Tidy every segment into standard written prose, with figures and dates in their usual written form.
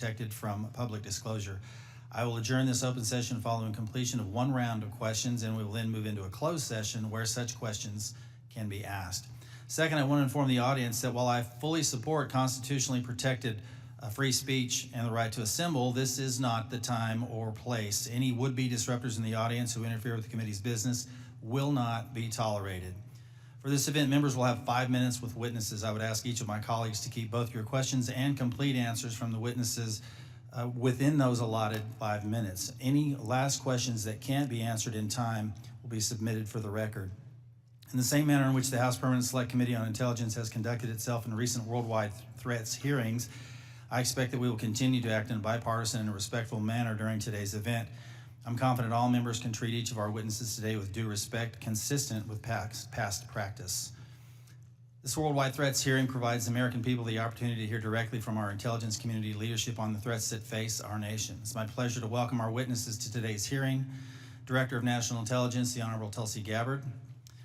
protected from public disclosure. I will adjourn this open session following completion of one round of questions, and we will then move into a closed session where such questions can be asked. Second, I want to inform the audience that while I fully support constitutionally protected free speech and the right to assemble, this is not the time or place. Any would-be disruptors in the audience who interfere with the committee's business will not be tolerated. For this event, members will have 5 minutes with witnesses. I would ask each of my colleagues to keep both your questions and complete answers from the witnesses within those allotted 5 minutes. Any last questions that can't be answered in time will be submitted for the record. In the same manner in which the House Permanent Select Committee on Intelligence has conducted itself in recent worldwide threats hearings, I expect that we will continue to act in a bipartisan and respectful manner during today's event. I'm confident all members can treat each of our witnesses today with due respect, consistent with past practice. This worldwide threats hearing provides the American people the opportunity to hear directly from our intelligence community leadership on the threats that face our nation. It's my pleasure to welcome our witnesses to today's hearing. Director of National Intelligence, the Honorable Tulsi Gabbard.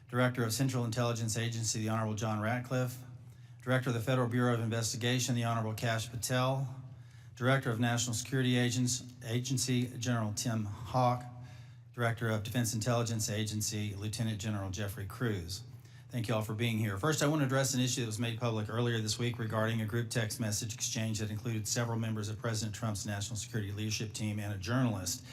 Director of Central Intelligence Agency, the Honorable John Ratcliffe. Director of the Federal Bureau of Investigation, the Honorable Kash Patel. Director of National Security Agency, General Tim Hawk. Director of Defense Intelligence Agency, Lieutenant General Jeffrey Cruz. Thank you all for being here. First, I want to address an issue that was made public earlier this week regarding a group text message exchange that included several members of President Trump's national security leadership team and a journalist.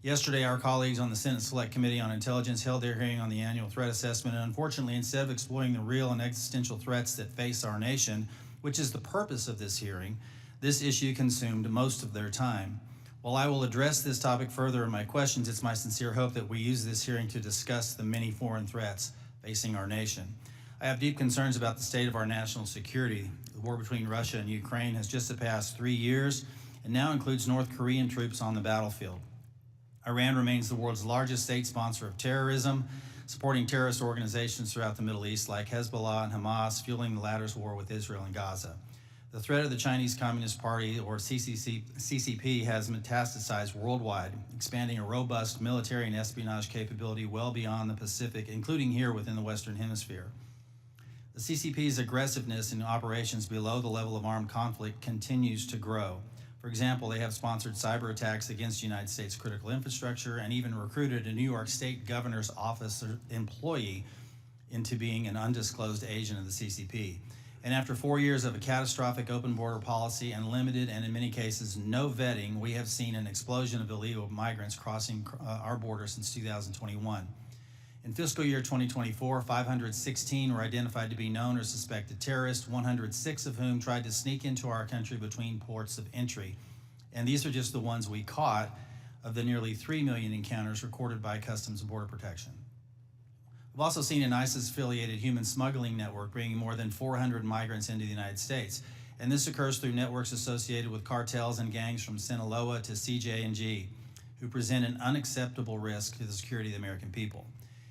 Yesterday, our colleagues on the Senate Select Committee on Intelligence held their hearing on the annual threat assessment, and unfortunately, instead of exploring the real and existential threats that face our nation, which is the purpose of this hearing, this issue consumed most of their time. While I will address this topic further in my questions, it's my sincere hope that we use this hearing to discuss the many foreign threats facing our nation. I have deep concerns about the state of our national security. The war between Russia and Ukraine has just surpassed 3 years and now includes North Korean troops on the battlefield. Iran remains the world's largest state sponsor of terrorism, supporting terrorist organizations throughout the Middle East like Hezbollah and Hamas, fueling the latter's war with Israel and Gaza. The threat of the Chinese Communist Party, or CCP, has metastasized worldwide, expanding a robust military and espionage capability well beyond the Pacific, including here within the Western Hemisphere. The CCP's aggressiveness in operations below the level of armed conflict continues to grow. For example, they have sponsored cyber attacks against United States critical infrastructure and even recruited a New York State governor's office employee into being an undisclosed agent of the CCP. And after 4 years of a catastrophic open border policy and limited and in many cases no vetting, we have seen an explosion of illegal migrants crossing our border since 2021. In fiscal year 2024, 516 were identified to be known or suspected terrorists, 106 of whom tried to sneak into our country between ports of entry. And these are just the ones we caught of the nearly 3 million encounters recorded by Customs and Border Protection. We've also seen an ISIS-affiliated human smuggling network bringing more than 400 migrants into the United States. And this occurs through networks associated with cartels and gangs from Sinaloa to CJ&G, who present an unacceptable risk to the security of the American people.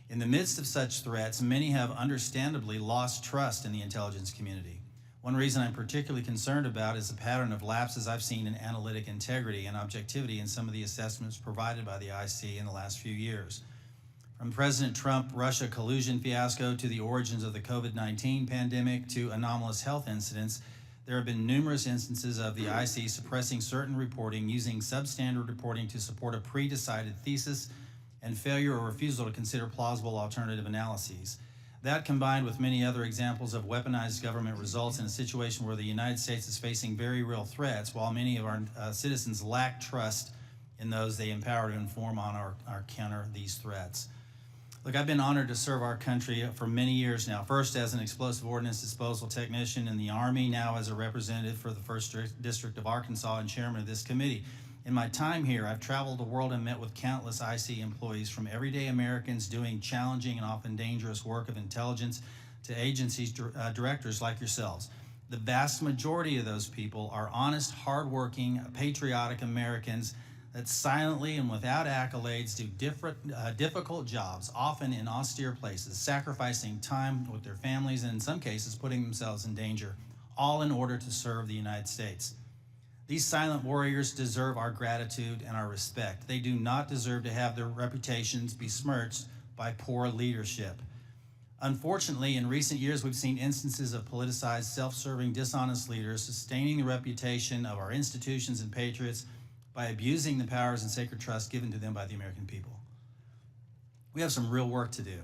In the midst of such threats, many have understandably lost trust in the intelligence community. One reason I'm particularly concerned about is the pattern of lapses I've seen in analytic integrity and objectivity in some of the assessments provided by the IC in the last few years. From President Trump-Russia collusion fiasco to the origins of the COVID-19 pandemic to anomalous health incidents, there have been numerous instances of the IC suppressing certain reporting, using substandard reporting to support a pre-decided thesis, and failure or refusal to consider plausible alternative analyses. That, combined with many other examples of weaponized government, results in a situation where the United States is facing very real threats, while many of our citizens lack trust in those they empower to inform on our counter these threats. Look, I've been honored to serve our country for many years now, first as an explosive ordnance disposal technician in the Army, now as a representative for the 1st District of Arkansas and chairman of this committee. In my time here, I've traveled the world and met with countless IC employees, from everyday Americans doing challenging and often dangerous work of intelligence to agencies directors like yourselves. The vast majority of those people are honest, hardworking, patriotic Americans that silently and without accolades do difficult jobs, often in austere places, sacrificing time with their families and in some cases putting themselves in danger, all in order to serve the United States. These silent warriors deserve our gratitude and our respect. They do not deserve to have their reputations besmirched by poor leadership. Unfortunately, in recent years, we've seen instances of politicized, self-serving, dishonest leaders sustaining the reputation of our institutions and patriots by abusing the powers and sacred trust given to them by the American people. We have some real work to do.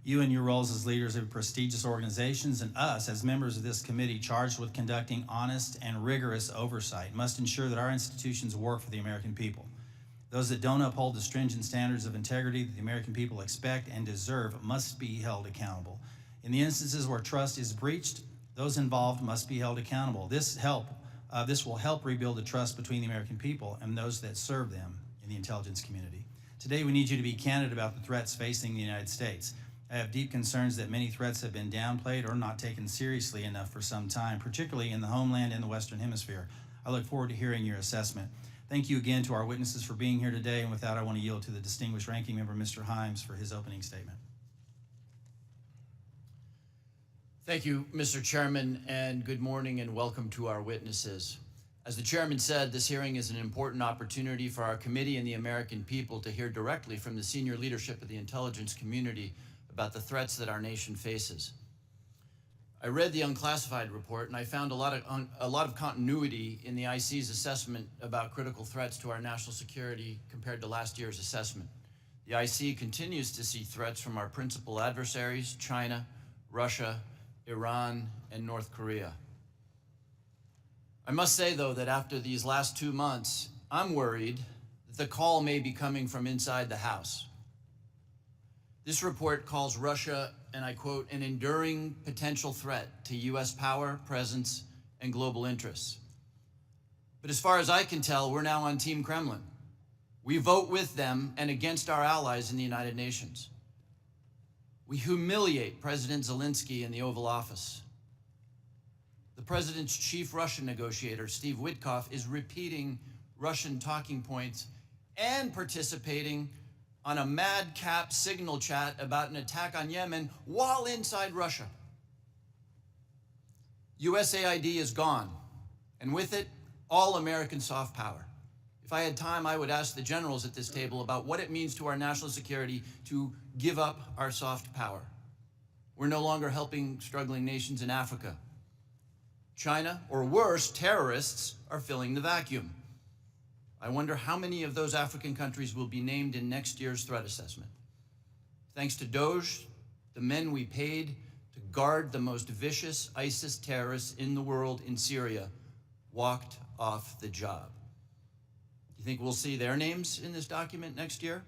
You in your roles as leaders of prestigious organizations and us as members of this committee charged with conducting honest and rigorous oversight must ensure that our institutions work for the American people. Those that don't uphold the stringent standards of integrity that the American people expect and deserve must be held accountable. In the instances where trust is breached, those involved must be held accountable. This will help rebuild the trust between the American people and those that serve them in the intelligence community. Today, we need you to be candid about the threats facing the United States. I have deep concerns that many threats have been downplayed or not taken seriously enough for some time, particularly in the homeland and the Western Hemisphere. I look forward to hearing your assessment. Thank you again to our witnesses for being here today, and with that, I want to yield to the distinguished ranking member, Mr. Himes, for his opening statement. Thank you, Mr. Chairman, and good morning and welcome to our witnesses. As the chairman said, this hearing is an important opportunity for our committee and the American people to hear directly from the senior leadership of the intelligence community about the threats that our nation faces. I read the unclassified report and I found a lot of continuity in the IC's assessment about critical threats to our national security compared to last year's assessment. The IC continues to see threats from our principal adversaries, China, Russia, Iran, and North Korea. I must say, though, that after these last 2 months, I'm worried that the call may be coming from inside the House. This report calls Russia, and I quote, an enduring potential threat to U.S. power, presence, and global interests. But as far as I can tell, we're now on Team Kremlin. We vote with them and against our allies in the United Nations. We humiliate President Zelensky in the Oval Office. The president's chief Russian negotiator, Steve Witkoff, is repeating Russian talking points and participating on a madcap signal chat about an attack on Yemen while inside Russia. USAID is gone, and with it, all American soft power. If I had time, I would ask the generals at this table about what it means to our national security to give up our soft power. We're no longer helping struggling nations in Africa. China, or worse, terrorists, are filling the vacuum. I wonder how many of those African countries will be named in next year's threat assessment. Thanks to DOJ, the men we paid to guard the most vicious ISIS terrorists in the world in Syria walked off the job. You think we'll see their names in this document next year?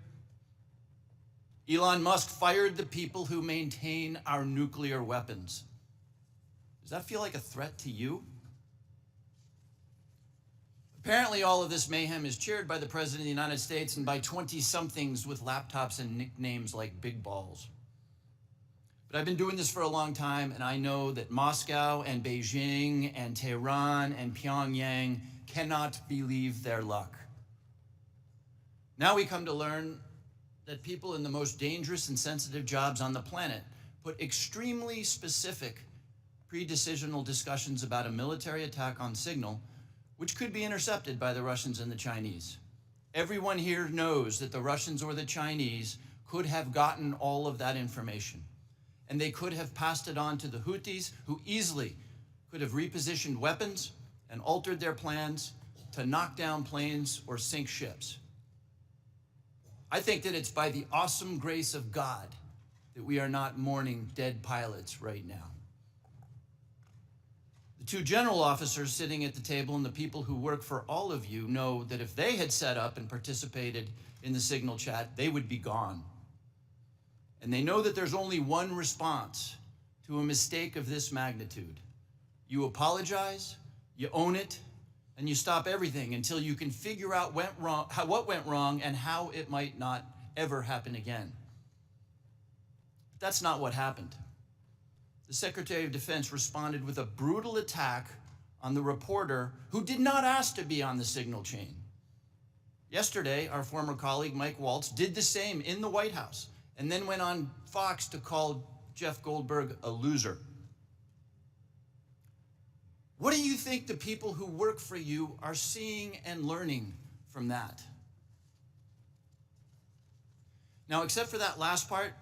Elon Musk fired the people who maintain our nuclear weapons. Does that feel like a threat to you? Apparently, all of this mayhem is cheered by the President of the United States and by 20-somethings with laptops and nicknames like Big Balls. But I've been doing this for a long time, and I know that Moscow and Beijing and Tehran and Pyongyang cannot believe their luck. Now we come to learn that people in the most dangerous and sensitive jobs on the planet put extremely specific pre-decisional discussions about a military attack on signal, which could be intercepted by the Russians and the Chinese. Everyone here knows that the Russians or the Chinese could have gotten all of that information, and they could have passed it on to the Houthis, who easily could have repositioned weapons and altered their plans to knock down planes or sink ships. I think that it's by the awesome grace of God that we are not mourning dead pilots right now. The two general officers sitting at the table and the people who work for all of you know that if they had set up and participated in the signal chat, they would be gone. And they know that there's only one response to a mistake of this magnitude. You apologize, you own it, and you stop everything until you can figure out what went wrong and how it might not ever happen again. But that's not what happened. The Secretary of Defense responded with a brutal attack on the reporter who did not ask to be on the signal chain. Yesterday, our former colleague Mike Waltz did the same in the White House and then went on Fox to call Jeff Goldberg a loser. What do you think the people who work for you are seeing and learning from that? Now, except for that last part,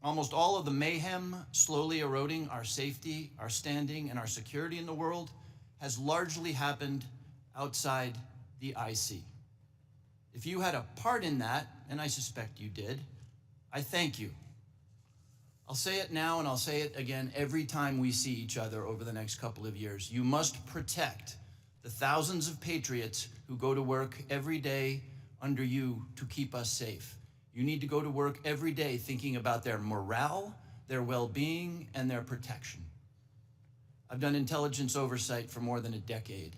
Almost all of the mayhem slowly eroding our safety, our standing, and our security in the world has largely happened outside the IC. If you had a part in that, and I suspect you did, I thank you. I'll say it now and I'll say it again every time we see each other over the next couple of years. You must protect the thousands of patriots who go to work every day under you to keep us safe. You need to go to work every day thinking about their morale, their well-being, and their protection. I've done intelligence oversight for more than a decade.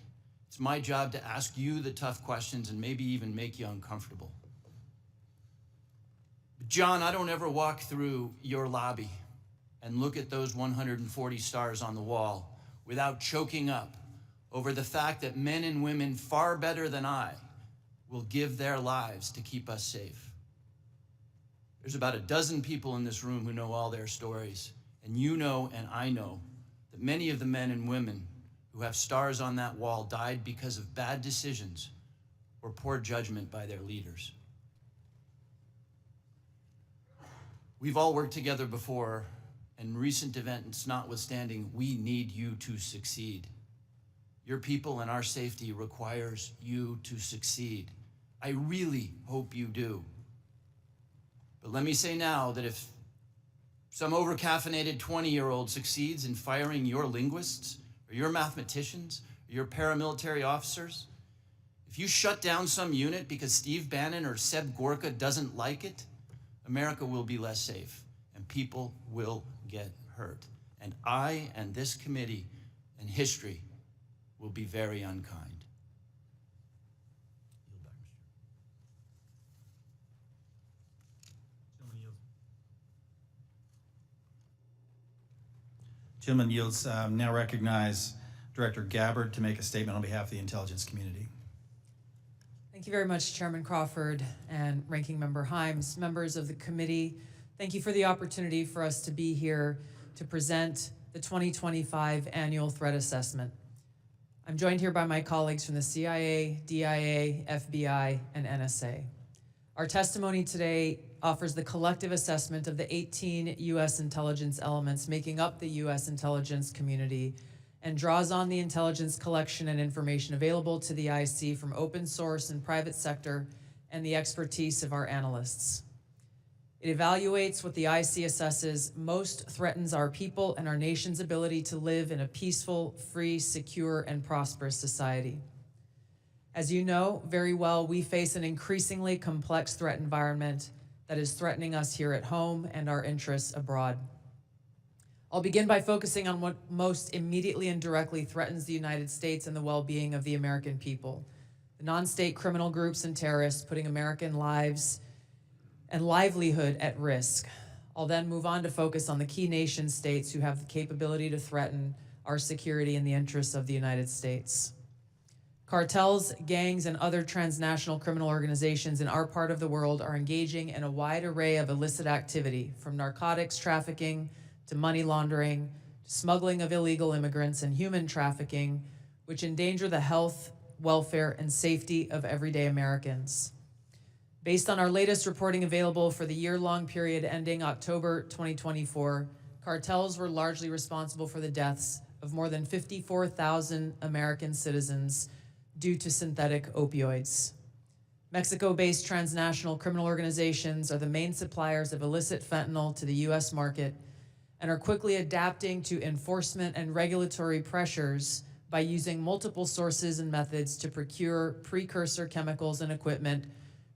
It's my job to ask you the tough questions and maybe even make you uncomfortable. But John, I don't ever walk through your lobby and look at those 140 stars on the wall without choking up over the fact that men and women far better than I will give their lives to keep us safe. There's about a dozen people in this room who know all their stories, and you know and I know that many of the men and women who have stars on that wall died because of bad decisions or poor judgment by their leaders. We've all worked together before, and recent events notwithstanding, we need you to succeed. Your people and our safety requires you to succeed. I really hope you do. But let me say now that if some overcaffeinated 20-year-old succeeds in firing your linguists or your mathematicians or your paramilitary officers, if you shut down some unit because Steve Bannon or Seb Gorka doesn't like it, America will be less safe and people will get hurt. And I and this committee and history will be very unkind. Gentleman yields. Now recognize Director Gabbard to make a statement on behalf of the intelligence community. Thank you very much, Chairman Crawford and Ranking Member Himes, members of the committee. Thank you for the opportunity for us to be here to present the 2025 Annual Threat Assessment. I'm joined here by my colleagues from the CIA, DIA, FBI, and NSA. Our testimony today offers the collective assessment of the 18 U.S. intelligence elements making up the U.S. intelligence community and draws on the intelligence collection and information available to the IC from open source and private sector and the expertise of our analysts. It evaluates what the IC assesses most threatens our people and our nation's ability to live in a peaceful, free, secure, and prosperous society. As you know very well, we face an increasingly complex threat environment that is threatening us here at home and our interests abroad. I'll begin by focusing on what most immediately and directly threatens the United States and the well-being of the American people: the non-state criminal groups and terrorists putting American lives and livelihood at risk. I'll then move on to focus on the key nation states who have the capability to threaten our security and the interests of the United States. Cartels, gangs, and other transnational criminal organizations in our part of the world are engaging in a wide array of illicit activity, from narcotics trafficking to money laundering, to smuggling of illegal immigrants and human trafficking, which endanger the health, welfare, and safety of everyday Americans. Based on our latest reporting available for the year-long period ending October 2024, cartels were largely responsible for the deaths of more than 54,000 American citizens due to synthetic opioids. Mexico-based transnational criminal organizations are the main suppliers of illicit fentanyl to the U.S. market and are quickly adapting to enforcement and regulatory pressures by using multiple sources and methods to procure precursor chemicals and equipment,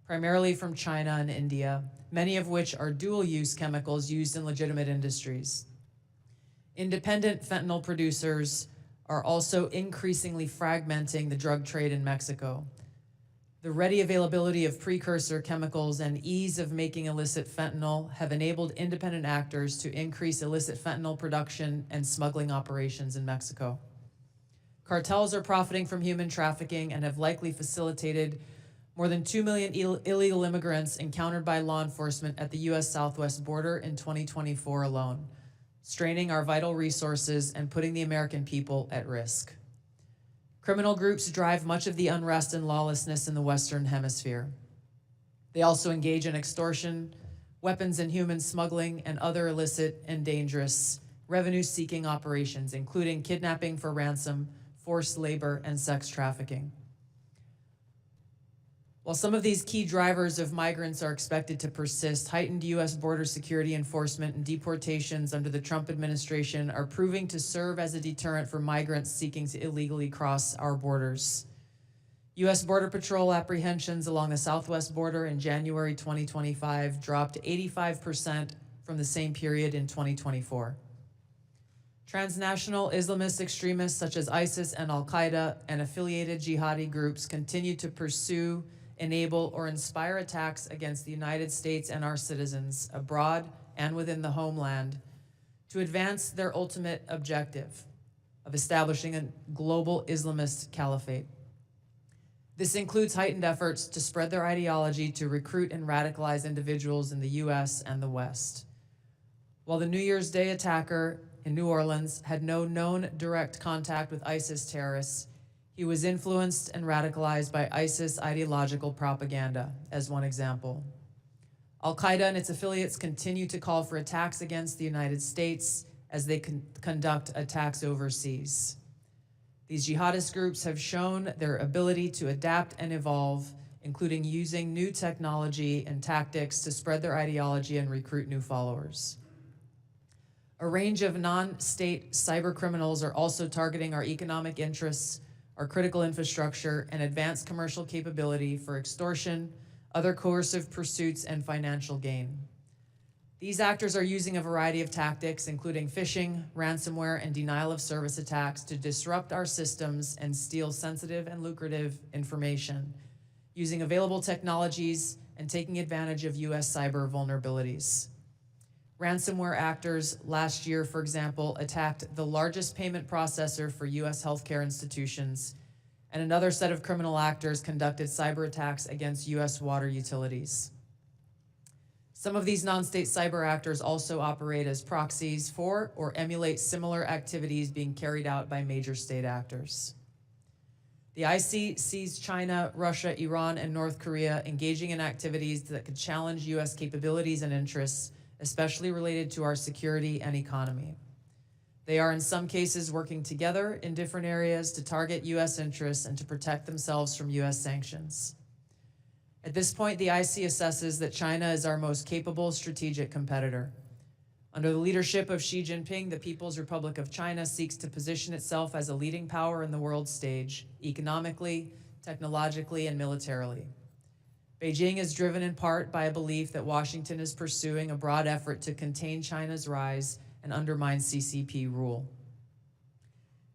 primarily from China and India, many of which are dual-use chemicals used in legitimate industries. Independent fentanyl producers are also increasingly fragmenting the drug trade in Mexico. The ready availability of precursor chemicals and ease of making illicit fentanyl have enabled independent actors to increase illicit fentanyl production and smuggling operations in Mexico. Cartels are profiting from human trafficking and have likely facilitated more than 2 million illegal immigrants encountered by law enforcement at the U.S. southwest border in 2024 alone, straining our vital resources and putting the American people at risk. Criminal groups drive much of the unrest and lawlessness in the Western Hemisphere. They also engage in extortion, weapons and human smuggling, and other illicit and dangerous revenue-seeking operations, including kidnapping for ransom, forced labor, and sex trafficking. While some of these key drivers of migrants are expected to persist, heightened U.S. border security enforcement and deportations under the Trump administration are proving to serve as a deterrent for migrants seeking to illegally cross our borders. U.S. Border Patrol apprehensions along the southwest border in January 2025 dropped 85% from the same period in 2024. Transnational Islamist extremists such as ISIS and Al-Qaeda and affiliated jihadi groups continue to pursue, enable, or inspire attacks against the United States and our citizens abroad and within the homeland to advance their ultimate objective of establishing a global Islamist caliphate. This includes heightened efforts to spread their ideology to recruit and radicalize individuals in the U.S. and the West. While the New Year's Day attacker in New Orleans had no known direct contact with ISIS terrorists, he was influenced and radicalized by ISIS ideological propaganda, as one example. Al-Qaeda and its affiliates continue to call for attacks against the United States as they conduct attacks overseas. These jihadist groups have shown their ability to adapt and evolve, including using new technology and tactics to spread their ideology and recruit new followers. A range of non-state cyber criminals are also targeting our economic interests, our critical infrastructure, and advanced commercial capability for extortion, other coercive pursuits, and financial gain. These actors are using a variety of tactics, including phishing, ransomware, and denial of service attacks to disrupt our systems and steal sensitive and lucrative information, using available technologies and taking advantage of U.S. cyber vulnerabilities. Ransomware actors last year, for example, attacked the largest payment processor for U.S. healthcare institutions, and another set of criminal actors conducted cyber attacks against U.S. water utilities. Some of these non-state cyber actors also operate as proxies for or emulate similar activities being carried out by major state actors. The IC sees China, Russia, Iran, and North Korea engaging in activities that could challenge U.S. capabilities and interests, especially related to our security and economy. They are in some cases working together in different areas to target U.S. interests and to protect themselves from U.S. sanctions. At this point, the IC assesses that China is our most capable strategic competitor. Under the leadership of Xi Jinping, the People's Republic of China seeks to position itself as a leading power in the world stage, economically, technologically, and militarily. Beijing is driven in part by a belief that Washington is pursuing a broad effort to contain China's rise and undermine CCP rule.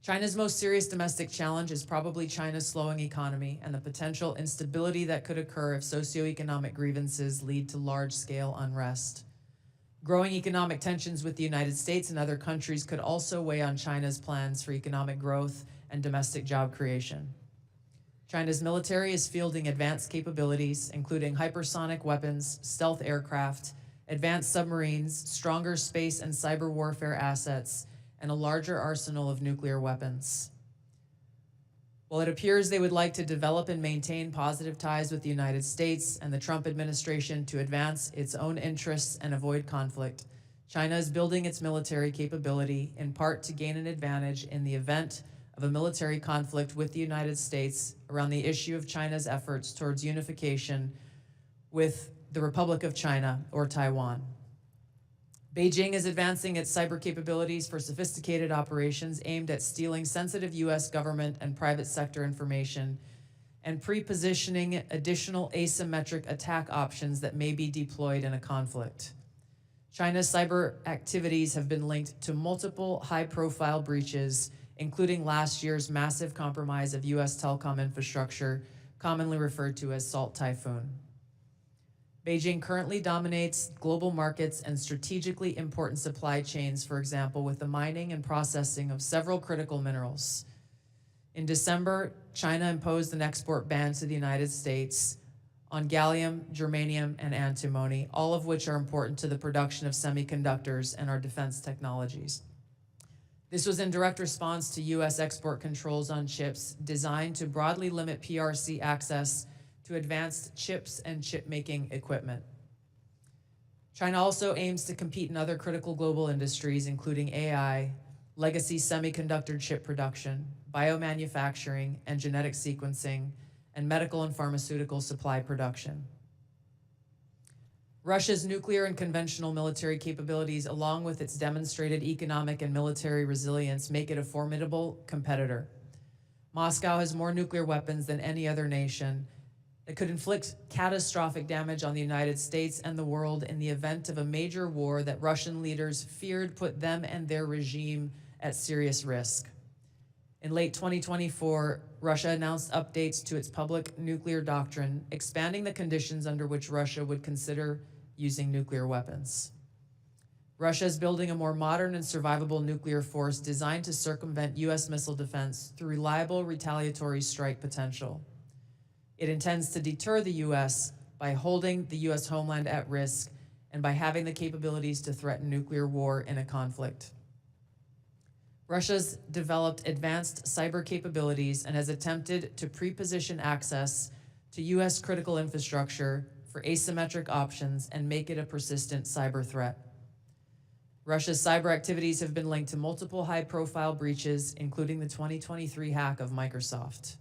China's most serious domestic challenge is probably China's slowing economy and the potential instability that could occur if socioeconomic grievances lead to large-scale unrest. Growing economic tensions with the United States and other countries could also weigh on China's plans for economic growth and domestic job creation. China's military is fielding advanced capabilities, including hypersonic weapons, stealth aircraft, advanced submarines, stronger space and cyber warfare assets, and a larger arsenal of nuclear weapons. While it appears they would like to develop and maintain positive ties with the United States and the Trump administration to advance its own interests and avoid conflict, China is building its military capability in part to gain an advantage in the event of a military conflict with the United States around the issue of China's efforts towards unification with the Republic of China or Taiwan. Beijing is advancing its cyber capabilities for sophisticated operations aimed at stealing sensitive U.S. government and private sector information and pre-positioning additional asymmetric attack options that may be deployed in a conflict. China's cyber activities have been linked to multiple high-profile breaches, including last year's massive compromise of U.S. telecom infrastructure, commonly referred to as Salt Typhoon. Beijing currently dominates global markets and strategically important supply chains, for example, with the mining and processing of several critical minerals. In December, China imposed an export ban to the United States on gallium, germanium, and antimony, all of which are important to the production of semiconductors and our defense technologies. This was in direct response to U.S. export controls on chips designed to broadly limit PRC access to advanced chips and chip-making equipment. China also aims to compete in other critical global industries, including AI, legacy semiconductor chip production, biomanufacturing and genetic sequencing, and medical and pharmaceutical supply production. Russia's nuclear and conventional military capabilities, along with its demonstrated economic and military resilience, make it a formidable competitor. Moscow has more nuclear weapons than any other nation that could inflict catastrophic damage on the United States and the world in the event of a major war that Russian leaders feared put them and their regime at serious risk. In late 2024, Russia announced updates to its public nuclear doctrine, expanding the conditions under which Russia would consider using nuclear weapons. Russia is building a more modern and survivable nuclear force designed to circumvent U.S. missile defense through reliable retaliatory strike potential. It intends to deter the U.S. by holding the U.S. homeland at risk and by having the capabilities to threaten nuclear war in a conflict. Russia's developed advanced cyber capabilities and has attempted to pre-position access to U.S. critical infrastructure for asymmetric options and make it a persistent cyber threat. Russia's cyber activities have been linked to multiple high-profile breaches, including the 2023 hack of Microsoft.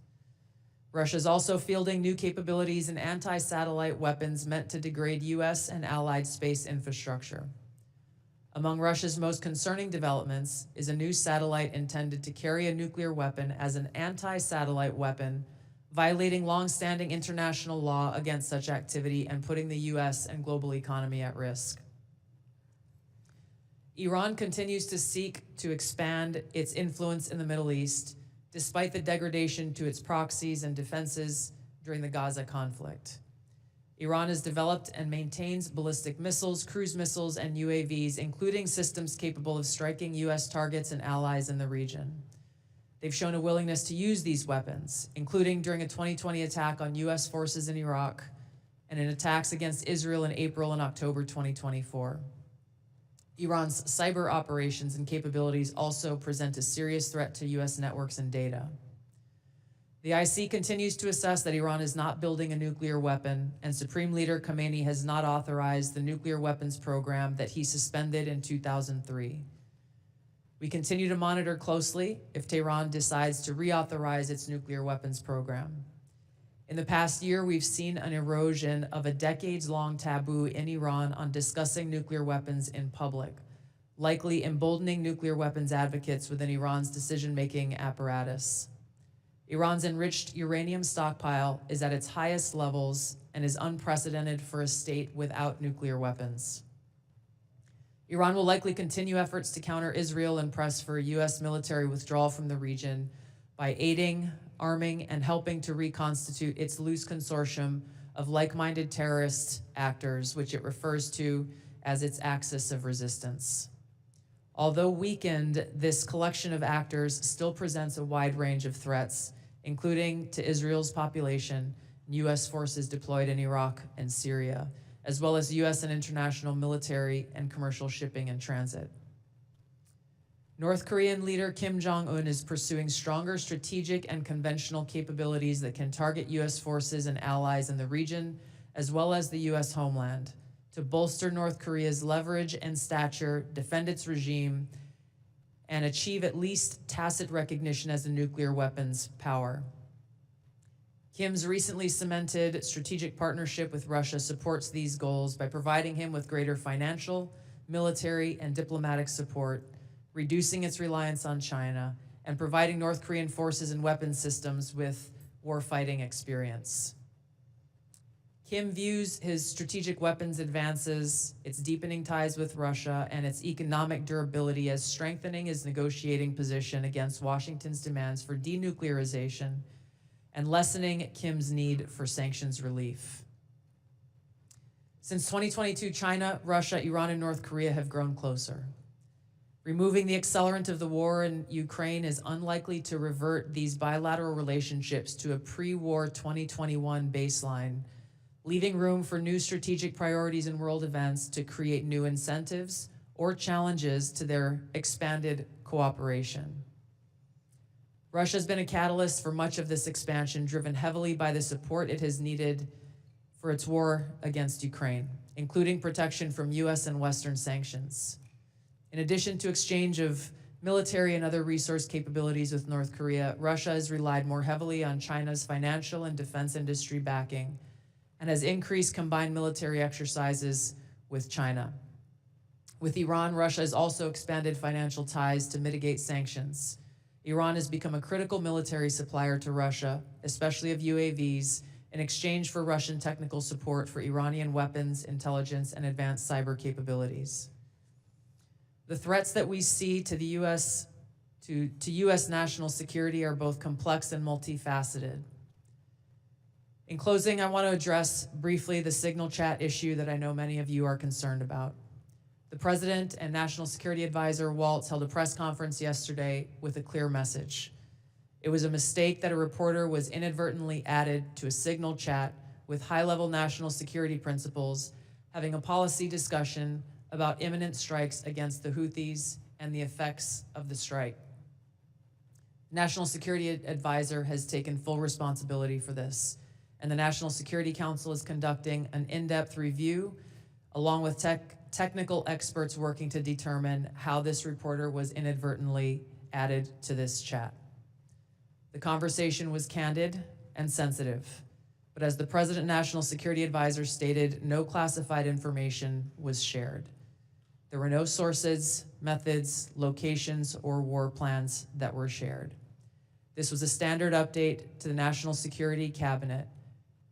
Russia is also fielding new capabilities in anti-satellite weapons meant to degrade U.S. and allied space infrastructure. Among Russia's most concerning developments is a new satellite intended to carry a nuclear weapon as an anti-satellite weapon, violating long-standing international law against such activity and putting the U.S. and global economy at risk. Iran continues to seek to expand its influence in the Middle East, despite the degradation to its proxies and defenses during the Gaza conflict. Iran has developed and maintains ballistic missiles, cruise missiles, and UAVs, including systems capable of striking U.S. targets and allies in the region. They've shown a willingness to use these weapons, including during a 2020 attack on U.S. forces in Iraq and in attacks against Israel in April and October 2024. Iran's cyber operations and capabilities also present a serious threat to U.S. networks and data. The IC continues to assess that Iran is not building a nuclear weapon, and Supreme Leader Khamenei has not authorized the nuclear weapons program that he suspended in 2003. We continue to monitor closely if Tehran decides to reauthorize its nuclear weapons program. In the past year, we've seen an erosion of a decades-long taboo in Iran on discussing nuclear weapons in public, likely emboldening nuclear weapons advocates within Iran's decision-making apparatus. Iran's enriched uranium stockpile is at its highest levels and is unprecedented for a state without nuclear weapons. Iran will likely continue efforts to counter Israel and press for a U.S. military withdrawal from the region by aiding, arming, and helping to reconstitute its loose consortium of like-minded terrorist actors, which it refers to as its axis of resistance. Although weakened, this collection of actors still presents a wide range of threats, including to Israel's population, U.S. forces deployed in Iraq and Syria, as well as U.S. and international military and commercial shipping and transit. North Korean leader Kim Jong-un is pursuing stronger strategic and conventional capabilities that can target U.S. forces and allies in the region, as well as the U.S. homeland, to bolster North Korea's leverage and stature, defend its regime, and achieve at least tacit recognition as a nuclear weapons power. Kim's recently cemented strategic partnership with Russia supports these goals by providing him with greater financial, military, and diplomatic support, reducing its reliance on China, and providing North Korean forces and weapons systems with warfighting experience. Kim views his strategic weapons advances, its deepening ties with Russia, and its economic durability as strengthening his negotiating position against Washington's demands for denuclearization and lessening Kim's need for sanctions relief. Since 2022, China, Russia, Iran, and North Korea have grown closer. Removing the accelerant of the war in Ukraine is unlikely to revert these bilateral relationships to a pre-war 2021 baseline, leaving room for new strategic priorities and world events to create new incentives or challenges to their expanded cooperation. Russia has been a catalyst for much of this expansion, driven heavily by the support it has needed for its war against Ukraine. including protection from U.S. and Western sanctions. In addition to exchange of military and other resource capabilities with North Korea, Russia has relied more heavily on China's financial and defense industry backing and has increased combined military exercises with China. With Iran, Russia has also expanded financial ties to mitigate sanctions. Iran has become a critical military supplier to Russia, especially of UAVs, in exchange for Russian technical support for Iranian weapons, intelligence, and advanced cyber capabilities. The threats that we see to the U.S. to U.S. national security are both complex and multifaceted. In closing, I want to address briefly the signal chat issue that I know many of you are concerned about. The President and National Security Advisor Waltz held a press conference yesterday with a clear message. It was a mistake that a reporter was inadvertently added to a signal chat with high-level national security principals having a policy discussion about imminent strikes against the Houthis and the effects of the strike. National Security Advisor has taken full responsibility for this, and the National Security Council is conducting an in-depth review along with technical experts working to determine how this reporter was inadvertently added to this chat. The conversation was candid and sensitive, but as the President National Security Advisor stated, no classified information was shared. There were no sources, methods, locations, or war plans that were shared. This was a standard update to the National Security Cabinet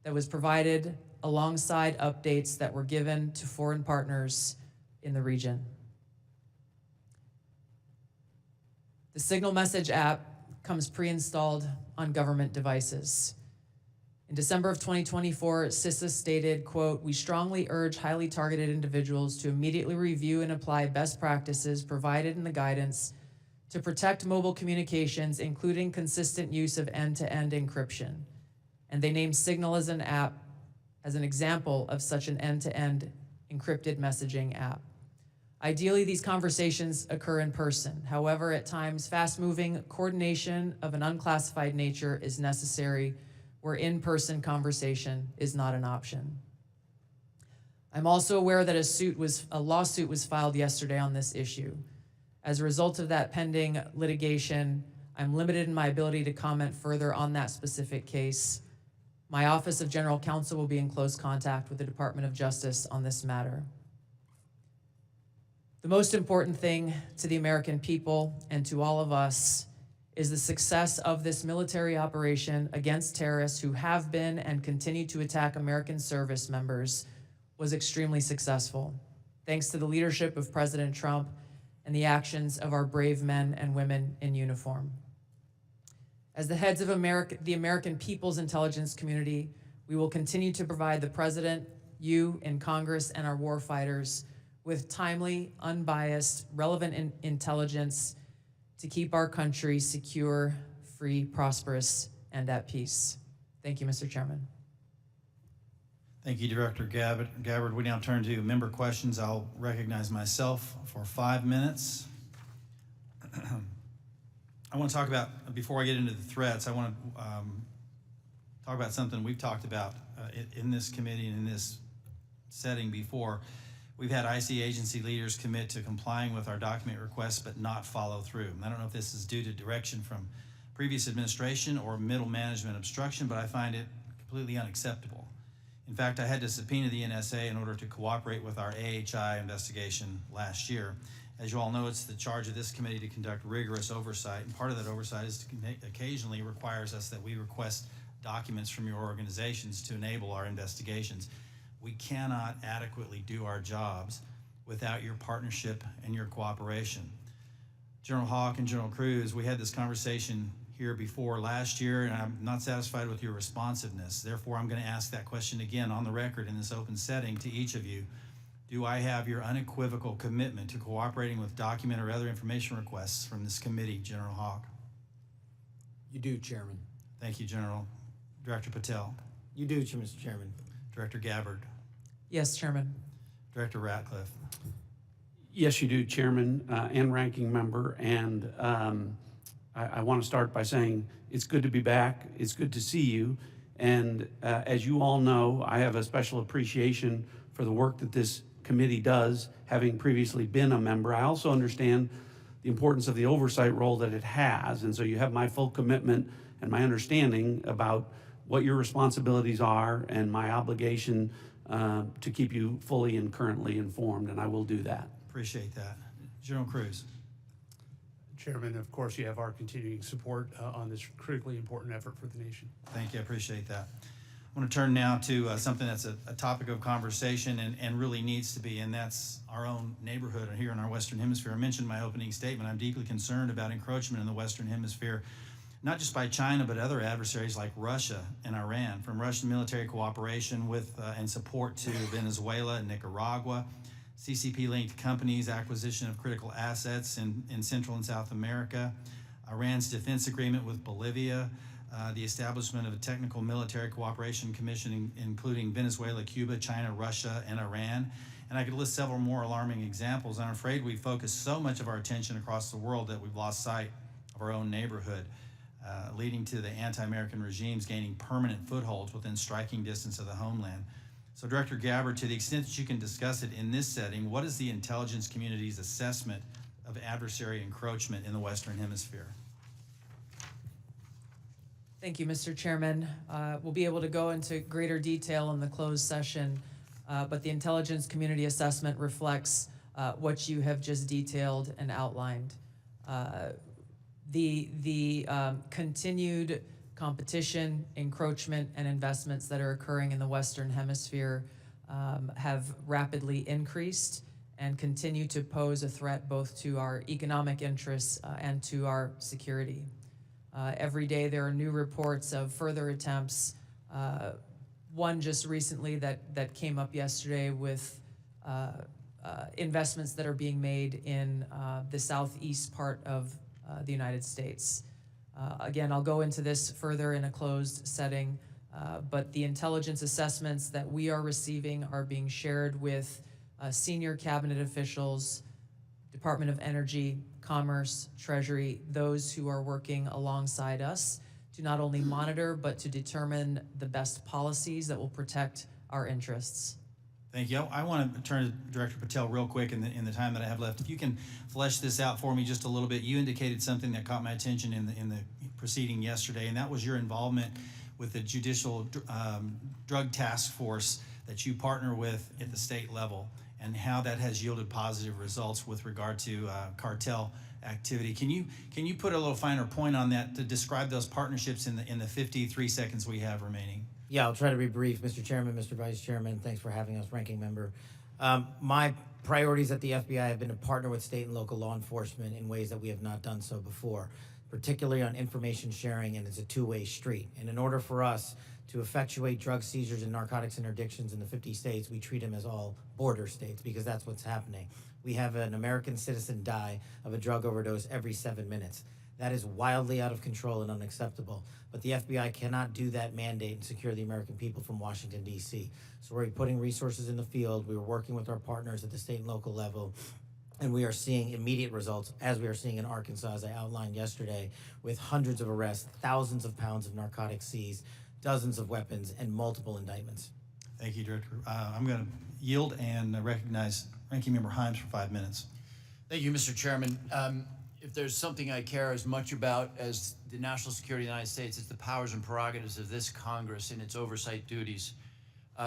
that was provided alongside updates that were given to foreign partners in the region. The Signal Message app comes pre-installed on government devices. In December of 2024, CISA stated, quote, "We strongly urge highly targeted individuals to immediately review and apply best practices provided in the guidance to protect mobile communications, including consistent use of end-to-end encryption." And they named Signal as an app as an example of such an end-to-end encrypted messaging app. Ideally, these conversations occur in person. However, at times, fast-moving coordination of an unclassified nature is necessary where in-person conversation is not an option. I'm also aware that a lawsuit was filed yesterday on this issue. As a result of that pending litigation, I'm limited in my ability to comment further on that specific case. My Office of General Counsel will be in close contact with the Department of Justice on this matter. The most important thing to the American people and to all of us is the success of this military operation against terrorists who have been and continue to attack American service members was extremely successful, thanks to the leadership of President Trump and the actions of our brave men and women in uniform. As the heads of the American people's intelligence community, we will continue to provide the President, you in Congress, and our war fighters with timely, unbiased, relevant intelligence to keep our country secure, free, prosperous, and at peace. Thank you, Mr. Chairman. Thank you, Director Gabbard. We now turn to member questions. I'll recognize myself for 5 minutes. I want to talk about, before I get into the threats, I want to talk about something we've talked about in this committee and in this setting before. We've had IC agency leaders commit to complying with our document requests but not follow through. I don't know if this is due to direction from previous administration or middle management obstruction, but I find it completely unacceptable. In fact, I had to subpoena the NSA in order to cooperate with our AHI investigation last year. As you all know, it's the charge of this committee to conduct rigorous oversight, and part of that oversight is to occasionally requires us that we request documents from your organizations to enable our investigations. We cannot adequately do our jobs without your partnership and your cooperation. General Hawk and General Cruz, we had this conversation here before last year, and I'm not satisfied with your responsiveness. Therefore, I'm going to ask that question again on the record in this open setting to each of you. Do I have your unequivocal commitment to cooperating with document or other information requests from this committee, General Hawk? You do, Chairman. Thank you, General. Director Patel. You do, Mr. Chairman. Director Gabbard. Yes, Chairman. Director Ratcliffe. Yes, you do, Chairman and Ranking Member. And I want to start by saying it's good to be back. It's good to see you. And as you all know, I have a special appreciation for the work that this committee does, having previously been a member. I also understand the importance of the oversight role that it has, and so you have my full commitment and my understanding about what your responsibilities are and my obligation to keep you fully and currently informed, and I will do that. Appreciate that. General Cruz. Chairman, of course, you have our continuing support on this critically important effort for the nation. Thank you, I appreciate that. I want to turn now to something that's a topic of conversation and really needs to be, and that's our own neighborhood here in our Western Hemisphere. I mentioned in my opening statement, I'm deeply concerned about encroachment in the Western Hemisphere, not just by China, but other adversaries like Russia and Iran, from Russian military cooperation with and support to Venezuela and Nicaragua, CCP-linked companies, acquisition of critical assets in Central and South America, Iran's defense agreement with Bolivia, the establishment of a technical military cooperation commission including Venezuela, Cuba, China, Russia, and Iran. And I could list several more alarming examples. I'm afraid we focus so much of our attention across the world that we've lost sight of our own neighborhood, leading to the anti-American regimes gaining permanent footholds within striking distance of the homeland. So Director Gabbard, to the extent that you can discuss it in this setting, what is the intelligence community's assessment of adversary encroachment in the Western Hemisphere? Thank you, Mr. Chairman. We'll be able to go into greater detail in the closed session, but the intelligence community assessment reflects what you have just detailed and outlined. The continued competition, encroachment, and investments that are occurring in the Western Hemisphere have rapidly increased and continue to pose a threat both to our economic interests and to our security. Every day there are new reports of further attempts. One just recently that came up yesterday with investments that are being made in the southeast part of the United States. Again, I'll go into this further in a closed setting, but the intelligence assessments that we are receiving are being shared with senior cabinet officials, Department of Energy, Commerce, Treasury, those who are working alongside us to not only monitor, but to determine the best policies that will protect our interests. Thank you. I want to turn to Director Patel real quick in the time that I have left. If you can flesh this out for me just a little bit. You indicated something that caught my attention in the proceeding yesterday, and that was your involvement with the Judicial Drug Task Force that you partner with at the state level, and how that has yielded positive results with regard to cartel activity. Can you put a little finer point on that to describe those partnerships in the 53 seconds we have remaining? Yeah, I'll try to be brief, Mr. Chairman, Mr. Vice Chairman. Thanks for having us, Ranking Member. My priorities at the FBI have been to partner with state and local law enforcement in ways that we have not done so before, particularly on information sharing, and it's a two-way street. And in order for us to effectuate drug seizures and narcotics interdictions in the 50 states, we treat them as all border states because that's what's happening. We have an American citizen die of a drug overdose every 7 minutes. That is wildly out of control and unacceptable. But the FBI cannot do that mandate and secure the American people from Washington, D.C. So we're putting resources in the field. We are working with our partners at the state and local level, and we are seeing immediate results, as we are seeing in Arkansas, as I outlined yesterday, with hundreds of arrests, thousands of pounds of narcotics seized, dozens of weapons, and multiple indictments. Thank you, Director. I'm going to yield and recognize Ranking Member Himes for 5 minutes. Thank you, Mr. Chairman. If there's something I care as much about as the national security of the United States, it's the powers and prerogatives of this Congress and its oversight duties.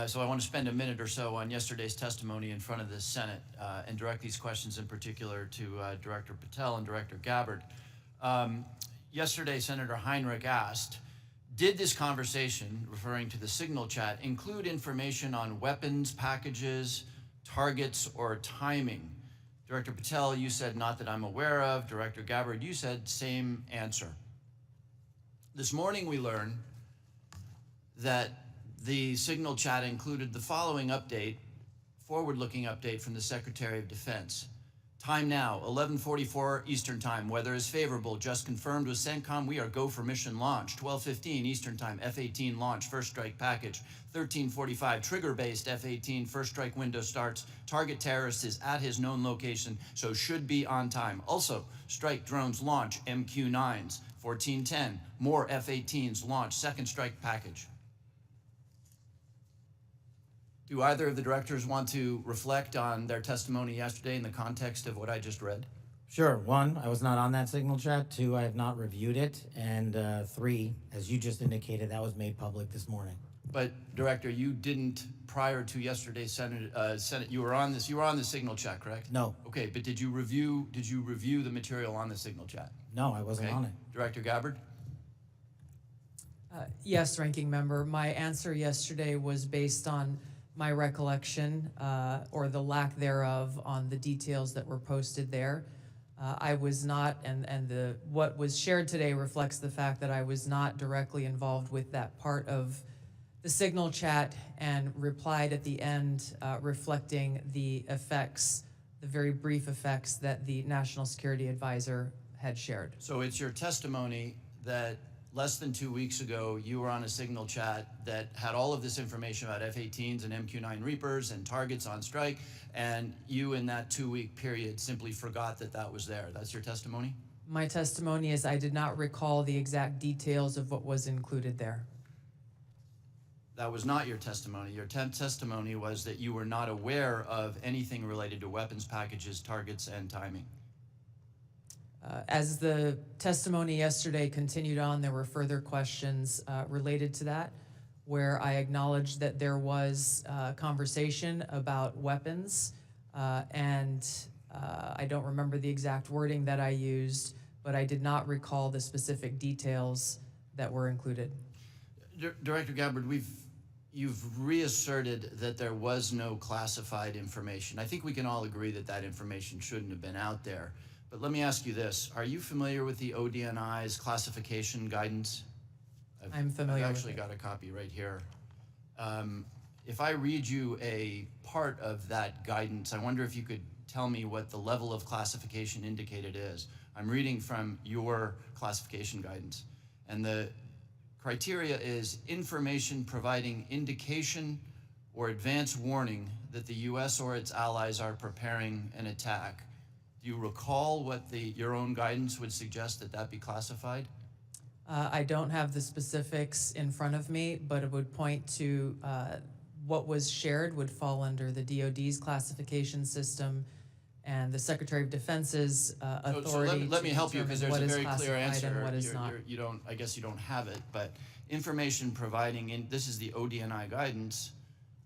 So I want to spend a minute or so on yesterday's testimony in front of the Senate and direct these questions in particular to Director Patel and Director Gabbard. Yesterday, Senator Heinrich asked, did this conversation, referring to the signal chat, include information on weapons, packages, targets, or timing? Director Patel, you said not that I'm aware of. Director Gabbard, you said same answer. This morning we learned that the signal chat included the following update, forward-looking update from the Secretary of Defense. Time now, 11:44 Eastern Time. Weather is favorable. Just confirmed with CENTCOM. We are go for mission launch. 12:15 Eastern Time. F-18 launch. First strike package. 13:45 trigger-based F-18 first strike window starts. Target terrorist is at his known location, so should be on time. Also, strike drones launch. MQ-9s. 14:10 more F-18s launch. Second strike package. Do either of the directors want to reflect on their testimony yesterday in the context of what I just read? Sure. One, I was not on that signal chat. Two, I have not reviewed it. And three, as you just indicated, that was made public this morning. But Director, you didn't prior to yesterday's Senate. You were on this. You were on the signal chat, correct? No. Okay, but did you review the material on the signal chat? No, I wasn't Okay. on it. Director Gabbard. Yes, Ranking Member. My answer yesterday was based on my recollection or the lack thereof on the details that were posted there. I was not, and what was shared today reflects the fact that I was not directly involved with that part of the signal chat and replied at the end reflecting the effects, the very brief effects that the National Security Advisor had shared. So it's your testimony that less than 2 weeks ago, you were on a signal chat that had all of this information about F-18s and MQ-9 Reapers and targets on strike, and you in that 2-week period simply forgot that that was there. That's your testimony? My testimony is I did not recall the exact details of what was included there. That was not your testimony. Your testimony was that you were not aware of anything related to weapons packages, targets, and timing. As the testimony yesterday continued on, there were further questions related to that, where I acknowledged that there was conversation about weapons, and I don't remember the exact wording that I used, but I did not recall the specific details that were included. Director Gabbard, you've reasserted that there was no classified information. I think we can all agree that that information shouldn't have been out there. But let me ask you this. Are you familiar with the ODNI's classification guidance? I'm familiar I've with actually it. got a copy right here. If I read you a part of that guidance, I wonder if you could tell me what the level of classification indicated is. I'm reading from your classification guidance. And the criteria is information providing indication or advance warning that the U.S. or its allies are preparing an attack. Do you recall what your own guidance would suggest that be classified? I don't have the specifics in front of me, but it would point to what was shared would fall under the DoD's classification system and the Secretary of Defense's authority. So let me help you, because there's a very clear classified answer. and what is not. You don't, I guess you don't have it, but information providing, this is the ODNI guidance,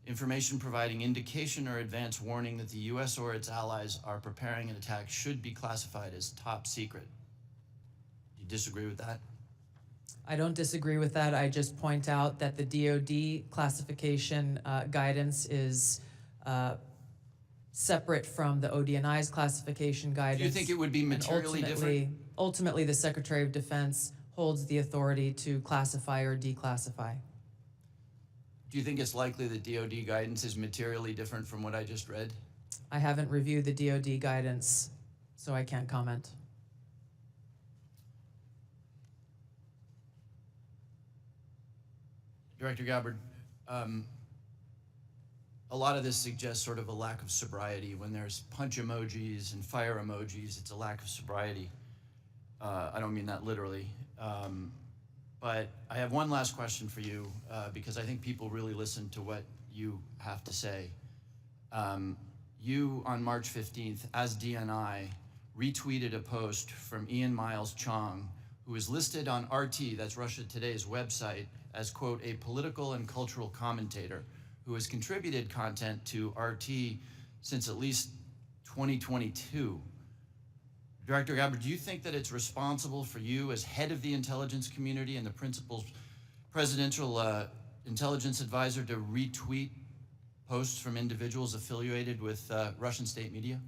information providing indication or advance warning that the U.S. or its allies are preparing an attack should be classified as top secret. Do you disagree with that? I don't disagree with that. I just point out that the DoD classification guidance is separate from the ODNI's classification guidance. Do you think it would be And materially different? Ultimately, the Secretary of Defense holds the authority to classify or declassify. Do you think it's likely that DoD guidance is materially different from what I just read? I haven't reviewed the DoD guidance, so I can't comment. Director Gabbard, a lot of this suggests sort of a lack of sobriety. When there's punch emojis and fire emojis, it's a lack of sobriety. I don't mean that literally. But I have one last question for you, because I think people really listen to what you have to say. You, on March 15th, as DNI, retweeted a post from Ian Miles Chong, who is listed on RT, that's Russia Today's website, as, quote, a political and cultural commentator who has contributed content to RT since at least 2022. Director Gabbard, do you think that it's responsible for you as head of the intelligence community and the principal presidential intelligence advisor to retweet posts from individuals affiliated with Russian state media?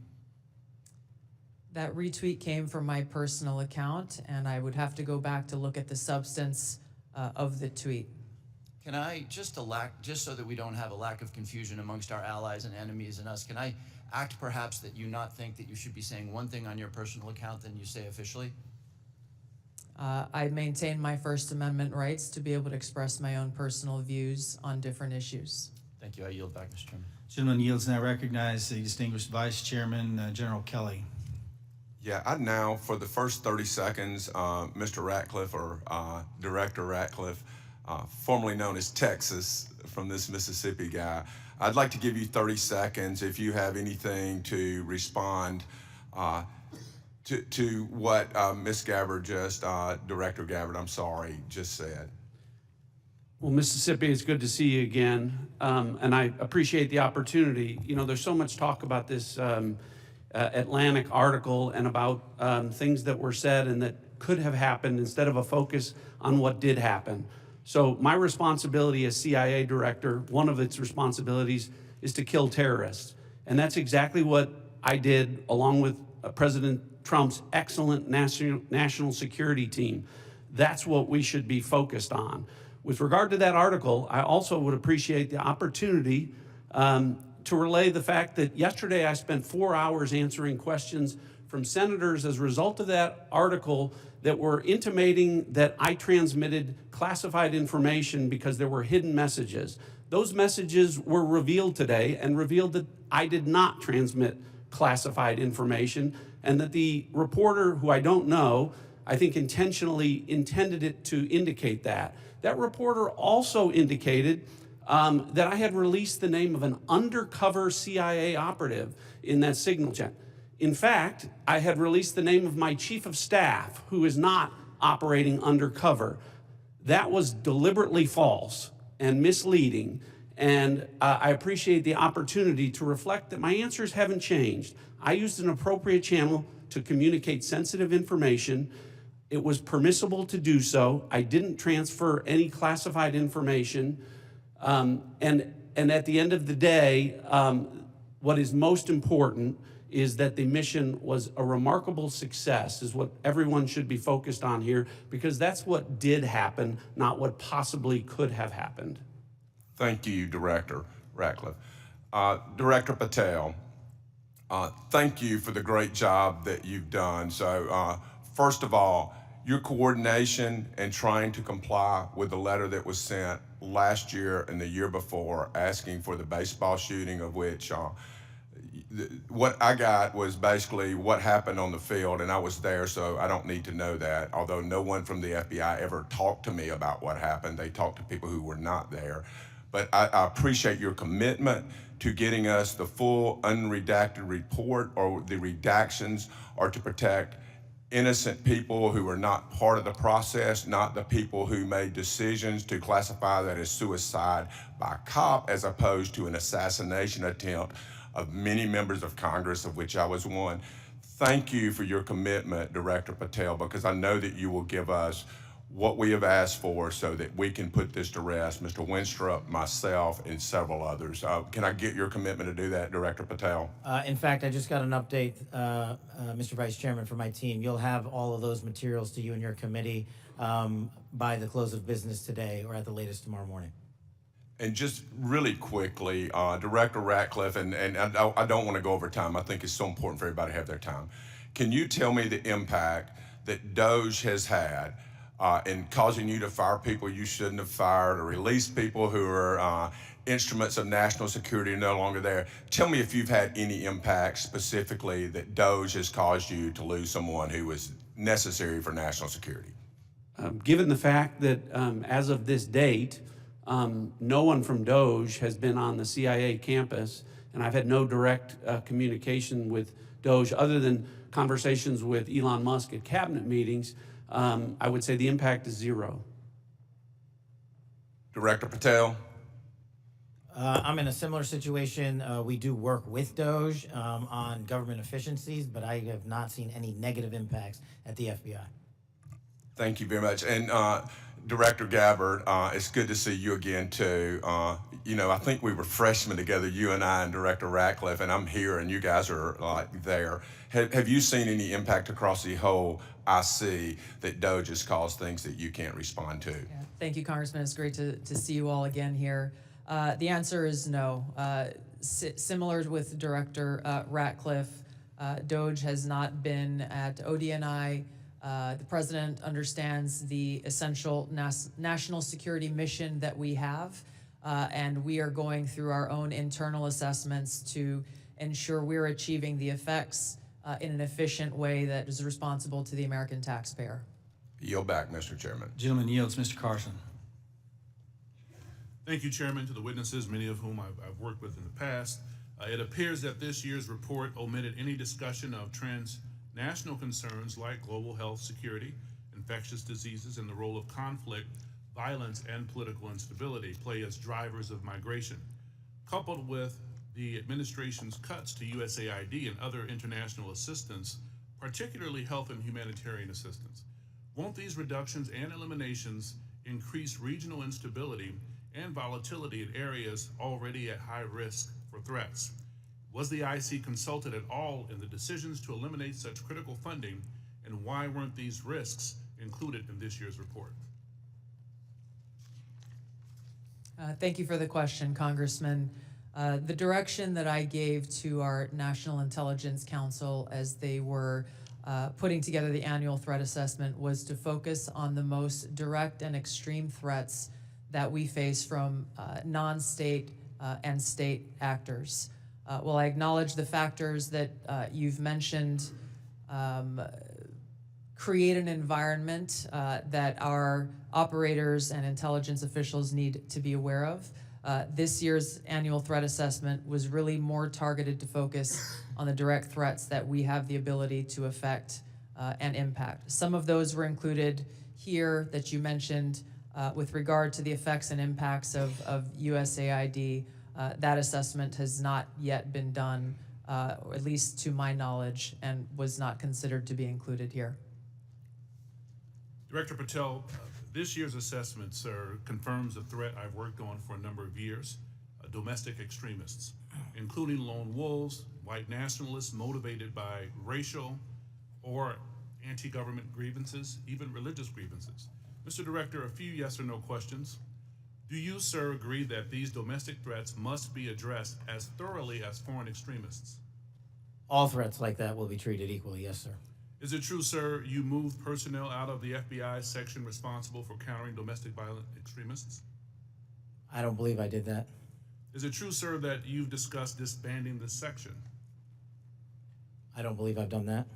That retweet came from my personal account, and I would have to go back to look at the substance of the tweet. Can I, just so that we don't have a lack of confusion amongst our allies and enemies and us, can I act perhaps that you not think that you should be saying one thing on your personal account than you say officially? I maintain my First Amendment rights to be able to express my own personal views on different issues. Thank you. I yield back, Mr. Chairman. Gentleman yields. Now recognize the distinguished Vice Chairman, General Kelly. Yeah, I'd now, for the first 30 seconds, Mr. Ratcliffe or Director Ratcliffe, formerly known as Texas, from this Mississippi guy. I'd like to give you 30 seconds if you have anything to respond to what Ms. Gabbard Director Gabbard, just said. Well, Mississippi, it's good to see you again, and I appreciate the opportunity. You know, there's so much talk about this Atlantic article and about things that were said and that could have happened instead of a focus on what did happen. So my responsibility as CIA director, one of its responsibilities is to kill terrorists. And that's exactly what I did along with President Trump's excellent national security team. That's what we should be focused on. With regard to that article, I also would appreciate the opportunity to relay the fact that yesterday I spent 4 hours answering questions from senators as a result of that article that were intimating that I transmitted classified information because there were hidden messages. Those messages were revealed today and revealed that I did not transmit classified information, and that the reporter, who I don't know, I think intentionally intended it to indicate that. That reporter also indicated that I had released the name of an undercover CIA operative in that signal chain. In fact, I had released the name of my chief of staff, who is not operating undercover. That was deliberately false and misleading, and I appreciate the opportunity to reflect that my answers haven't changed. I used an appropriate channel to communicate sensitive information. It was permissible to do so. I didn't transfer any classified information, and at the end of the day, what is most important is that the mission was a remarkable success, is what everyone should be focused on here, because that's what did happen, not what possibly could have happened. Thank you, Director Ratcliffe. Director Patel, thank you for the great job that you've done. So first of all, your coordination and trying to comply with the letter that was sent last year and the year before asking for the baseball shooting, of which what I got was basically what happened on the field, and I was there, so I don't need to know that, although no one from the FBI ever talked to me about what happened. They talked to people who were not there. But I appreciate your commitment to getting us the full unredacted report, or the redactions are to protect innocent people who were not part of the process, not the people who made decisions to classify that as suicide by a cop as opposed to an assassination attempt of many members of Congress, of which I was one. Thank you for your commitment, Director Patel, because I know that you will give us what we have asked for so that we can put this to rest, Mr. Winstrup, myself, and several others. Can I get your commitment to do that, Director Patel? In fact, I just got an update, Mr. Vice Chairman, from my team. You'll have all of those materials to you and your committee by the close of business today, or at the latest tomorrow morning. And just really quickly, Director Ratcliffe, and I don't want to go over time. I think it's so important for everybody to have their time. Can you tell me the impact that DOJ has had in causing you to fire people you shouldn't have fired, or release people who are instruments of national security and no longer there? Tell me if you've had any impact specifically that DOJ has caused you to lose someone who was necessary for national security. Given the fact that as of this date, no one from DOJ has been on the CIA campus, and I've had no direct communication with DOJ other than conversations with Elon Musk at cabinet meetings, I would say the impact is zero. Director Patel? I'm in a similar situation. We do work with DOJ on government efficiencies, but I have not seen any negative impacts at the FBI. Thank you very much. And Director Gabbard, it's good to see you again too. You know, I think we were freshmen together, you and I and Director Ratcliffe, and I'm here and you guys are like there. Have you seen any impact across the whole IC that DOJ has caused things that you can't respond to? Yeah. Thank you, Congressman. It's great to see you all again here. The answer is no. Similar with Director Ratcliffe, DOJ has not been at ODNI. The president understands the essential national security mission that we have, and we are going through our own internal assessments to ensure we're achieving the effects in an efficient way that is responsible to the American taxpayer. Yield back, Mr. Chairman. Gentleman yields. Mr. Carson. Thank you, Chairman, to the witnesses, many of whom I've worked with in the past. It appears that this year's report omitted any discussion of transnational concerns like global health security, infectious diseases, and the role of conflict, violence, and political instability play as drivers of migration. Coupled with the administration's cuts to USAID and other international assistance, particularly health and humanitarian assistance, won't these reductions and eliminations increase regional instability and volatility in areas already at high risk for threats? Was the IC consulted at all in the decisions to eliminate such critical funding, and why weren't these risks included in this year's report? Thank you for the question, Congressman. The direction that I gave to our National Intelligence Council as they were putting together the annual threat assessment was to focus on the most direct and extreme threats that we face from non-state and state actors. While I acknowledge the factors that you've mentioned create an environment that our operators and intelligence officials need to be aware of, this year's annual threat assessment was really more targeted to focus on the direct threats that we have the ability to affect and impact. Some of those were included here that you mentioned with regard to the effects and impacts of USAID. That assessment has not yet been done, or at least to my knowledge, and was not considered to be included here. Director Patel, this year's assessment, sir, confirms the threat I've worked on for a number of years, domestic extremists, including lone wolves, white nationalists motivated by racial or anti-government grievances, even religious grievances. Mr. Director, a few yes or no questions. Do you, sir, agree that these domestic threats must be addressed as thoroughly as foreign extremists? All threats like that will be treated equally, yes, sir. Is it true, sir, you moved personnel out of the FBI section responsible for countering domestic violent extremists? I don't believe I did that. Is it true, sir, that you've discussed disbanding this section? I don't believe I've done that.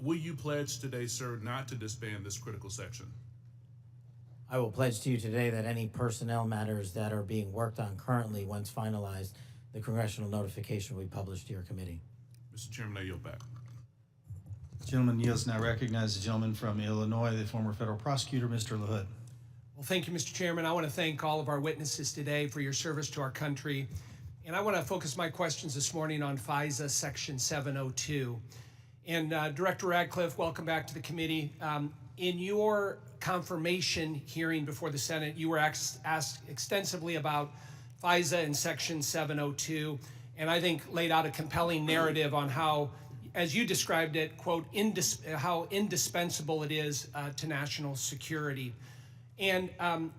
Will you pledge today, sir, not to disband this critical section? I will pledge to you today that any personnel matters that are being worked on currently, once finalized, the congressional notification will be published to your committee. Mr. Chairman, I yield back. The gentleman yields. Now recognize the gentleman from Illinois, the former federal prosecutor, Mr. LaHood. Well, thank you, Mr. Chairman. I want to thank all of our witnesses today for your service to our country. And I want to focus my questions this morning on FISA Section 702. And Director Radcliffe, welcome back to the committee. In your confirmation hearing before the Senate, you were asked extensively about FISA and Section 702, and I think laid out a compelling narrative on how, as you described it, quote, how indispensable it is to national security. And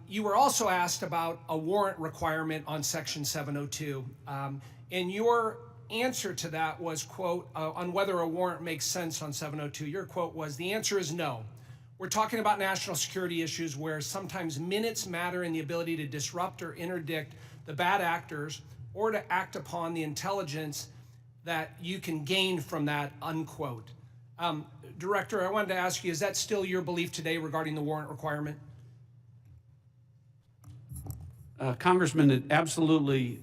you were also asked about a warrant requirement on Section 702. And your answer to that was, quote, on whether a warrant makes sense on 702, your quote was, the answer is no. We're talking about national security issues where sometimes minutes matter in the ability to disrupt or interdict the bad actors or to act upon the intelligence that you can gain from that, unquote. Director, I wanted to ask you, is that still your belief today regarding the warrant requirement? Congressman, it absolutely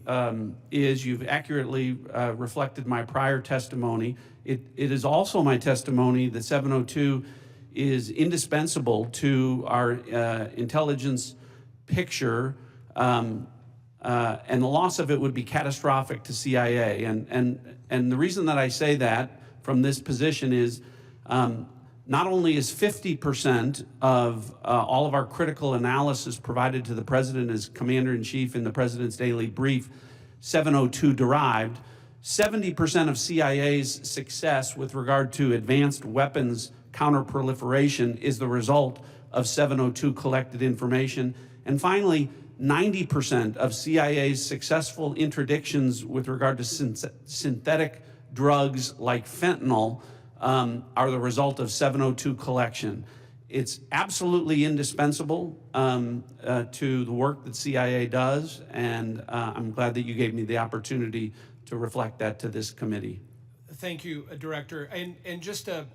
is. You've accurately reflected my prior testimony. It is also my testimony that 702 is indispensable to our intelligence picture, and the loss of it would be catastrophic to CIA. And the reason that I say that from this position is not only is 50% of all of our critical analysis provided to the President as Commander-in-Chief in the President's daily brief 702 derived, 70% of CIA's success with regard to advanced weapons counterproliferation is the result of 702 collected information. And finally, 90% of CIA's successful interdictions with regard to synthetic drugs like fentanyl are the result of 702 collection. It's absolutely indispensable to the work that CIA does, and I'm glad that you gave me the opportunity to reflect that to this committee. Thank you, Director. And just to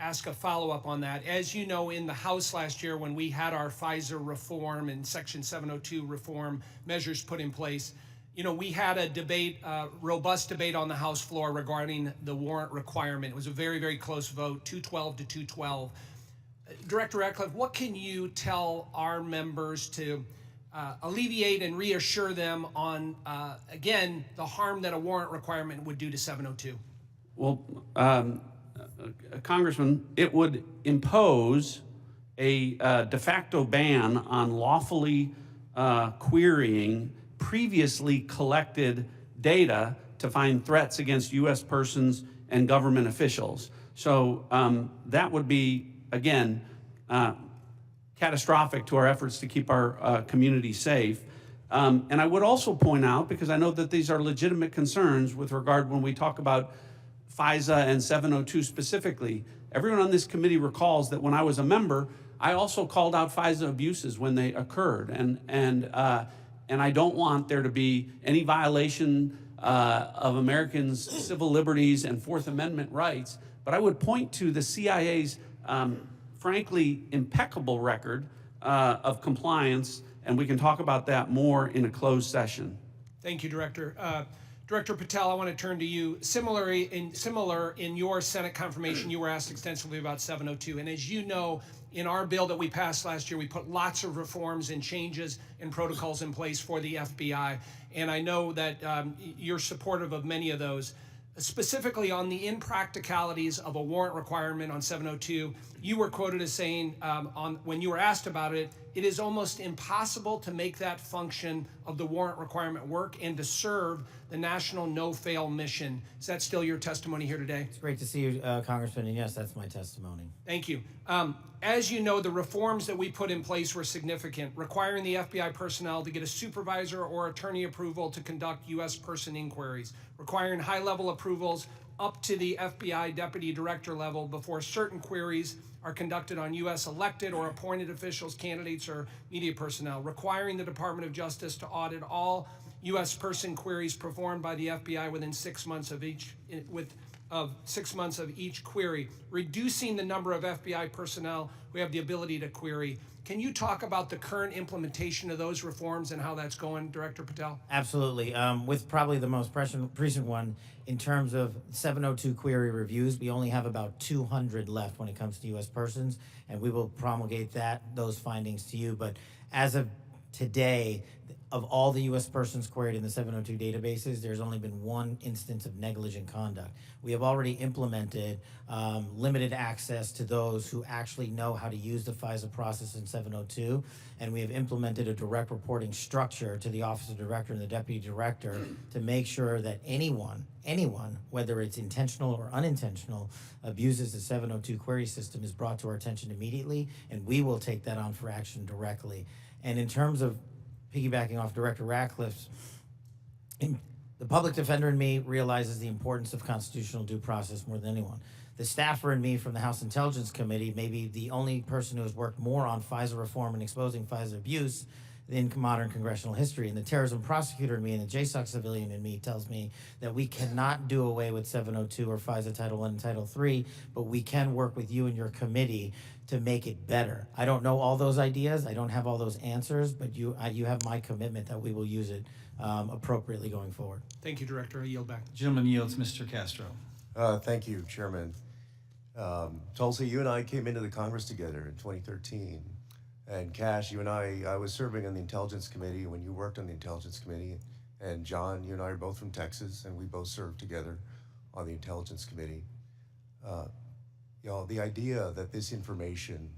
ask a follow-up on that. As you know, in the House last year, when we had our FISA reform and Section 702 reform measures put in place, you know, we had a debate, robust debate on the House floor regarding the warrant requirement. It was a very, very close vote, 212 to 212. Director Ratcliffe, what can you tell our members to alleviate and reassure them on, again, the harm that a warrant requirement would do to 702? Well, Congressman, it would impose a de facto ban on lawfully querying previously collected data to find threats against U.S. persons and government officials. So that would be, again, catastrophic to our efforts to keep our community safe. And I would also point out, because I know that these are legitimate concerns with regard when we talk about FISA and 702 specifically, everyone on this committee recalls that when I was a member, I also called out FISA abuses when they occurred. And I don't want there to be any violation of Americans' civil liberties and Fourth Amendment rights. But I would point to the CIA's frankly impeccable record of compliance, and we can talk about that more in a closed session. Thank you, Director. Director Patel, I want to turn to you. Similar in your Senate confirmation, you were asked extensively about 702. And as you know, in our bill that we passed last year, we put lots of reforms and changes and protocols in place for the FBI. And I know that you're supportive of many of those. Specifically on the impracticalities of a warrant requirement on 702, you were quoted as saying, when you were asked about it, it is almost impossible to make that function of the warrant requirement work and to serve the national no-fail mission. Is that still your testimony here today? It's great to see you, Congressman, and yes, that's my testimony. Thank you. As you know, the reforms that we put in place were significant, requiring the FBI personnel to get a supervisor or attorney approval to conduct U.S. person inquiries, requiring high-level approvals up to the FBI deputy director level before certain queries are conducted on U.S. elected or appointed officials, candidates, or media personnel, requiring the Department of Justice to audit all U.S. person queries performed by the FBI within 6 months of each, of 6 months of each query, reducing the number of FBI personnel who have the ability to query. Can you talk about the current implementation of those reforms and how that's going, Director Patel? Absolutely. With probably the most recent one, in terms of 702 query reviews, we only have about 200 left when it comes to U.S. persons, and we will promulgate those findings to you. But as of today, of all the U.S. persons queried in the 702 databases, there's only been one instance of negligent conduct. We have already implemented limited access to those who actually know how to use the FISA process in 702, and we have implemented a direct reporting structure to the Office of Director and the Deputy Director to make sure that anyone, whether it's intentional or unintentional, abuses the 702 query system is brought to our attention immediately, and we will take that on for action directly. And in terms of piggybacking off Director Ratcliffe's, the public defender in me realizes the importance of constitutional due process more than anyone. The staffer in me from the House Intelligence Committee may be the only person who has worked more on FISA reform and exposing FISA abuse in modern congressional history. And the terrorism prosecutor in me and the JSOC civilian in me tells me that we cannot do away with 702 or FISA Title I and Title III, but we can work with you and your committee to make it better. I don't know all those ideas. I don't have all those answers, but you have my commitment that we will use it appropriately going forward. Thank you, Director. I yield back. Gentleman yields. Mr. Castro. Thank you, Chairman. Tulsi, you and I came into the Congress together in 2013. And Cash, you and I was serving on the Intelligence Committee when you worked on the Intelligence Committee. And John, you and I are both from Texas, and we both served together on the Intelligence Committee. Y'all, the idea that this information,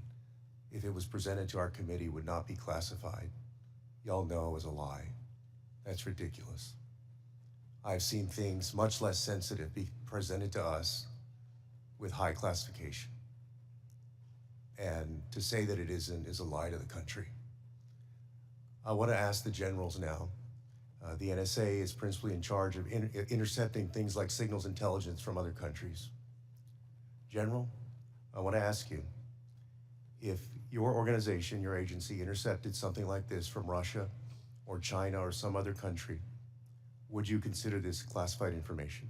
if it was presented to our committee, would not be classified, y'all know is a lie. That's ridiculous. I've seen things much less sensitive be presented to us with high classification. And to say that it isn't is a lie to the country. I want to ask the generals now. The NSA is principally in charge of intercepting things like signals intelligence from other countries. General, I want to ask you, if your organization, your agency, intercepted something like this from Russia or China or some other country, would you consider this classified information?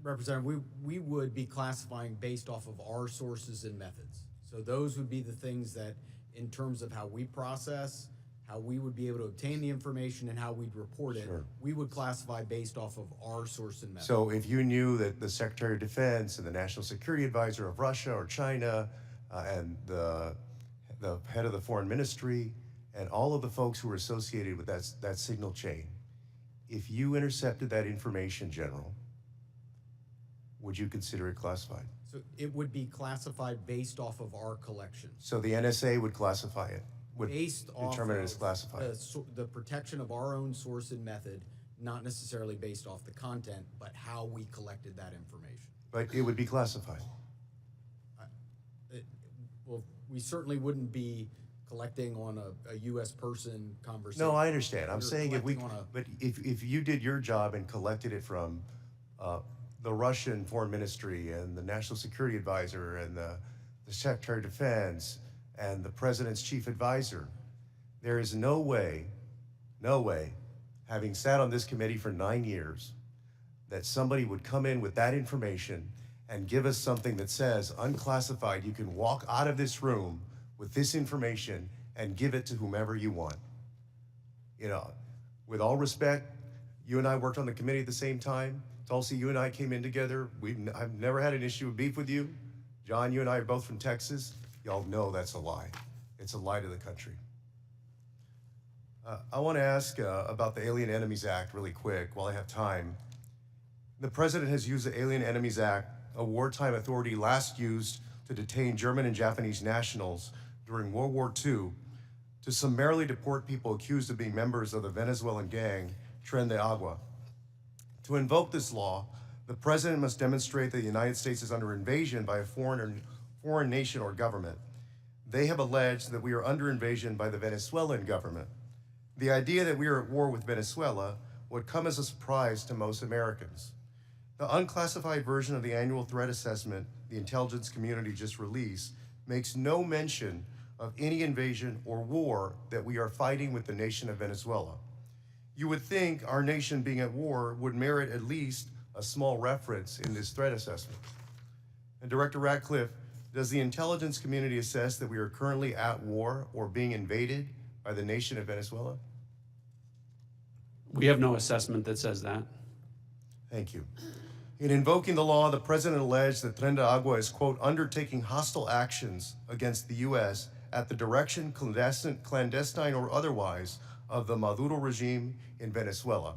Representative, we would be classifying based off of our sources and methods. So those would be the things that, in terms of how we process, how we would be able to obtain the information and how we'd report it, Sure. we would classify based off of our source and method. So if you knew that the Secretary of Defense and the National Security Advisor of Russia or China and the head of the Foreign Ministry and all of the folks who were associated with that signal chain, if you intercepted that information, General, would you consider it classified? So it would be classified based off of our collections. So the NSA would classify it, would Based off determine it as of classified. the protection of our own source and method, not necessarily based off the content, but how we collected that information. But it would be classified. Well, we certainly wouldn't be collecting on a U.S. person conversation. No, I understand. I'm We're saying collecting on a- but if you did your job and collected it from the Russian Foreign Ministry and the National Security Advisor and the Secretary of Defense and the President's Chief Advisor, there is no way, having sat on this committee for 9 years, that somebody would come in with that information and give us something that says unclassified. You can walk out of this room with this information and give it to whomever you want. You know, with all respect, you and I worked on the committee at the same time. Tulsi, you and I came in together. I've never had an issue of beef with you. John, you and I are both from Texas. Y'all know that's a lie. It's a lie to the country. I want to ask about the Alien Enemies Act really quick while I have time. The president has used the Alien Enemies Act, a wartime authority last used to detain German and Japanese nationals during World War II, to summarily deport people accused of being members of the Venezuelan gang, Tren de Agua. To invoke this law, the president must demonstrate that the United States is under invasion by a foreign nation or government. They have alleged that we are under invasion by the Venezuelan government. The idea that we are at war with Venezuela would come as a surprise to most Americans. The unclassified version of the annual threat assessment the intelligence community just released makes no mention of any invasion or war that we are fighting with the nation of Venezuela. You would think our nation being at war would merit at least a small reference in this threat assessment. And Director Ratcliffe, does the intelligence community assess that we are currently at war or being invaded by the nation of Venezuela? We have no assessment that says that. Thank you. In invoking the law, the president alleged that Tren de Agua is, quote, undertaking hostile actions against the U.S. at the direction, clandestine or otherwise, of the Maduro regime in Venezuela.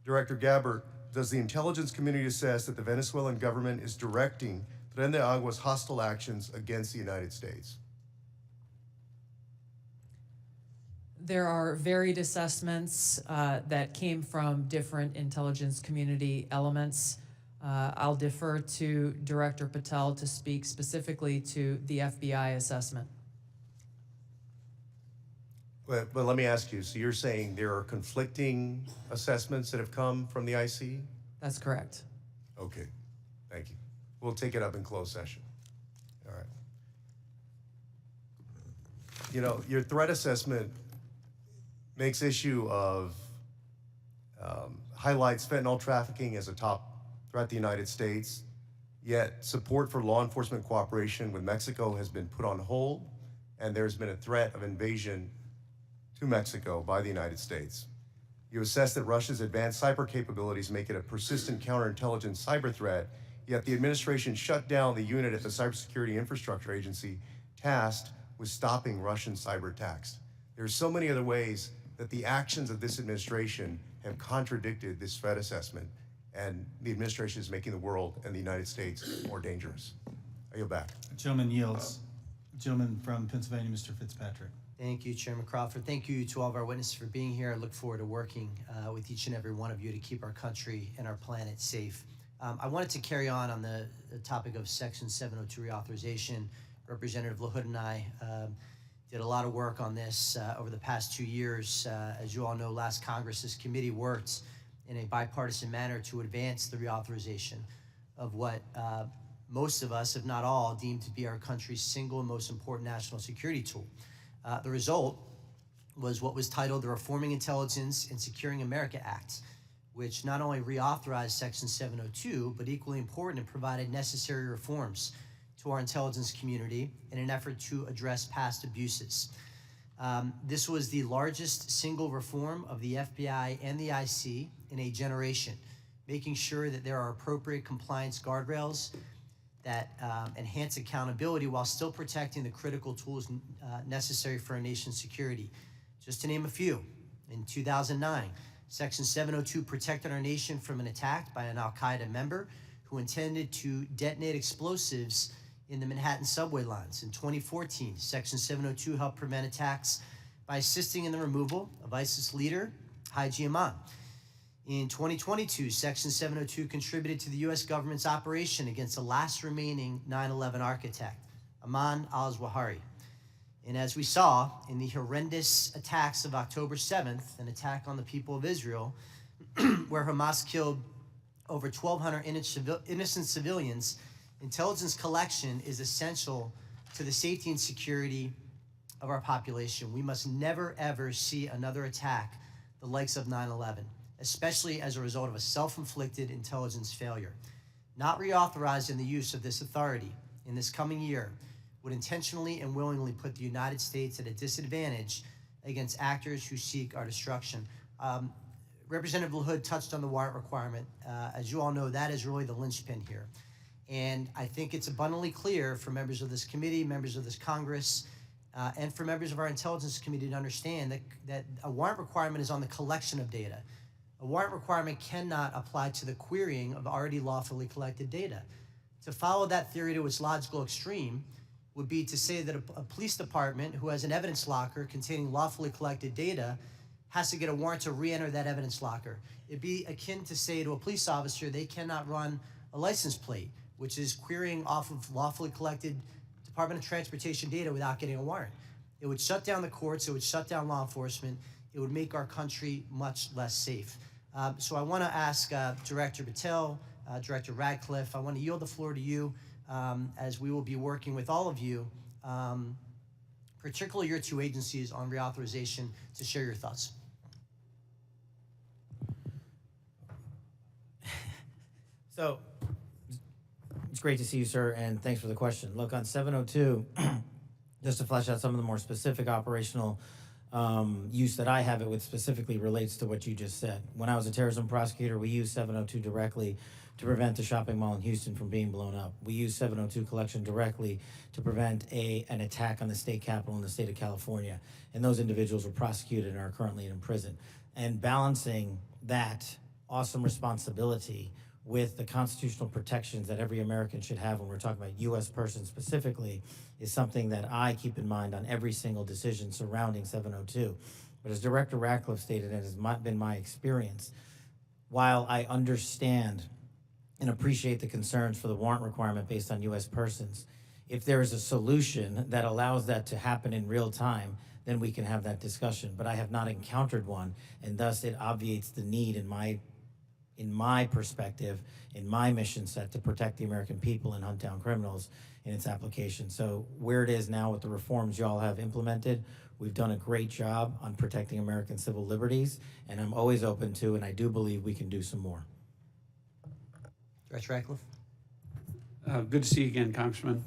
Director Gabbert, does the intelligence community assess that the Venezuelan government is directing Tren de Agua's hostile actions against the United States? There are varied assessments that came from different intelligence community elements. I'll defer to Director Patel to speak specifically to the FBI assessment. But let me ask you, so you're saying there are conflicting assessments that have come from the IC? That's correct. Okay, thank you. We'll take it up in closed session. All right. You know, your threat assessment makes issue of, highlights fentanyl trafficking as a top threat to the United States, yet support for law enforcement cooperation with Mexico has been put on hold, and there's been a threat of invasion to Mexico by the United States. You assess that Russia's advanced cyber capabilities make it a persistent counterintelligence cyber threat, yet the administration shut down the unit at the Cybersecurity Infrastructure Agency tasked with stopping Russian cyber attacks. There's so many other ways that the actions of this administration have contradicted this threat assessment, and the administration is making the world and the United States more dangerous. I yield back. The gentleman yields. The gentleman from Pennsylvania, Mr. Fitzpatrick. Thank you, Chairman Crawford. Thank you to all of our witnesses for being here. I look forward to working with each and every one of you to keep our country and our planet safe. I wanted to carry on the topic of Section 702 reauthorization. Representative LaHood and I did a lot of work on this over the past 2 years. As you all know, last Congress, this committee worked in a bipartisan manner to advance the reauthorization of what most of us, if not all, deem to be our country's single and most important national security tool. The result was what was titled the Reforming Intelligence and Securing America Act, which not only reauthorized Section 702, but equally important, it provided necessary reforms to our intelligence community in an effort to address past abuses. This was the largest single reform of the FBI and the IC in a generation, making sure that there are appropriate compliance guardrails that enhance accountability while still protecting the critical tools necessary for our nation's security. Just to name a few, in 2009, Section 702 protected our nation from an attack by an Al-Qaeda member who intended to detonate explosives in the Manhattan subway lines. In 2014, Section 702 helped prevent attacks by assisting in the removal of ISIS leader Haji Imam. In 2022, Section 702 contributed to the U.S. government's operation against the last remaining 9/11 architect, Ayman al-Zawahiri. And as we saw in the horrendous attacks of October 7th, an attack on the people of Israel, where Hamas killed over 1,200 innocent civilians, intelligence collection is essential to the safety and security of our population. We must never, ever see another attack the likes of 9/11, especially as a result of a self-inflicted intelligence failure. Not reauthorizing the use of this authority in this coming year would intentionally and willingly put the United States at a disadvantage against actors who seek our destruction. Representative LaHood touched on the warrant requirement. As you all know, that is really the linchpin here. And I think it's abundantly clear for members of this committee, members of this Congress, and for members of our intelligence committee to understand that a warrant requirement is on the collection of data. A warrant requirement cannot apply to the querying of already lawfully collected data. To follow that theory to its logical extreme would be to say that a police department who has an evidence locker containing lawfully collected data has to get a warrant to re-enter that evidence locker. It'd be akin to say to a police officer they cannot run a license plate, which is querying off of lawfully collected Department of Transportation data without getting a warrant. It would shut down the courts, it would shut down law enforcement, it would make our country much less safe. So I want to ask Director Patel, Director Radcliffe, I want to yield the floor to you as we will be working with all of you, particularly your two agencies on reauthorization, to share your thoughts. So it's great to see you, sir, and thanks for the question. Look, on 702, just to flesh out some of the more specific operational use that I have it with specifically relates to what you just said. When I was a terrorism prosecutor, we used 702 directly to prevent the shopping mall in Houston from being blown up. We used 702 collection directly to prevent an attack on the state capitol in the state of California. And those individuals were prosecuted and are currently in prison. And balancing that awesome responsibility with the constitutional protections that every American should have when we're talking about U.S. persons specifically is something that I keep in mind on every single decision surrounding 702. But as Director Radcliffe stated, and it has been my experience, while I understand and appreciate the concerns for the warrant requirement based on U.S. persons, if there is a solution that allows that to happen in real time, then we can have that discussion. But I have not encountered one, and thus it obviates the need in my perspective, in my mission set to protect the American people and hunt down criminals in its application. So where it is now with the reforms y'all have implemented, we've done a great job on protecting American civil liberties, and I'm always open to, and I do believe we can do some more. Director Radcliffe? Good to see you again, Congressman.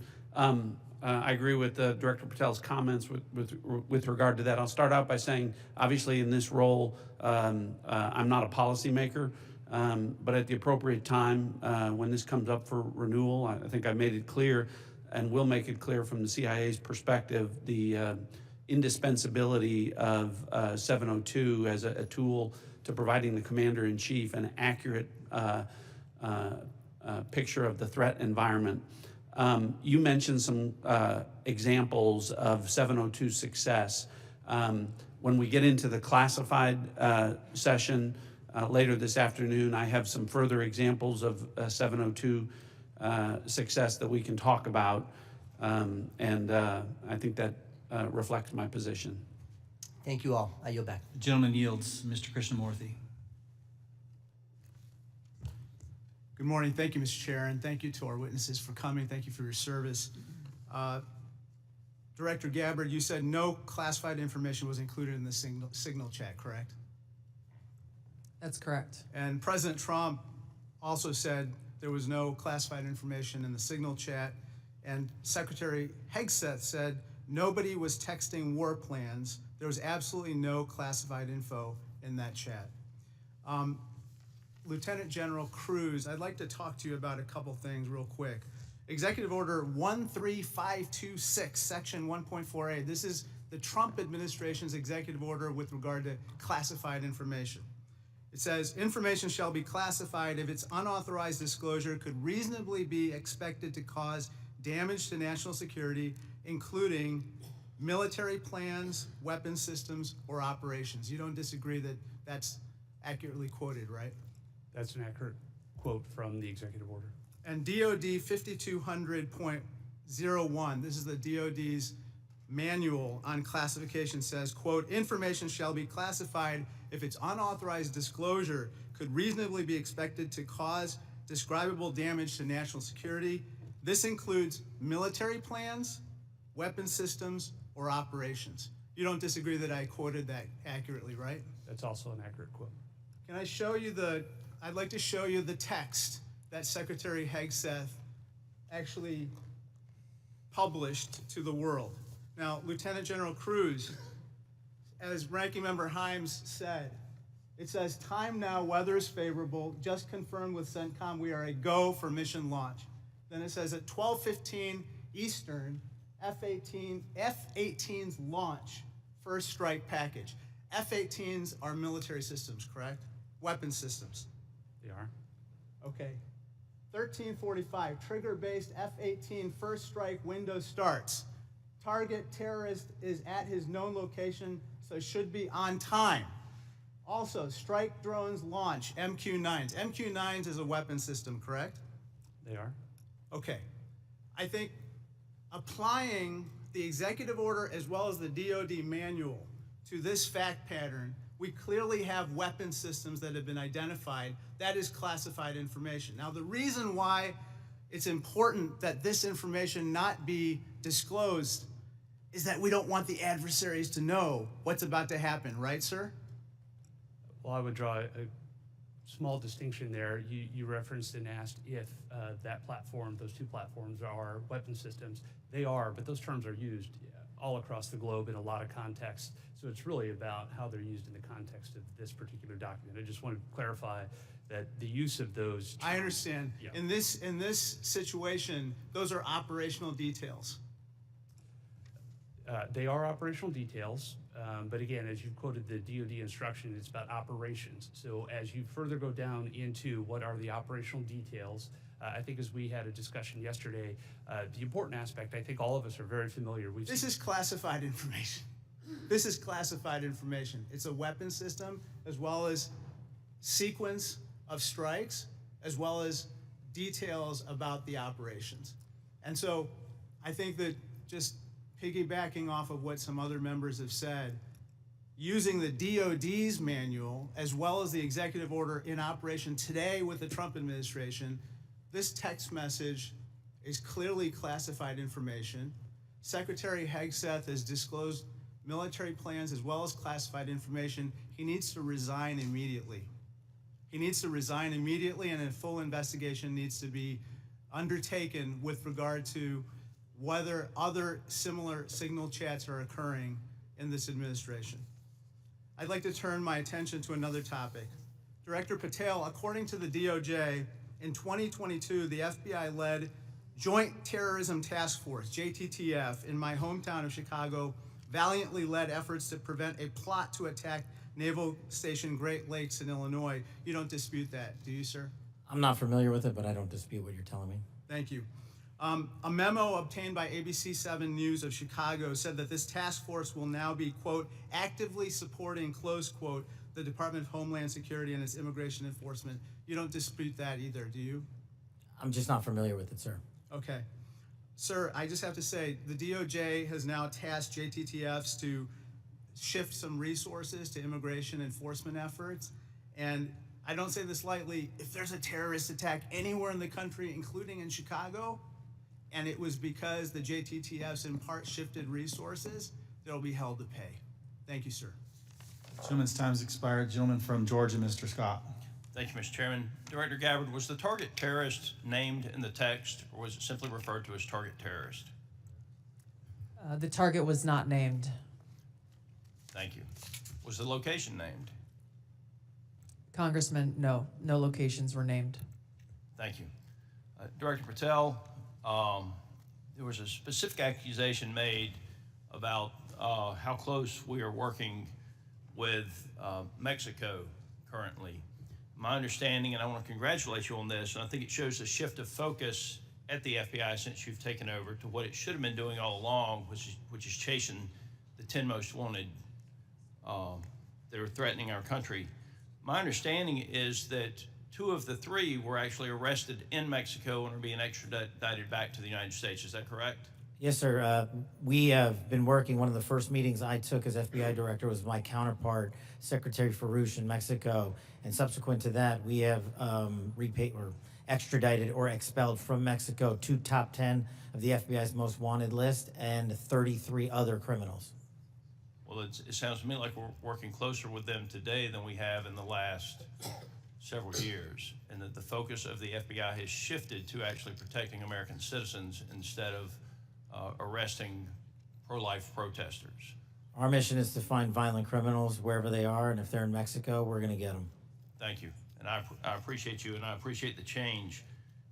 I agree with Director Patel's comments with regard to that. I'll start out by saying, obviously in this role, I'm not a policymaker, but at the appropriate time, when this comes up for renewal, I think I made it clear and will make it clear from the CIA's perspective, the indispensability of 702 as a tool to providing the Commander-in-Chief an accurate picture of the threat environment. You mentioned some examples of 702 success. When we get into the classified session later this afternoon, I have some further examples of 702 success that we can talk about, and I think that reflects my position. Thank you all. I yield back. The gentleman yields. Mr. Krishnamurthy. Good morning. Thank you, Mr. Chair, and thank you to our witnesses for coming. Thank you for your service. Director Gabbard, you said no classified information was included in the signal chat, correct? That's correct. And President Trump also said there was no classified information in the Signal chat. And Secretary Hegseth said nobody was texting war plans. There was absolutely no classified info in that chat. Lieutenant General Cruz, I'd like to talk to you about a couple things real quick. Executive Order 13526, Section 1.4a. This is the Trump administration's executive order with regard to classified information. It says, information shall be classified if its unauthorized disclosure could reasonably be expected to cause damage to national security, including military plans, weapons systems, or operations. You don't disagree that that's accurately quoted, right? That's an accurate quote from the executive order. And DOD 5200.01, this is the DOD's manual on classification, says, quote, information shall be classified if its unauthorized disclosure could reasonably be expected to cause describable damage to national security. This includes military plans, weapon systems, or operations. You don't disagree that I quoted that accurately, right? That's also an accurate quote. Can I show you I'd like to show you the text that Secretary Hegseth actually published to the world. Now, Lieutenant General Cruz, as Ranking Member Himes said, it says, time now, weather is favorable, just confirmed with CENTCOM we are a go for mission launch. Then it says at 12:15 Eastern, F-18's launch, first strike package. F-18s are military systems, correct? Weapon systems. They are. Okay. 13:45, trigger-based F-18 first strike window starts. Target terrorist is at his known location, so should be on time. Also, strike drones launch, MQ-9s. MQ-9s is a weapon system, correct? They are. Okay. I think applying the executive order as well as the DOD manual to this fact pattern, we clearly have weapon systems that have been identified. That is classified information. Now, the reason why it's important that this information not be disclosed is that we don't want the adversaries to know what's about to happen, right, sir? Well, I would draw a small distinction there. You referenced and asked if that platform, those two platforms are weapon systems. They are, but those terms are used all across the globe in a lot of contexts. So it's really about how they're used in the context of this particular document. I just want to clarify that the use of those terms, I understand. Yeah. In this situation, those are operational details. They are operational details, but again, as you quoted the DoD instruction, it's about operations. So as you further go down into what are the operational details, I think as we had a discussion yesterday, the important aspect, I think all of us are very familiar. This is classified information. This is classified information. It's a weapon system as well as sequence of strikes as well as details about the operations. And so I think that just piggybacking off of what some other members have said, using the DOD's manual as well as the executive order in operation today with the Trump administration, this text message is clearly classified information. Secretary Hegseth has disclosed military plans as well as classified information. He needs to resign immediately. He needs to resign immediately, and a full investigation needs to be undertaken with regard to whether other similar signal chats are occurring in this administration. I'd like to turn my attention to another topic. Director Patel, according to the DOJ, in 2022, the FBI led Joint Terrorism Task Force, JTTF, in my hometown of Chicago, valiantly led efforts to prevent a plot to attack Naval Station Great Lakes in Illinois. You don't dispute that, do you, sir? I'm not familiar with it, but I don't dispute what you're telling me. Thank you. A memo obtained by ABC 7 News of Chicago said that this task force will now be, quote, actively supporting, close quote, the Department of Homeland Security and its immigration enforcement. You don't dispute that either, do you? I'm just not familiar with it, sir. Okay. Sir, I just have to say, the DOJ has now tasked JTTFs to shift some resources to immigration enforcement efforts. And I don't say this lightly, if there's a terrorist attack anywhere in the country, including in Chicago, and it was because the JTTFs in part shifted resources, they'll be held to pay. Thank you, sir. Gentleman's time's expired. Gentleman from Georgia, Mr. Scott. Thank you, Mr. Chairman. Director Gabbard, was the target terrorist named in the text, or was it simply referred to as target terrorist? The target was not named. Thank you. Was the location named? Congressman, no locations were named. Thank you. Director Patel, there was a specific accusation made about how close we are working with Mexico currently. My understanding, and I want to congratulate you on this, and I think it shows a shift of focus at the FBI since you've taken over to what it should have been doing all along, which is chasing the 10 most wanted that are threatening our country. My understanding is that 2 of the 3 were actually arrested in Mexico and are being extradited back to the United States. Is that correct? Yes, sir. We have been working. One of the first meetings I took as FBI director was my counterpart, Secretary Farouche in Mexico. And subsequent to that, we have repaid or extradited or expelled from Mexico 2 top 10 of the FBI's most wanted list and 33 other criminals. Well, it sounds to me like we're working closer with them today than we have in the last several years, and that the focus of the FBI has shifted to actually protecting American citizens instead of arresting pro-life protesters. Our mission is to find violent criminals wherever they are, and if they're in Mexico, we're going to get them. Thank you, and I appreciate you, and I appreciate the change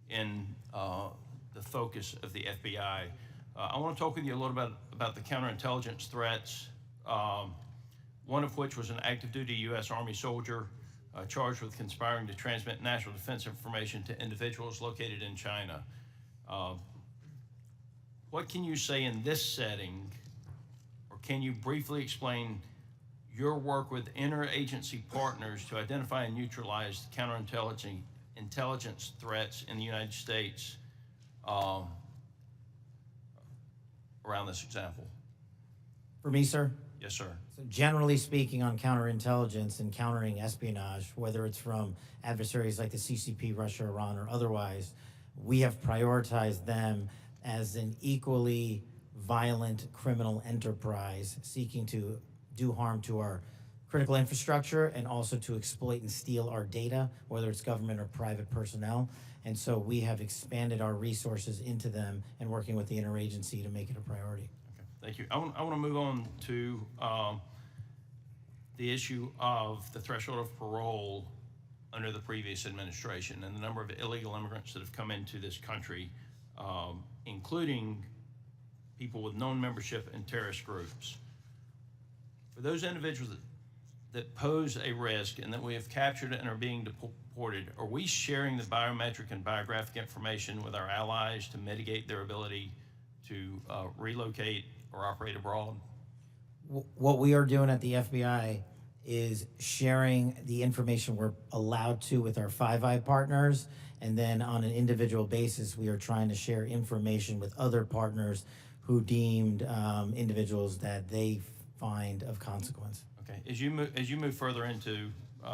in the focus of the FBI. I want to talk with you a little bit about the counterintelligence threats, one of which was an active duty U.S. Army soldier charged with conspiring to transmit national defense information to individuals located in China. What can you say in this setting, or can you briefly explain your work with interagency partners to identify and neutralize counterintelligence threats in the United States around this example? For me, sir? Yes, sir. So generally speaking, on counterintelligence and countering espionage, whether it's from adversaries like the CCP, Russia, Iran, or otherwise, we have prioritized them as an equally violent criminal enterprise seeking to do harm to our critical infrastructure and also to exploit and steal our data, whether it's government or private personnel. And so we have expanded our resources into them and working with the interagency to make it a priority. Thank you. I want to move on to the issue of the threshold of parole under the previous administration and the number of illegal immigrants that have come into this country, including people with known membership in terrorist groups. For those individuals that pose a risk and that we have captured and are being deported, are we sharing the biometric and biographic information with our allies to mitigate their ability to relocate or operate abroad? What we are doing at the FBI is sharing the information we're allowed to with our Five Eye partners, and then on an individual basis, we are trying to share information with other partners who deemed individuals that they find of consequence. Okay. As you move further into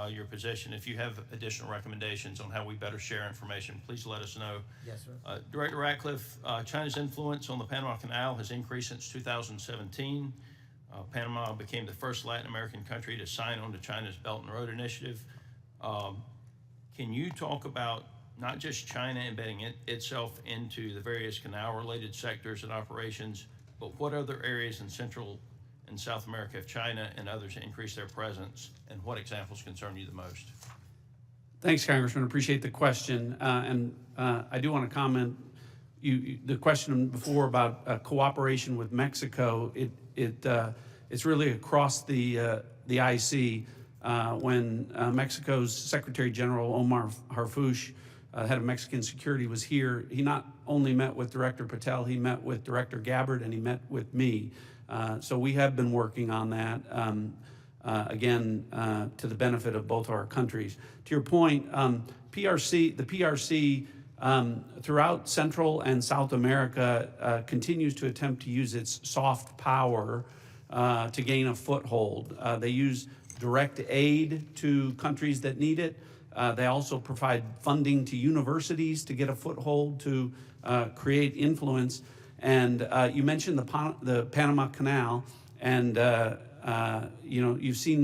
your position, if you have additional recommendations on how we better share information, please let us know. Yes, sir. Director Ratcliffe, China's influence on the Panama Canal has increased since 2017. Panama became the first Latin American country to sign on to China's Belt and Road Initiative. Can you talk about not just China embedding itself into the various canal-related sectors and operations, but what other areas in Central and South America have China and others increased their presence, and what examples concern you the most? Thanks, Congressman. Appreciate the question. I do want to comment. The question before about cooperation with Mexico, it's really across the IC. When Mexico's Secretary General Omar Harfouch, head of Mexican security, was here, he not only met with Director Patel, he met with Director Gabbard, and he met with me. So we have been working on that, again, to the benefit of both our countries. To your point, the PRC throughout Central and South America continues to attempt to use its soft power to gain a foothold. They use direct aid to countries that need it. They also provide funding to universities to get a foothold to create influence. And you mentioned the Panama Canal, and you've seen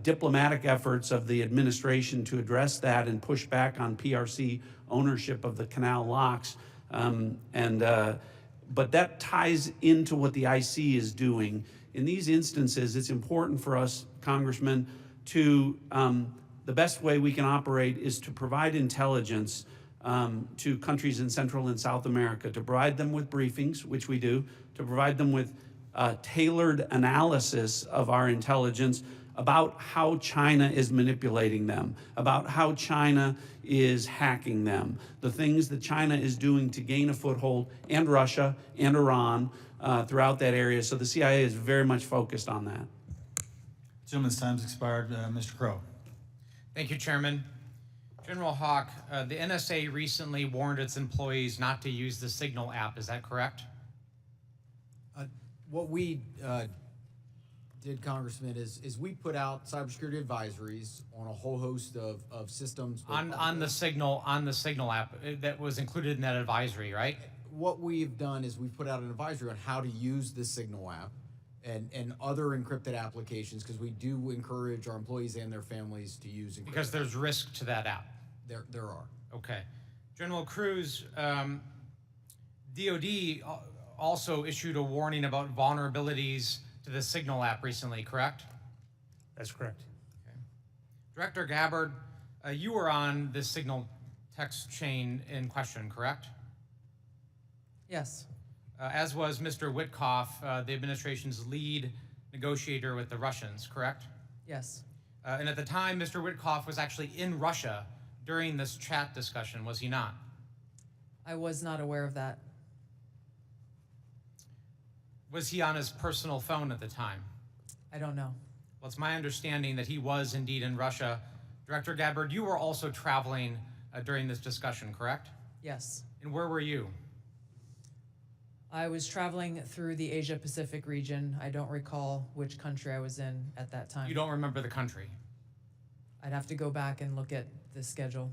diplomatic efforts of the administration to address that and push back on PRC ownership of the canal locks. But that ties into what the IC is doing. In these instances, it's important for us, Congressman, to the best way we can operate is to provide intelligence to countries in Central and South America, to provide them with briefings, which we do, to provide them with tailored analysis of our intelligence about how China is manipulating them, about how China is hacking them, the things that China is doing to gain a foothold, and Russia and Iran throughout that area. So the CIA is very much focused on that. Gentleman's time's expired. Mr. Crow. Thank you, Chairman. General Hawk, the NSA recently warned its employees not to use the Signal app. Is that correct? What we did, Congressman, is we put out cybersecurity advisories on a whole host of systems. On the Signal app that was included in that advisory, right? What we've done is we put out an advisory on how to use the Signal app and other encrypted applications, because we do encourage our employees and their families to use encrypted. Because there's risk to that app. There are. Okay. General Cruz, DOD also issued a warning about vulnerabilities to the Signal app recently, correct? That's correct. Okay. Director Gabbard, you were on the Signal text chain in question, correct? Yes. As was Mr. Witkoff, the administration's lead negotiator with the Russians, correct? Yes. And at the time, Mr. Witkoff was actually in Russia during this chat discussion, was he not? I was not aware of that. Was he on his personal phone at the time? I don't know. Well, it's my understanding that he was indeed in Russia. Director Gabbard, you were also traveling during this discussion, correct? Yes. And where were you? I was traveling through the Asia-Pacific region. I don't recall which country I was in at that time. You don't remember the country? I'd have to go back and look at the schedule.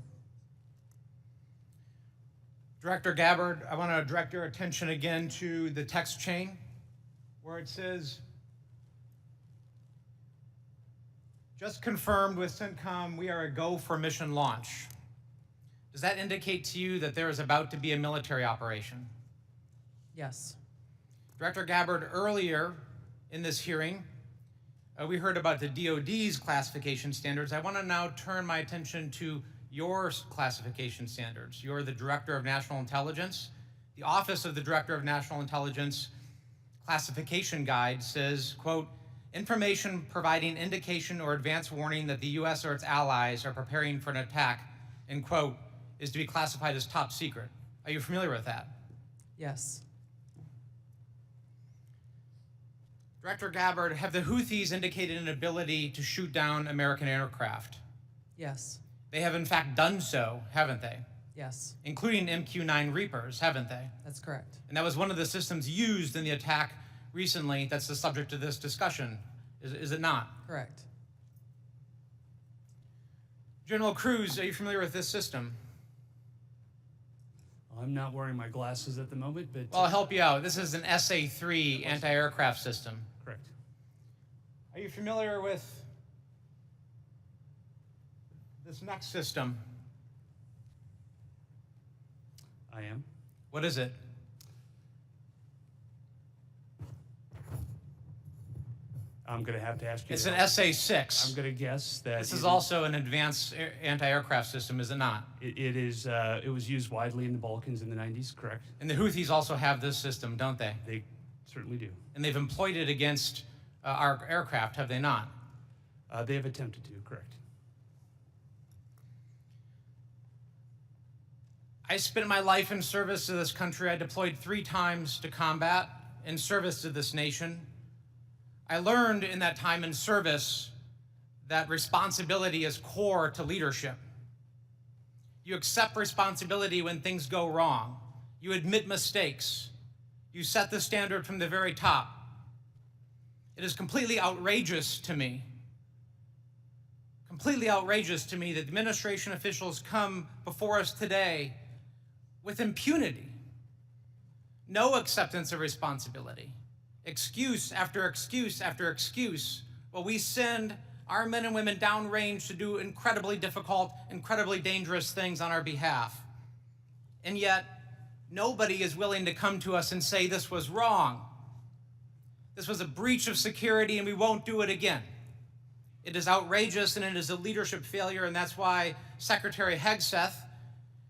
Director Gabbard, I want to direct your attention again to the text chain where it says, just confirmed with CENTCOM, we are a go for mission launch. Does that indicate to you that there is about to be a military operation? Yes. Director Gabbard, earlier in this hearing, we heard about the DOD's classification standards. I want to now turn my attention to your classification standards. You're the Director of National Intelligence. The Office of the Director of National Intelligence classification guide says, quote, information providing indication or advance warning that the U.S. or its allies are preparing for an attack, end quote, is to be classified as top secret. Are you familiar with that? Yes. Director Gabbard, have the Houthis indicated an ability to shoot down American aircraft? Yes. They have in fact done so, haven't they? Yes. Including MQ-9 Reapers, haven't they? That's correct. And that was one of the systems used in the attack recently that's the subject of this discussion, is it not? Correct. General Cruz, are you familiar with this system? I'm not wearing my glasses at the moment, but Well, I'll help you out. This is an SA-3 anti-aircraft system. correct. Are you familiar with this next system? I am. What is it? I'm going to have to ask you. It's to an help. SA-6. I'm going to guess that This it is also an advanced anti-aircraft system, is it not? It is. It was used widely in the Balkans in the 90s. Correct. And the Houthis also have this system, don't they? They certainly do. And they've employed it against our aircraft, have they not? They have attempted to. Correct. I spent my life in service to this country. I deployed 3 times to combat in service to this nation. I learned in that time in service that responsibility is core to leadership. You accept responsibility when things go wrong. You admit mistakes. You set the standard from the very top. It is completely outrageous to me that administration officials come before us today with impunity, no acceptance of responsibility, excuse after excuse after excuse, while we send our men and women downrange to do incredibly difficult, incredibly dangerous things on our behalf. And yet, nobody is willing to come to us and say this was wrong. This was a breach of security and we won't do it again. It is outrageous and it is a leadership failure, and that's why Secretary Hegseth,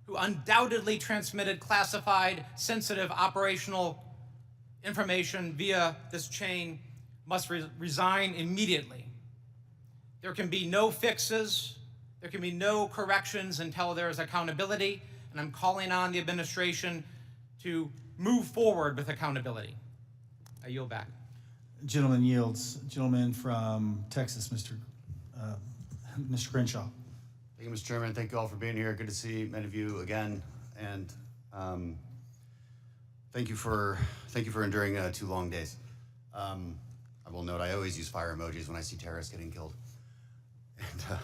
who undoubtedly transmitted classified, sensitive operational information via this chain, must resign immediately. There can be no fixes, there can be no corrections until there is accountability, and I'm calling on the administration to move forward with accountability. I yield back. Gentleman yields. Gentleman from Texas, Mr. Crenshaw. Thank you, Mr. Chairman. Thank you all for being here. Good to see many of you again, and thank you for enduring 2 long days. I will note I always use fire emojis when I see terrorists getting killed. And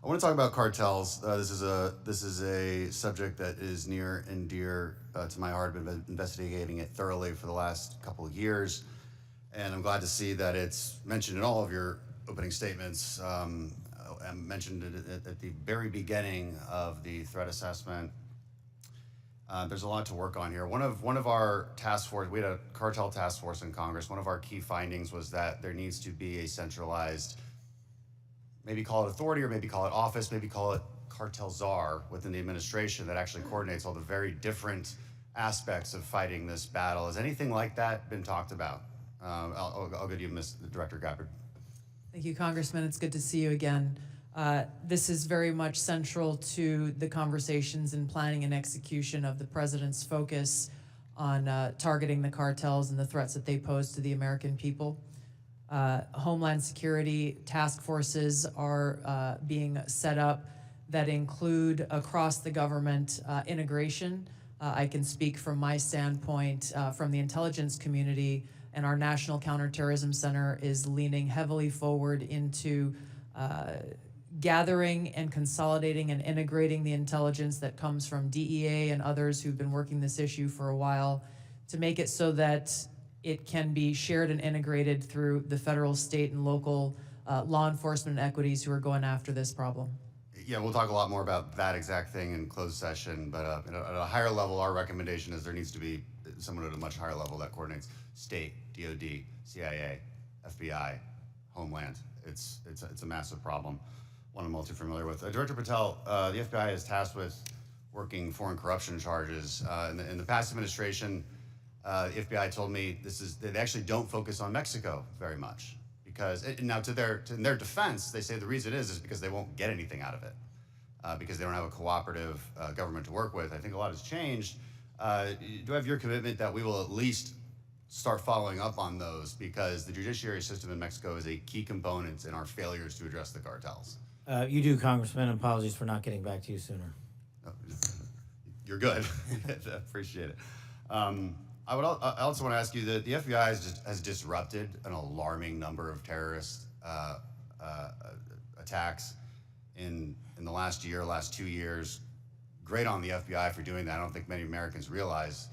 I want to talk about cartels. This is a subject that is near and dear to my heart. I've been investigating it thoroughly for the last couple of years, and I'm glad to see that it's mentioned in all of your opening statements. I mentioned it at the very beginning of the threat assessment. There's a lot to work on here. One of our task force, we had a cartel task force in Congress. One of our key findings was that there needs to be a centralized, maybe call it authority, or maybe call it office, maybe call it cartel czar within the administration that actually coordinates all the very different aspects of fighting this battle. Has anything like that been talked about? I'll go to you, Director Gabbard. Thank you, Congressman. It's good to see you again. This is very much central to the conversations and planning and execution of the president's focus on targeting the cartels and the threats that they pose to the American people. Homeland security task forces are being set up that include across the government integration. I can speak from my standpoint from the intelligence community, and our National Counterterrorism Center is leaning heavily forward into gathering and consolidating and integrating the intelligence that comes from DEA and others who've been working this issue for a while to make it so that it can be shared and integrated through the federal, state, and local law enforcement equities who are going after this problem. Yeah, we'll talk a lot more about that exact thing in closed session, but at a higher level, our recommendation is there needs to be someone at a much higher level that coordinates state, DOD, CIA, FBI, Homeland. It's a massive problem, one I'm all too familiar with. Director Patel, the FBI is tasked with working foreign corruption charges. In the past administration, the FBI told me they actually don't focus on Mexico very much. Because now, in their defense, they say the reason is because they won't get anything out of it, because they don't have a cooperative government to work with. I think a lot has changed. Do I have your commitment that we will at least start following up on those, because the judiciary system in Mexico is a key component in our failures to address the cartels? You do, Congressman. Apologies for not getting back to you sooner. You're good. I appreciate it. I also want to ask you that the FBI has disrupted an alarming number of terrorist attacks in the last 2 years. Great on the FBI for doing that. I don't think many Americans realize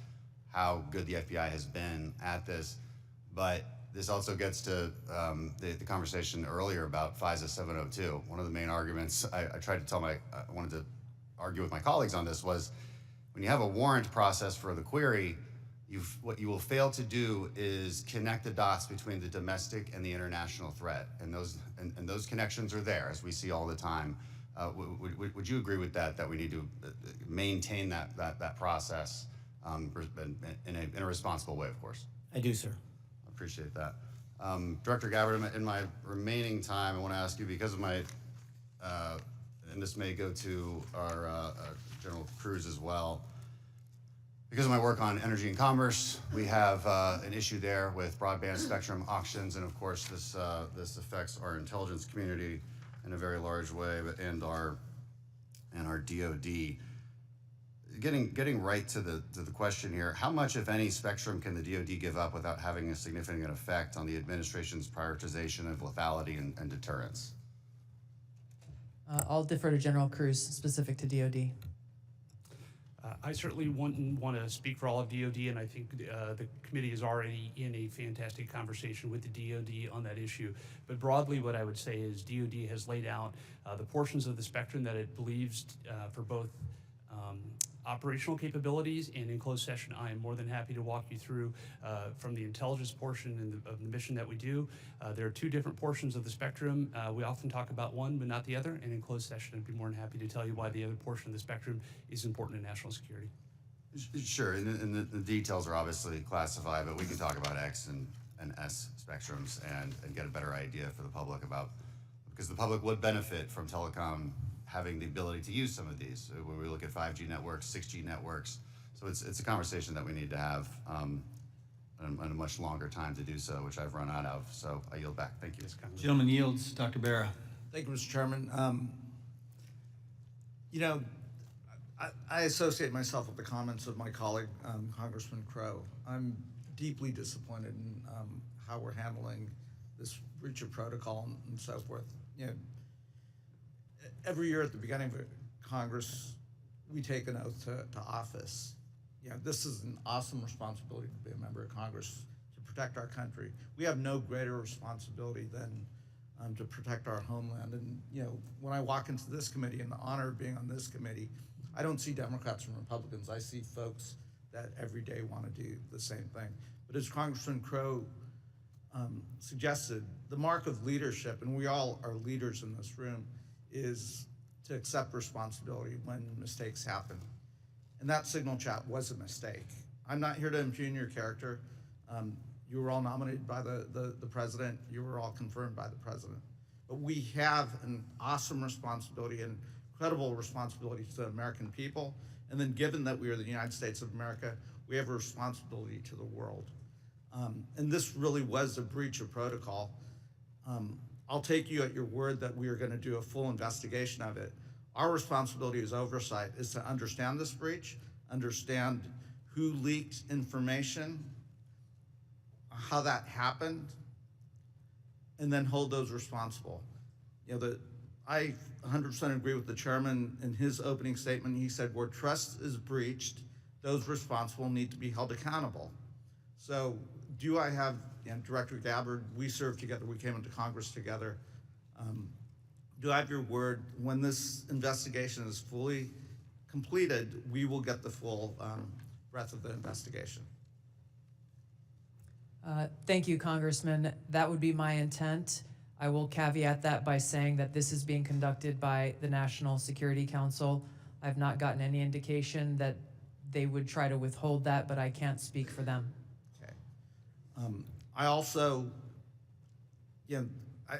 how good the FBI has been at this. But this also gets to the conversation earlier about FISA 702. One of the main arguments I wanted to argue with my colleagues on this was, when you have a warrant process for the query, what you will fail to do is connect the dots between the domestic and the international threat, and those connections are there, as we see all the time. Would you agree with that? That we need to maintain that process in a responsible way, of course. I do, sir. I appreciate that. Director Gabbard, in my remaining time, I want to ask you, because of my, and this may go to our General Cruz as well. Because of my work on energy and commerce, we have an issue there with broadband spectrum auctions, and of course this affects our intelligence community in a very large way, and our DoD. Getting right to the question here, how much, if any, spectrum can the DoD give up without having a significant effect on the administration's prioritization of lethality and deterrence? I'll defer to General Cruz, specific to DOD. I certainly wouldn't want to speak for all of DOD, and I think the committee is already in a fantastic conversation with the DOD on that issue. But broadly, what I would say is DOD has laid out the portions of the spectrum that it believes for both operational capabilities, and in closed session, I am more than happy to walk you through from the intelligence portion of the mission that we do. There are two different portions of the spectrum. We often talk about one, but not the other, and in closed session, I'd be more than happy to tell you why the other portion of the spectrum is important to national security. Sure, and the details are obviously classified, but we can talk about X and S spectrums and get a better idea for the public about, because the public would benefit from telecom having the ability to use some of these. When we look at 5G networks, 6G networks, so it's a conversation that we need to have and a much longer time to do so, which I've run out of. So I yield back. Thank you. Gentleman yields. Dr. Barra. Thank you, Mr. Chairman. You know, I associate myself with the comments of my colleague, Congressman Crow. I'm deeply disappointed in how we're handling this breach of protocol and so forth. You know, every year at the beginning of Congress, we take an oath to office. You know, this is an awesome responsibility to be a member of Congress, to protect our country. We have no greater responsibility than to protect our homeland. And, you know, when I walk into this committee and the honor of being on this committee, I don't see Democrats and Republicans. I see folks that every day want to do the same thing. But as Congressman Crow suggested, the mark of leadership, and we all are leaders in this room, is to accept responsibility when mistakes happen. And that signal chat was a mistake. I'm not here to impugn your character. You were all nominated by the president. You were all confirmed by the president. But we have an awesome responsibility and incredible responsibility to the American people. And then given that we are the United States of America, we have a responsibility to the world. And this really was a breach of protocol. I'll take you at your word that we are going to do a full investigation of it. Our responsibility as Oversight is to understand this breach, understand who leaked information, how that happened, and then hold those responsible. You know, I 100% agree with the chairman in his opening statement. He said, where trust is breached, those responsible need to be held accountable. So do I have, Director Gabbard, we served together, we came into Congress together. Do I have your word, when this investigation is fully completed, we will get the full breadth of the investigation? Thank you, Congressman. That would be my intent. I will caveat that by saying that this is being conducted by the National Security Council. I've not gotten any indication that they would try to withhold that, but I can't speak for them. Okay. I also,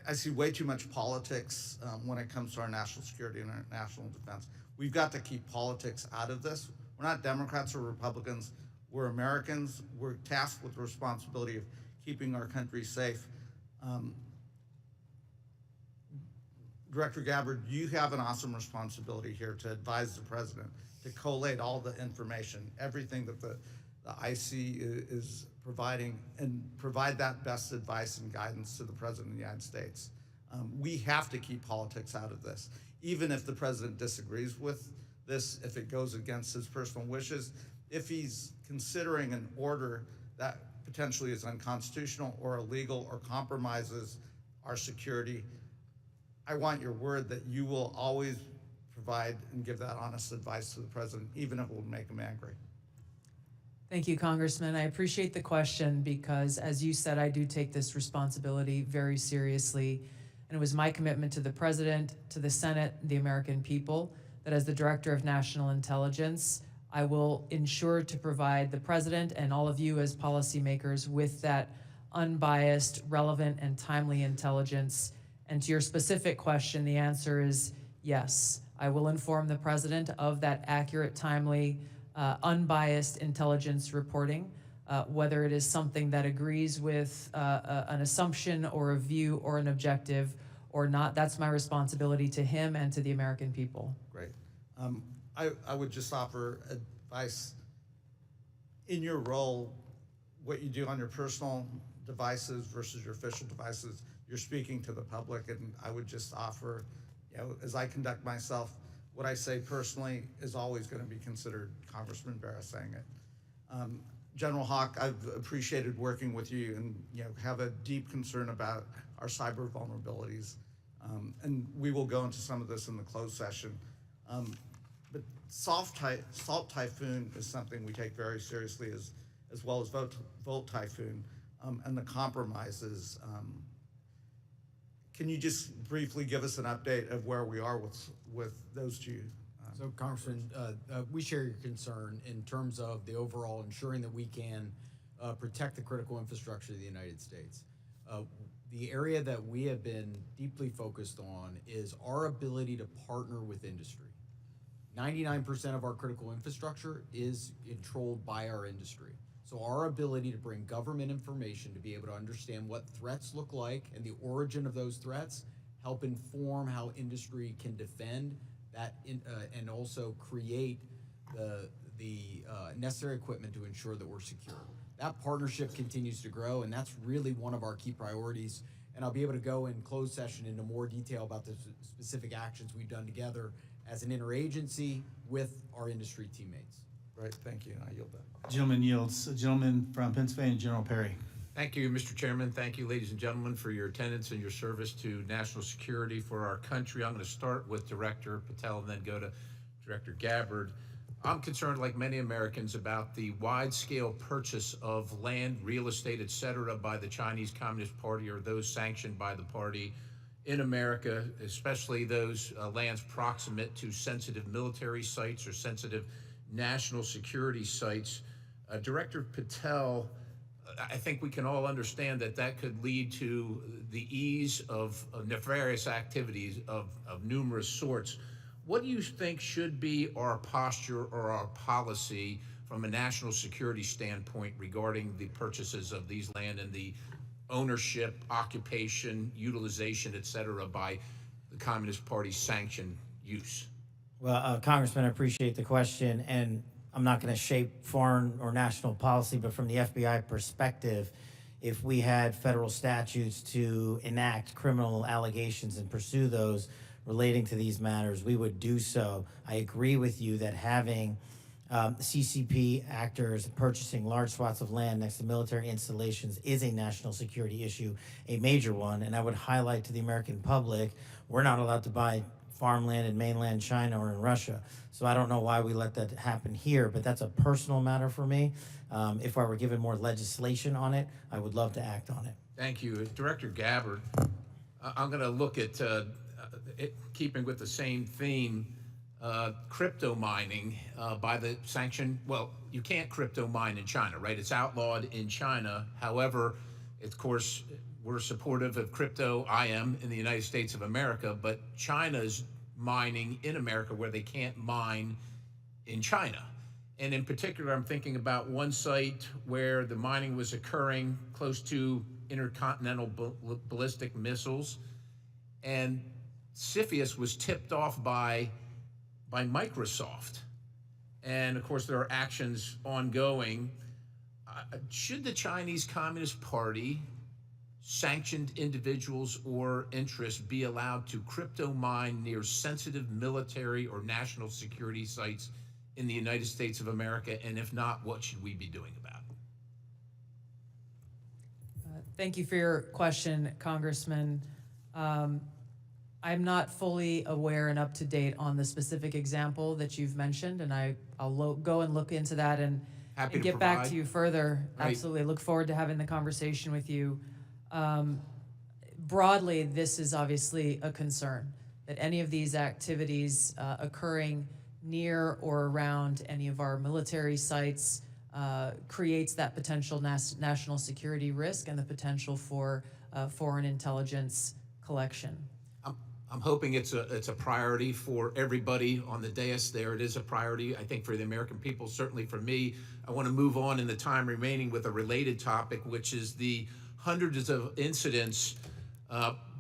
I see way too much politics when it comes to our national security and our national defense. We've got to keep politics out of this. We're not Democrats or Republicans. We're Americans. We're tasked with the responsibility of keeping our country safe. Director Gabbard, you have an awesome responsibility here to advise the president, to collate all the information, everything that the IC is providing, and provide that best advice and guidance to the President of the United States. We have to keep politics out of this. Even if the president disagrees with this, if it goes against his personal wishes, if he's considering an order that potentially is unconstitutional or illegal or compromises our security, I want your word that you will always provide and give that honest advice to the president, even if it will make him angry. Thank you, Congressman. I appreciate the question because, as you said, I do take this responsibility very seriously. And it was my commitment to the President, to the Senate, the American people, that as the Director of National Intelligence, I will ensure to provide the President and all of you as policymakers with that unbiased, relevant, and timely intelligence. And to your specific question, the answer is yes. I will inform the President of that accurate, timely, unbiased intelligence reporting, whether it is something that agrees with an assumption or a view or an objective or not. That's my responsibility to him and to the American people. Great. I would just offer advice. In your role, what you do on your personal devices versus your official devices, you're speaking to the public, and I would just offer, as I conduct myself, what I say personally is always going to be considered. Congressman Barra saying it. General Hawk, I've appreciated working with you, and have a deep concern about our cyber vulnerabilities. And we will go into some of this in the closed session. But Salt Typhoon is something we take very seriously, as well as Volt Typhoon, and the compromises. Can you just briefly give us an update of where we are with those two? So, Congressman, we share your concern in terms of the overall ensuring that we can protect the critical infrastructure of the United States. The area that we have been deeply focused on is our ability to partner with industry. 99% of our critical infrastructure is controlled by our industry. So our ability to bring government information to be able to understand what threats look like and the origin of those threats, help inform how industry can defend that and also create the necessary equipment to ensure that we're secure. That partnership continues to grow, and that's really one of our key priorities. And I'll be able to go in closed session into more detail about the specific actions we've done together as an interagency with our industry teammates. Right, thank you, and I yield that. Gentleman yields. Gentleman from Pennsylvania, General Perry. Thank you, Mr. Chairman. Thank you, ladies and gentlemen, for your attendance and your service to national security for our country. I'm going to start with Director Patel and then go to Director Gabbard. I'm concerned, like many Americans, about the wide-scale purchase of land, real estate, et cetera, by the Chinese Communist Party or those sanctioned by the party in America, especially those lands proximate to sensitive military sites or sensitive national security sites. Director Patel, I think we can all understand that that could lead to the ease of nefarious activities of numerous sorts. What do you think should be our posture or our policy from a national security standpoint regarding the purchases of these land and the ownership, occupation, utilization, et cetera, by the Communist Party sanctioned use? Well, Congressman, I appreciate the question, and I'm not going to shape foreign or national policy, but from the FBI perspective, if we had federal statutes to enact criminal allegations and pursue those relating to these matters, we would do so. I agree with you that having CCP actors purchasing large swaths of land next to military installations is a national security issue, a major one, and I would highlight to the American public, we're not allowed to buy farmland in mainland China or in Russia. So I don't know why we let that happen here, but that's a personal matter for me. If I were given more legislation on it, I would love to act on it. Thank you. Director Gabbard, I'm going to look at keeping with the same theme, crypto mining by the sanction. Well, you can't crypto mine in China, right? It's outlawed in China. However, of course, we're supportive of crypto, I am, in the United States of America, but China's mining in America where they can't mine in China. And in particular, I'm thinking about one site where the mining was occurring close to intercontinental ballistic missiles, and CFIUS was tipped off by Microsoft. And of course, there are actions ongoing. Should the Chinese Communist Party, sanctioned individuals or interests, be allowed to crypto mine near sensitive military or national security sites in the United States of America? And if not, what should we be doing about it? Thank you for your question, Congressman. I'm not fully aware and up to date on the specific example that you've mentioned, and I'll go and look into that and get back to you further. Right. Absolutely. Look forward to having the conversation with you. Broadly, this is obviously a concern that any of these activities occurring near or around any of our military sites creates that potential national security risk and the potential for foreign intelligence collection. I'm hoping it's a priority for everybody on the dais there. It is a priority, I think, for the American people, certainly for me. I want to move on in the time remaining with a related topic, which is the hundreds of incidents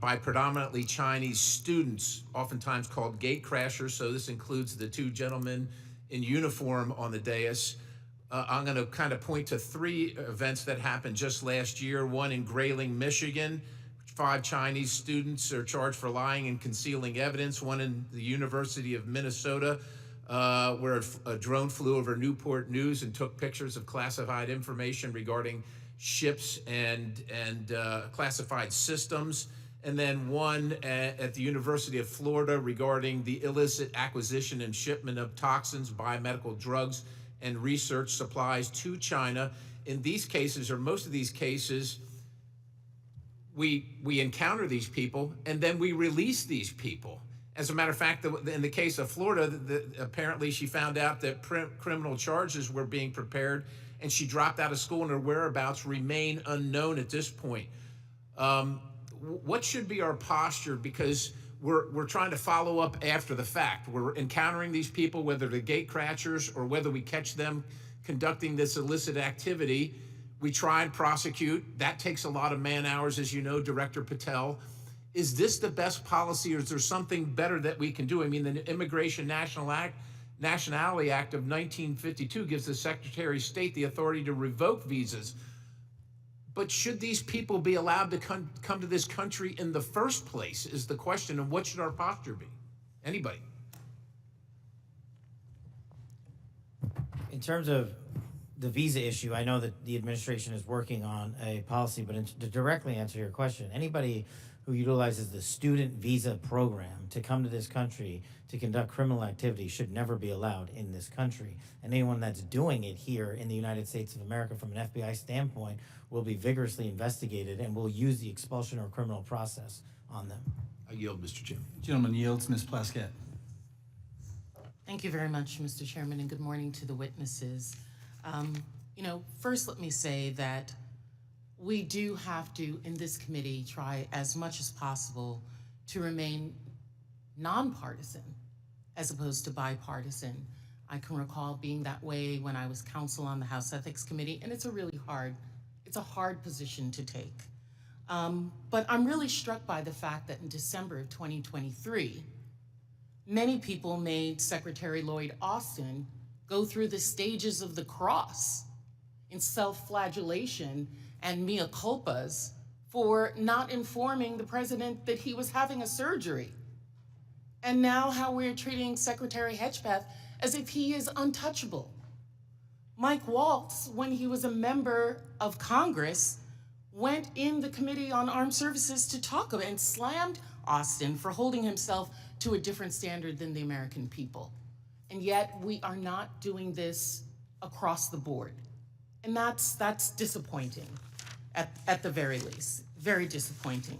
by predominantly Chinese students, oftentimes called gate crashers. So this includes the two gentlemen in uniform on the dais. I'm going to kind of point to three events that happened just last year. One in Grayling, Michigan, which 5 Chinese students are charged for lying and concealing evidence. One in the University of Minnesota, where a drone flew over Newport News and took pictures of classified information regarding ships and classified systems. And then one at the University of Florida regarding the illicit acquisition and shipment of toxins, biomedical drugs, and research supplies to China. In these cases, or most of these cases, we encounter these people and then we release these people. As a matter of fact, in the case of Florida, apparently she found out that criminal charges were being prepared, and she dropped out of school, and her whereabouts remain unknown at this point. What should be our posture? Because we're trying to follow up after the fact. We're encountering these people, whether they're gate crashers or whether we catch them conducting this illicit activity. We try and prosecute. That takes a lot of man hours, as you know, Director Patel. Is this the best policy, or is there something better that we can do? I mean, the Immigration Nationality Act of 1952 gives the Secretary of State the authority to revoke visas. But should these people be allowed to come to this country in the first place is the question, and what should our posture be? Anybody? In terms of the visa issue, I know that the administration is working on a policy, but to directly answer your question, anybody who utilizes the student visa program to come to this country to conduct criminal activity should never be allowed in this country. And anyone that's doing it here in the United States of America from an FBI standpoint will be vigorously investigated, and will use the expulsion or criminal process on them. I yield, Mr. Chairman. Gentleman yields. Ms. Plaskett. Thank you very much, Mr. Chairman, and good morning to the witnesses. First let me say that we do have to, in this committee, try as much as possible to remain nonpartisan as opposed to bipartisan. I can recall being that way when I was counsel on the House Ethics Committee, and it's a hard position to take. But I'm really struck by the fact that in December of 2023, many people made Secretary Lloyd Austin go through the stages of the cross in self-flagellation and mea culpas for not informing the president that he was having a surgery. And now how we're treating Secretary Hedgepeth as if he is untouchable. Mike Waltz, when he was a member of Congress, went in the Committee on Armed Services to talk about and slammed Austin for holding himself to a different standard than the American people. And yet we are not doing this across the board. And that's disappointing at the very least, very disappointing.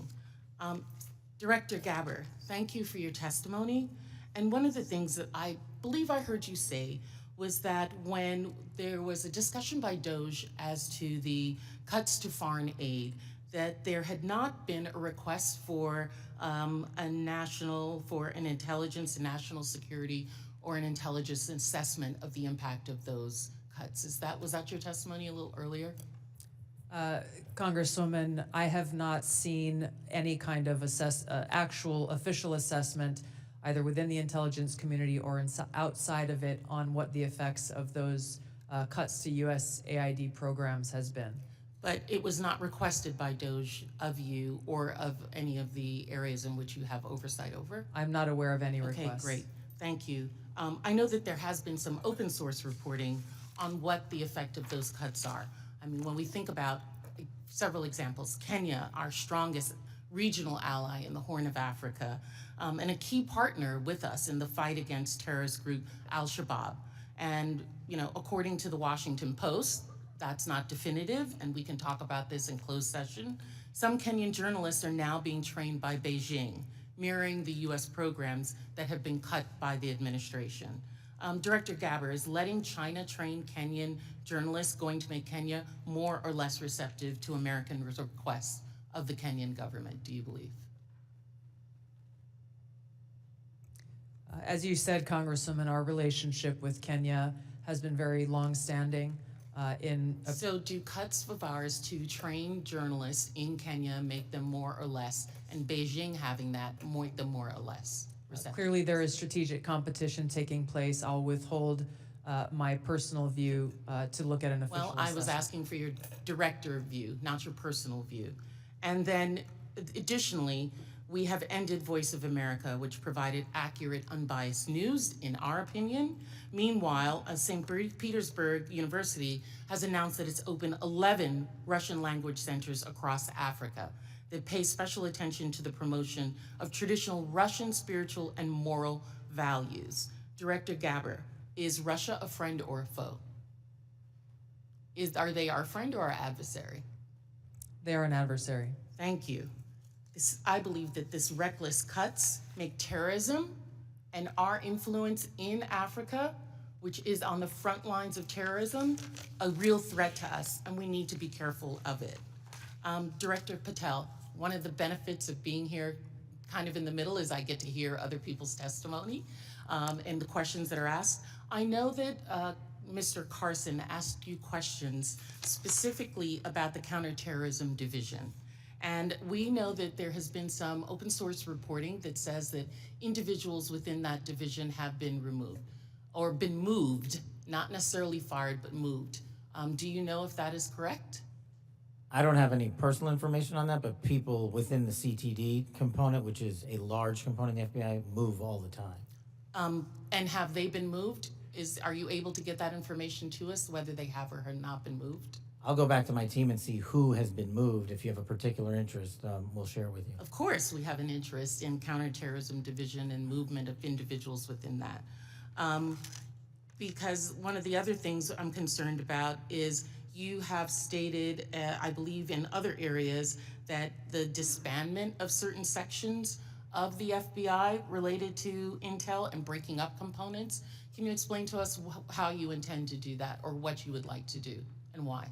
Director Gabbard, thank you for your testimony. And one of the things that I believe I heard you say was that when there was a discussion by DOJ as to the cuts to foreign aid, that there had not been a request for an intelligence and national security or an intelligence assessment of the impact of those cuts. Was that your testimony a little earlier? Congresswoman, I have not seen any kind of actual official assessment either within the intelligence community or outside of it on what the effects of those cuts to USAID programs has been. But it was not requested by DOJ of you or of any of the areas in which you have oversight over? I'm not aware of any requests. Okay, great, thank you. I know that there has been some open source reporting on what the effect of those cuts are. I mean, when we think about several examples, Kenya, our strongest regional ally in the Horn of Africa, and a key partner with us in the fight against terrorist group Al-Shabaab. And, according to the Washington Post, that's not definitive, and we can talk about this in closed session. Some Kenyan journalists are now being trained by Beijing, mirroring the US programs that have been cut by the administration. Director Gabbard, is letting China train Kenyan journalists going to make Kenya more or less receptive to American requests of the Kenyan government, do you believe? As you said, Congresswoman, our relationship with Kenya has been very long-standing. So do cuts of ours to train journalists in Kenya make them more or less, and Beijing having that make them more or less receptive? Clearly there is strategic competition taking place. I'll withhold my personal view to look at an official assessment. Well, I was asking for your director view, not your personal view. And then Additionally, we have ended Voice of America, which provided accurate, unbiased news, in our opinion. Meanwhile, St. Petersburg University has announced that it's opened 11 Russian language centers across Africa that pay special attention to the promotion of traditional Russian spiritual and moral values. Director Gaber, is Russia a friend or a foe? Are they our friend or our adversary? They are an adversary. Thank you. I believe that this reckless cuts make terrorism and our influence in Africa, which is on the front lines of terrorism, a real threat to us, and we need to be careful of it. Director Patel, one of the benefits of being here kind of in the middle is I get to hear other people's testimony and the questions that are asked. I know that Mr. Carson asked you questions specifically about the Counterterrorism Division. And we know that there has been some open source reporting that says that individuals within that division have been removed or been moved, not necessarily fired, but moved. Do you know if that is correct? I don't have any personal information on that, but people within the CTD component, which is a large component of the FBI, move all the time. And have they been moved? Are you able to get that information to us, whether they have or have not been moved? I'll go back to my team and see who has been moved. If you have a particular interest, we'll share it with you. Of course, we have an interest in Counterterrorism Division and movement of individuals within that. Because one of the other things I'm concerned about is you have stated, I believe in other areas, that the disbandment of certain sections of the FBI related to intel and breaking up components. Can you explain to us how you intend to do that or what you would like to do and why?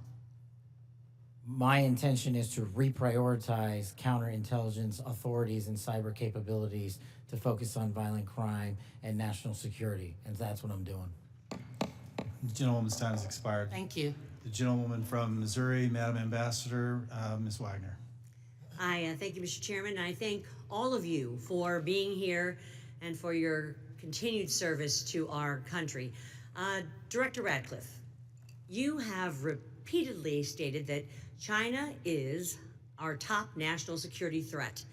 My intention is to reprioritize counterintelligence authorities and cyber capabilities to focus on violent crime and national security, and that's what I'm doing. The gentlewoman's time has expired. Thank you. The gentlewoman from Missouri, Madam Ambassador, Ms. Wagner. I thank you, Mr. Chairman, and I thank all of you for being here and for your continued service to our country. Director Ratcliffe, you have repeatedly stated that China is our top national security threat,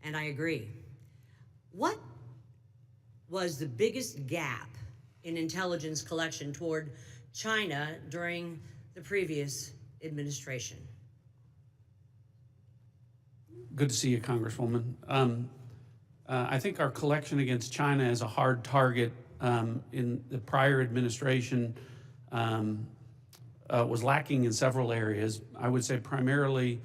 and I agree. What was the biggest gap in intelligence collection toward China during the previous administration? Good to see you, Congresswoman. I think our collection against China as a hard target in the prior administration was lacking in several areas. I would say primarily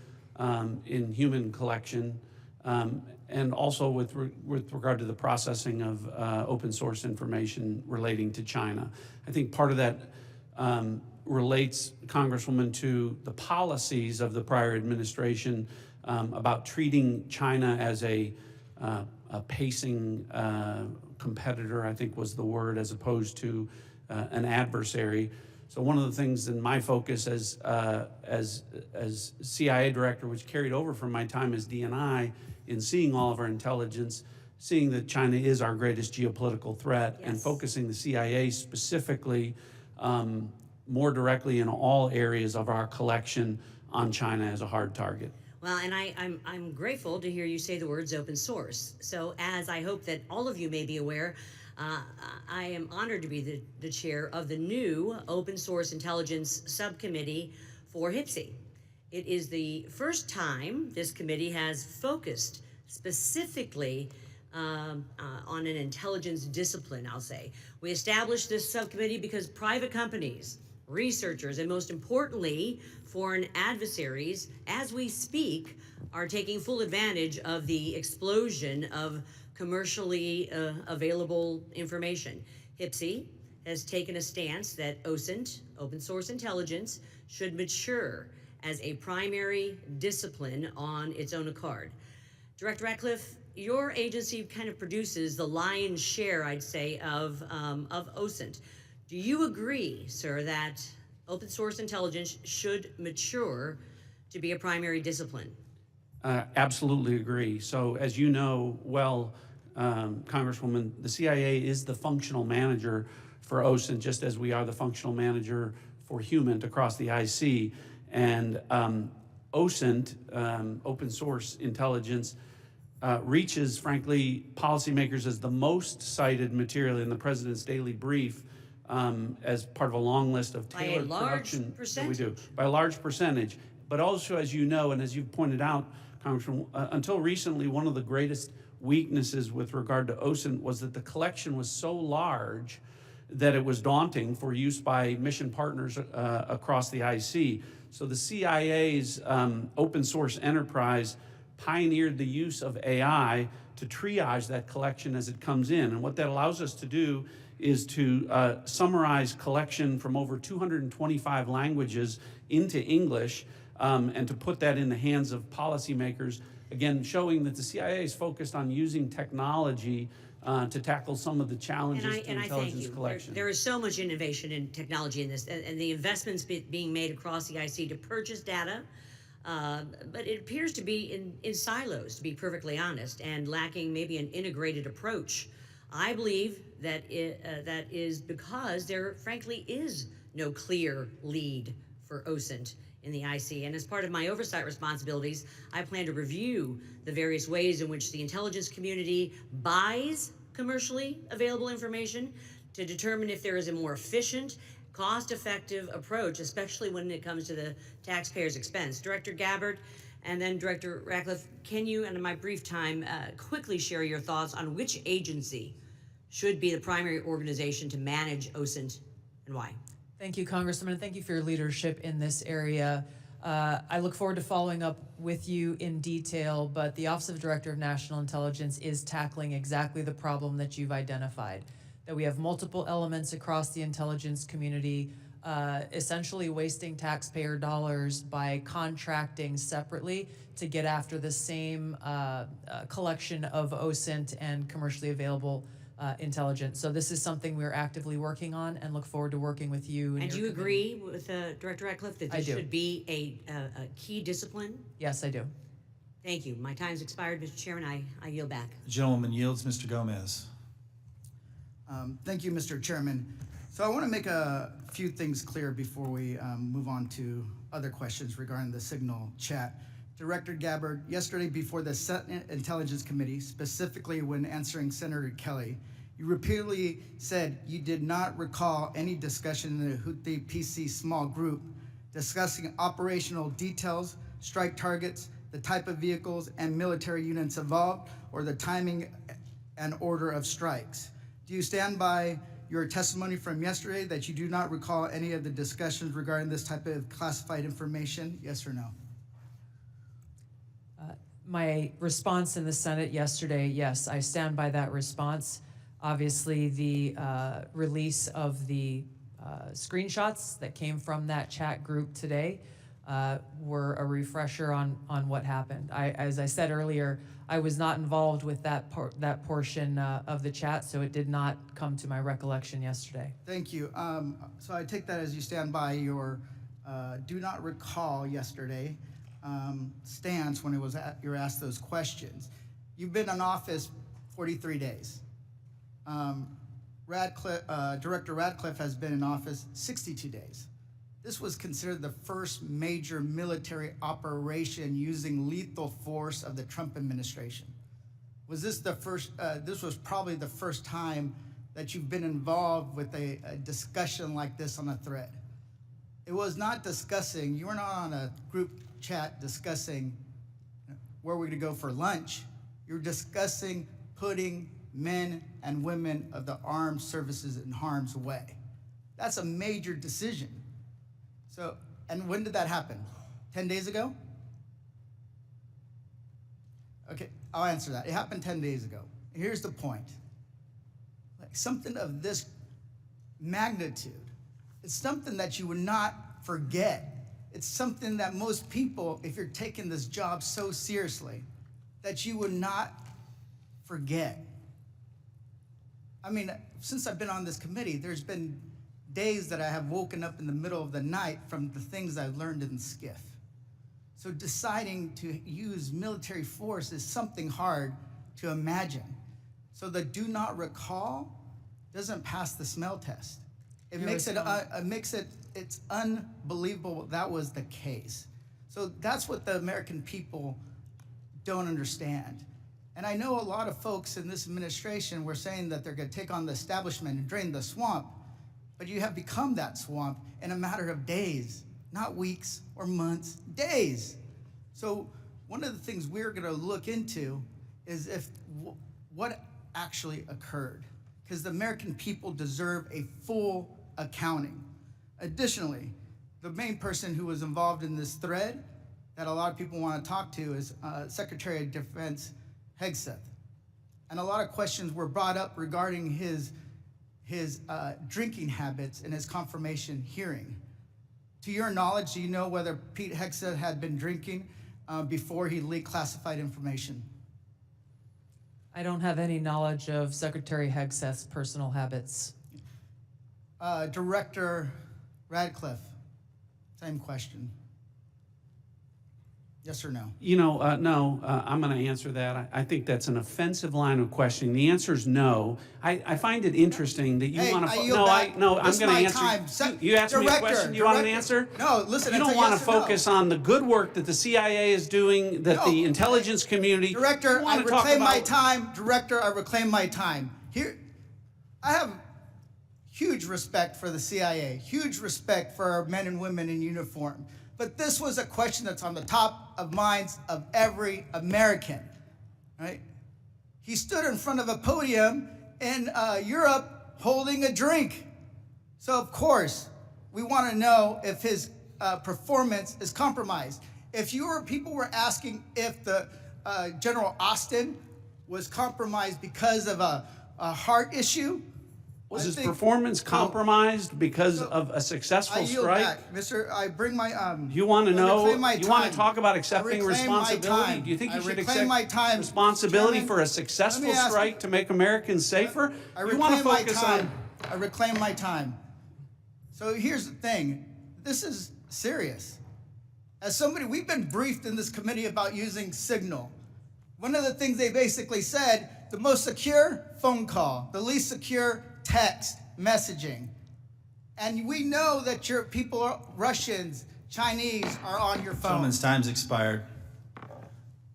in human collection and also with regard to the processing of open source information relating to China. I think part of that relates, Congresswoman, to the policies of the prior administration about treating China as a pacing competitor, I think was the word, as opposed to an adversary. So one of the things in my focus as CIA director, which carried over from my time as DNI, in seeing all of our intelligence, seeing that China is our greatest geopolitical threat, Yes. and focusing the CIA specifically more directly in all areas of our collection on China as a hard target. Well, and I'm grateful to hear you say the words open source. So as I hope that all of you may be aware, I am honored to be the chair of the new Open Source Intelligence Subcommittee for HPSI. It is the first time this committee has focused specifically on an intelligence discipline, I'll say. We established this subcommittee because private companies, researchers, and most importantly, foreign adversaries, as we speak, are taking full advantage of the explosion of commercially available information. HPSI has taken a stance that OSINT, open source intelligence, should mature as a primary discipline on its own accord. Director Ratcliffe, your agency kind of produces the lion's share, I'd say, of OSINT. Do you agree, sir, that open source intelligence should mature to be a primary discipline? Absolutely agree. So as you know well, Congresswoman, the CIA is the functional manager for OSINT, just as we are the functional manager for HUMANT across the IC. And OSINT, open source intelligence, reaches, frankly, policymakers as the most cited material in the President's daily brief as part of a long list of By a tailored large production that we do. percentage. By a large percentage. But also, as you know, and as you've pointed out, Congressman, until recently, one of the greatest weaknesses with regard to OSINT was that the collection was so large that it was daunting for use by mission partners across the IC. So the CIA's open source enterprise pioneered the use of AI to triage that collection as it comes in. And what that allows us to do is to summarize collection from over 225 languages into English and to put that in the hands of policymakers, again, showing that the CIA is focused on using technology to tackle some of the challenges to And I thank intelligence you. collection. There is so much innovation in technology in this, and the investments being made across the IC to purchase data, but it appears to be in silos, to be perfectly honest, and lacking maybe an integrated approach. I believe that that is because there, frankly, is no clear lead for OSINT in the IC. And as part of my oversight responsibilities, I plan to review the various ways in which the intelligence community buys commercially available information to determine if there is a more efficient, cost-effective approach, especially when it comes to the taxpayer's expense. Director Gabbard and then Director Ratcliffe, can you, in my brief time, quickly share your thoughts on which agency should be the primary organization to manage OSINT and why? Thank you, Congressman, and thank you for your leadership in this area. I look forward to following up with you in detail, but the Office of Director of National Intelligence is tackling exactly the problem that you've identified, that we have multiple elements across the intelligence community, essentially wasting taxpayer dollars by contracting separately to get after the same collection of OSINT and commercially available intelligence. So this is something we're actively working on and look forward to working with you. And do you agree with Director Ratcliffe that this should be a key discipline? Yes, I do. Thank you. My time's expired, Mr. Chairman. I yield back. The gentleman yields. Mr. Gomez. Thank you, Mr. Chairman. So I want to make a few things clear before we move on to other questions regarding the Signal chat. Director Gabbard, yesterday before the Senate Intelligence Committee, specifically when answering Senator Kelly, you repeatedly said you did not recall any discussion in the Houthi PC small group discussing operational details, strike targets, the type of vehicles and military units involved, or the timing and order of strikes. Do you stand by your testimony from yesterday that you do not recall any of the discussions regarding this type of classified information? Yes or no? My response in the Senate yesterday, yes, I stand by that response. Obviously, the release of the screenshots that came from that chat group today were a refresher on what happened. As I said earlier, I was not involved with that portion of the chat, so it did not come to my recollection yesterday. Thank you. So I take that as you stand by your do not recall yesterday stance when you were asked those questions. You've been in office 43 days. Director Ratcliffe has been in office 62 days. This was considered the first major military operation using lethal force of the Trump administration. Was this the first, this was probably the first time that you've been involved with a discussion like this on a thread. It was not discussing, you were not on a group chat discussing where we're gonna go for lunch. You're discussing putting men and women of the armed services in harm's way. That's a major decision. So, and when did that happen? 10 days ago? Okay, I'll answer that. It happened 10 days ago. Here's the point. Like something of this magnitude, it's something that you would not forget. It's something that most people, if you're taking this job so seriously, that you would not forget. I mean, since I've been on this committee, there's been days that I have woken up in the middle of the night from the things I've learned in SCIF. So deciding to use military force is something hard to imagine. So the do not recall doesn't pass the smell test. It makes it, it's unbelievable that was the case. So that's what the American people don't understand. And I know a lot of folks in this administration were saying that they're going to take on the establishment and drain the swamp, but you have become that swamp in a matter of days, not weeks or months, days. So one of the things we're going to look into is what actually occurred, because the American people deserve a full accounting. Additionally, the main person who was involved in this thread that a lot of people want to talk to is Secretary of Defense Hegseth. And a lot of questions were brought up regarding his drinking habits in his confirmation hearing. To your knowledge, do you know whether Pete Hegseth had been drinking before he leaked classified information? I don't have any knowledge of Secretary Hegseth's personal habits. Director Radcliffe, same question. Yes or no? No, I'm going to answer that. I think that's an offensive line of questioning. The answer is no. I find it interesting that you want to. I'm going to answer. You asked me a question. You want an answer? No, listen. You don't want to focus on the good work that the CIA is doing, that the intelligence community. Director, I reclaim my time. Director, I reclaim my time. Here, I have huge respect for the CIA, huge respect for our men and women in uniform. But this was a question that's on the top of minds of every American, right? He stood in front of a podium in Europe holding a drink. So of course, we want to know if his performance is compromised. If people were asking if the General Austin was compromised because of a heart issue, was his performance compromised because of a successful strike? Back. Mr. I bring my You want to know? You want to talk about accepting responsibility? Do you think you should accept responsibility for a successful strike to make Americans safer? You want to focus on? I reclaim my time. So here's the thing. This is serious. As somebody, we've been briefed in this committee about using Signal. One of the things they basically said, the most secure phone call, the least secure text messaging. And we know that your people, Russians, Chinese, are on your phone. Gentleman's time's expired.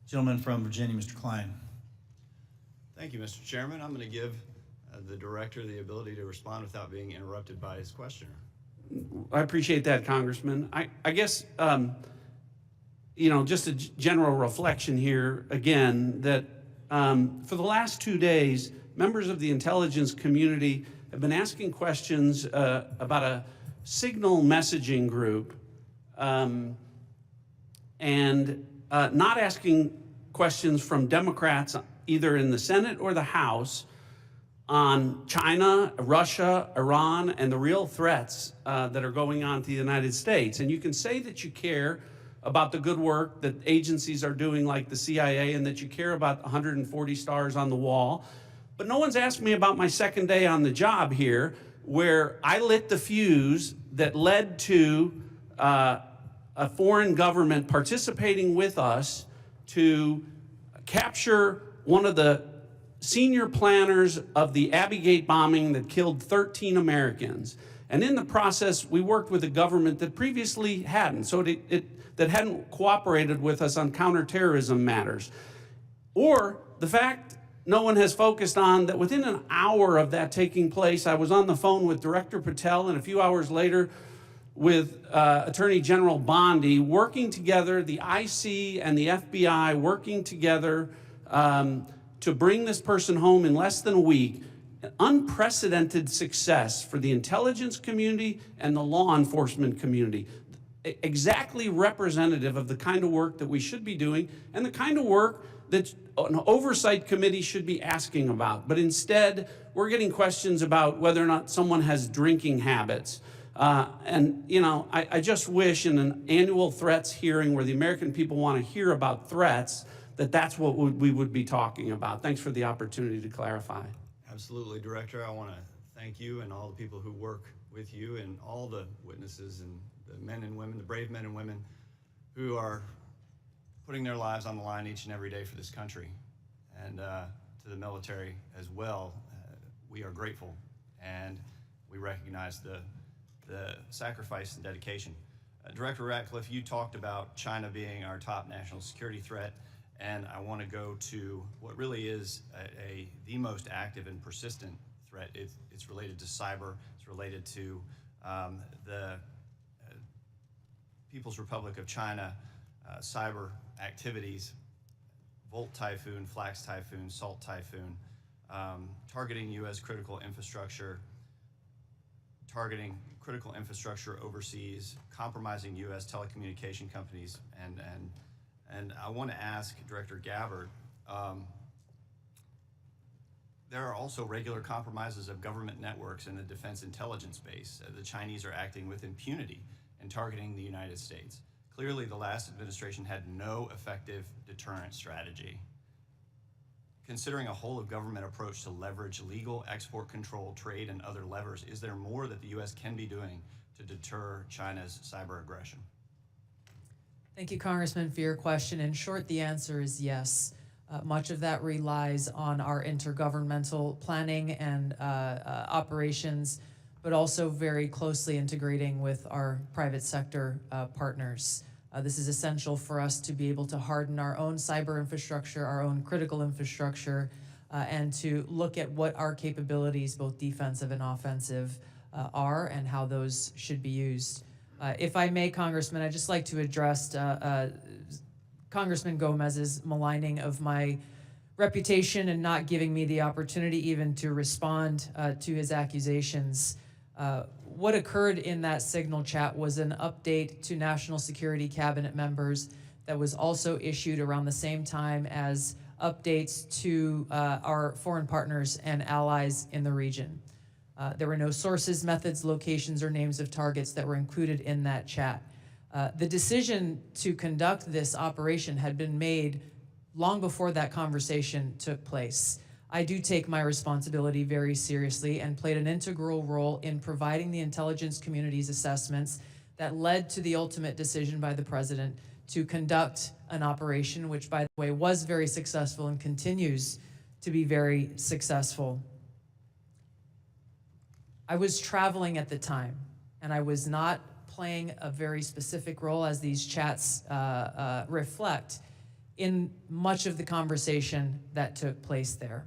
Gentleman from Virginia, Mr. Klein. Thank you, Mr. Chairman. I'm going to give the director the ability to respond without being interrupted by his questioner. I appreciate that, Congressman. I guess, just a general reflection here, again, that for the last 2 days, members of the intelligence community have been asking questions about a Signal messaging group and not asking questions from Democrats either in the Senate or the House on China, Russia, Iran, and the real threats that are going on to the United States. And you can say that you care about the good work that agencies are doing like the CIA and that you care about 140 stars on the wall. But no one's asked me about my second day on the job here, where I lit the fuse that led to a foreign government participating with us to capture one of the senior planners of the Abbey Gate bombing that killed 13 Americans. And in the process, we worked with a government that previously hadn't, that hadn't cooperated with us on counterterrorism matters. Or the fact no one has focused on that within an hour of that taking place, I was on the phone with Director Patel and a few hours later with Attorney General Bondi, working together, the IC and the FBI working together to bring this person home in less than a week. An unprecedented success for the intelligence community and the law enforcement community. Exactly representative of the kind of work that we should be doing and the kind of work that an oversight committee should be asking about. But instead, we're getting questions about whether or not someone has drinking habits. I just wish in an annual threats hearing where the American people want to hear about threats, that's what we would be talking about. Thanks for the opportunity to clarify. Absolutely, Director. I want to thank you and all the people who work with you and all the witnesses and the men and women, the brave men and women who are putting their lives on the line each and every day for this country. And to the military as well, we are grateful and we recognize the sacrifice and dedication. Director Ratcliffe, you talked about China being our top national security threat, and I want to go to what really is the most active and persistent threat. It's related to cyber. It's related to the People's Republic of China cyber activities, Volt Typhoon, Flax Typhoon, Salt Typhoon, targeting U.S. critical infrastructure, targeting critical infrastructure overseas, compromising U.S. telecommunication companies, and I want to ask Director Gabbard, there are also regular compromises of government networks in the defense intelligence space. The Chinese are acting with impunity and targeting the United States. Clearly, the last administration had no effective deterrent strategy. Considering a whole-of-government approach to leverage legal export control, trade, and other levers, is there more that the U.S. can be doing to deter China's cyber aggression? Thank you, Congressman, for your question. In short, the answer is yes. Much of that relies on our intergovernmental planning and operations, but also very closely integrating with our private sector partners. This is essential for us to be able to harden our own cyber infrastructure, our own critical infrastructure, and to look at what our capabilities, both defensive and offensive, are and how those should be used. If I may, Congressman, I'd just like to address Congressman Gomez's maligning of my reputation and not giving me the opportunity even to respond to his accusations. What occurred in that signal chat was an update to National Security Cabinet members that was also issued around the same time as updates to our foreign partners and allies in the region. There were no sources, methods, locations, or names of targets that were included in that chat. The decision to conduct this operation had been made long before that conversation took place. I do take my responsibility very seriously and played an integral role in providing the intelligence community's assessments that led to the ultimate decision by the president to conduct an operation, which, by the way, was very successful and continues to be very successful. I was traveling at the time, and I was not playing a very specific role, as these chats reflect, in much of the conversation that took place there.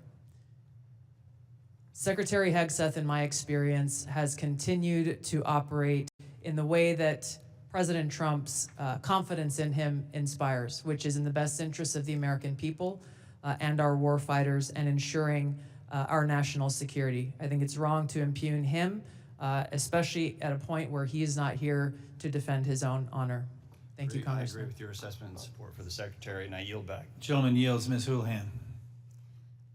Secretary Hegseth, in my experience, has continued to operate in the way that President Trump's confidence in him inspires, which is in the best interest of the American people and our war fighters and ensuring our national security. I think it's wrong to impugn him, especially at a point where he is not here to defend his own honor. Thank you, I Congressman. agree with your assessment and support for the Secretary, and I yield back. Gentleman yields. Ms. Houlihan.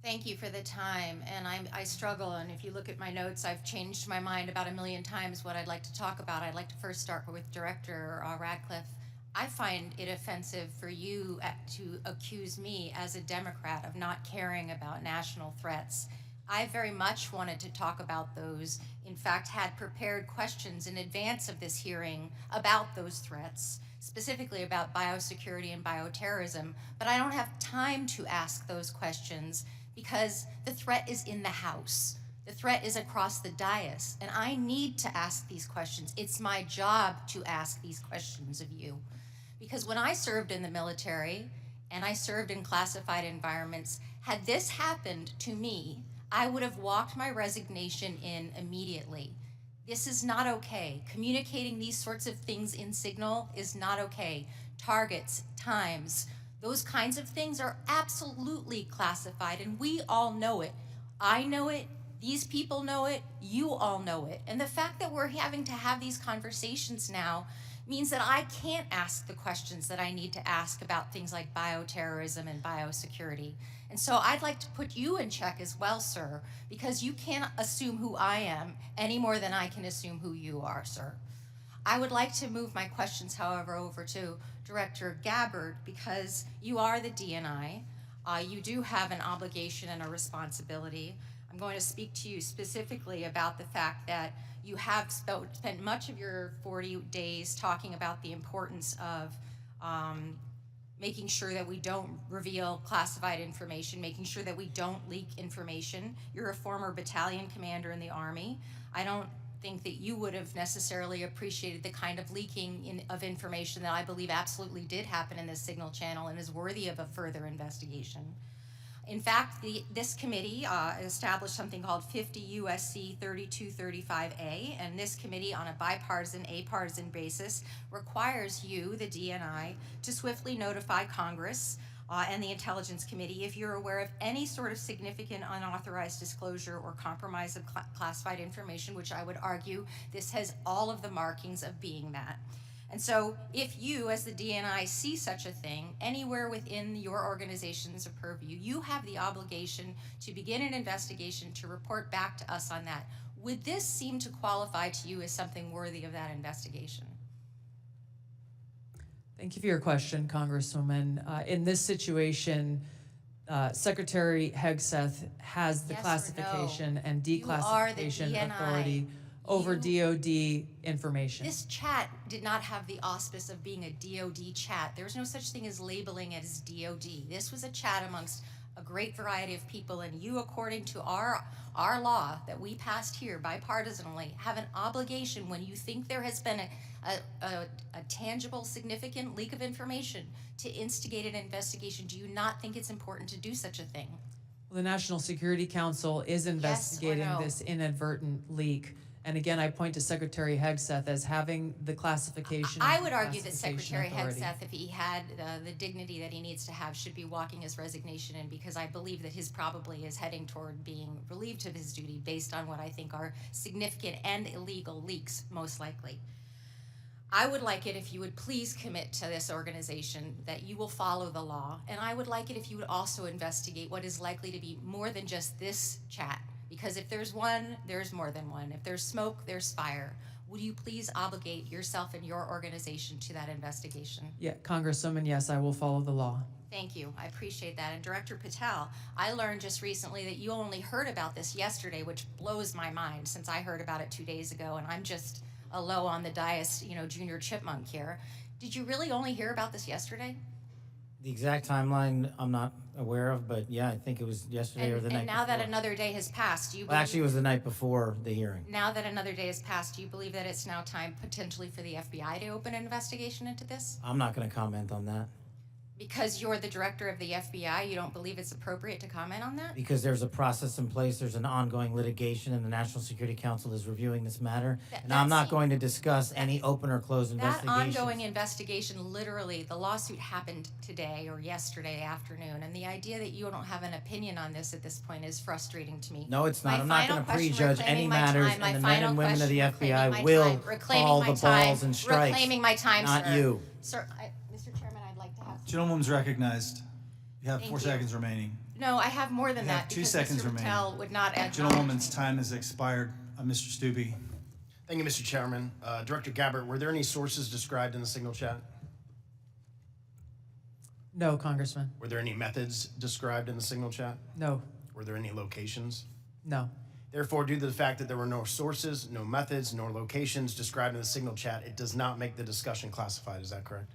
Thank you for the time, and I struggle, and if you look at my notes, I've changed my mind about 1,000,000 times what I'd like to talk about. I'd like to first start with Director Ratcliffe. I find it offensive for you to accuse me as a Democrat of not caring about national threats. I very much wanted to talk about those, in fact, had prepared questions in advance of this hearing about those threats, specifically about biosecurity and bioterrorism, but I don't have time to ask those questions because the threat is in the House. The threat is across the dais, and I need to ask these questions. It's my job to ask these questions of you. Because when I served in the military and I served in classified environments, had this happened to me, I would have walked my resignation in immediately. This is not okay. Communicating these sorts of things in signal is not okay. Targets, times, those kinds of things are absolutely classified, and we all know it. I know it, these people know it, you all know it. And the fact that we're having to have these conversations now means that I can't ask the questions that I need to ask about things like bioterrorism and biosecurity. And so I'd like to put you in check as well, sir, because you can't assume who I am any more than I can assume who you are, sir. I would like to move my questions, however, over to Director Gabbard, because you are the DNI. You do have an obligation and a responsibility. I'm going to speak to you specifically about the fact that you have spent much of your 40 days talking about the importance of making sure that we don't reveal classified information, making sure that we don't leak information. You're a former battalion commander in the Army. I don't think that you would have necessarily appreciated the kind of leaking of information that I believe absolutely did happen in this signal channel and is worthy of a further investigation. In fact, this committee established something called 50 U.S.C. 3235A, and this committee, on a bipartisan, apartisan basis, requires you, the DNI, to swiftly notify Congress and the Intelligence Committee if you're aware of any sort of significant unauthorized disclosure or compromise of classified information, which I would argue this has all of the markings of being that. And so if you, as the DNI, see such a thing anywhere within your organization's purview, you have the obligation to begin an investigation to report back to us on that. Would this seem to qualify to you as something worthy of that investigation? Thank you for your question, Congresswoman. In this situation, Secretary Hegseth has the Yes or classification no? and You are the declassification DNI. authority over DOD information. This chat did not have the auspice of being a DOD chat. There's no such thing as labeling it as DOD. This was a chat amongst a great variety of people, and you, according to our law that we passed here bipartisanly, have an obligation when you think there has been a tangible, significant leak of information to instigate an investigation. Do you not think it's important to do such a thing? Well, the National Security Council is investigating no? this inadvertent leak. And again, I point to Secretary Hegseth as having the classification. I would argue that classification Secretary authority. Hegseth, if he had the dignity that he needs to have, should be walking his resignation in, because I believe that his probably is heading toward being relieved of his duty based on what I think are significant and illegal leaks, most likely. I would like it if you would please commit to this organization that you will follow the law, and I would like it if you would also investigate what is likely to be more than just this chat. Because if there's one, there's more than one. If there's smoke, there's fire. Would you please obligate yourself and your organization to that investigation? Yeah, Congresswoman, yes, I will follow the law. Thank you. I appreciate that. And Director Patel, I learned just recently that you only heard about this yesterday, which blows my mind since I heard about it 2 days ago, and I'm just a low on the dais, junior chipmunk here. Did you really only hear about this yesterday? The exact timeline I'm not aware of, but yeah, I think it was yesterday or the night And now before. that another day has passed, do you Well, believe? actually, it was the night before the hearing. Now that another day has passed, do you believe that it's now time potentially for the FBI to open an investigation into this? I'm not going to comment on that Because you're the director of the FBI, you don't believe it's appropriate to comment on that? because there's a process in place. There's an ongoing litigation, and the National Security Council is reviewing this matter. And I'm not going to discuss any open or closed That investigations. ongoing investigation, literally, the lawsuit happened today or yesterday afternoon, and the idea that you don't have an opinion on this at this point is frustrating to me. No, it's not. My I'm not final going to question, prejudge any reclaiming my matters, time, my and the men final and women of the question, FBI reclaiming my will time, reclaiming call my the balls time, and strikes. reclaiming my time, not sir. you. Sir, Mr. Chairman, I'd like to have. Gentlewoman's recognized. You have Thank 4 you. seconds remaining. No, I have more than You have that 2 because seconds Mr. remaining. Patel would not add. Gentlewoman's time has expired. Mr. Stubbe. Thank you, Mr. Chairman. Director Gabbard, were there any sources described in the signal chat? No, Congressman. Were there any methods described in the signal chat? No, Were there any locations? no. Therefore, due to the fact that there were no sources, no methods, nor locations described in the signal chat, it does not make the discussion classified. Is that correct?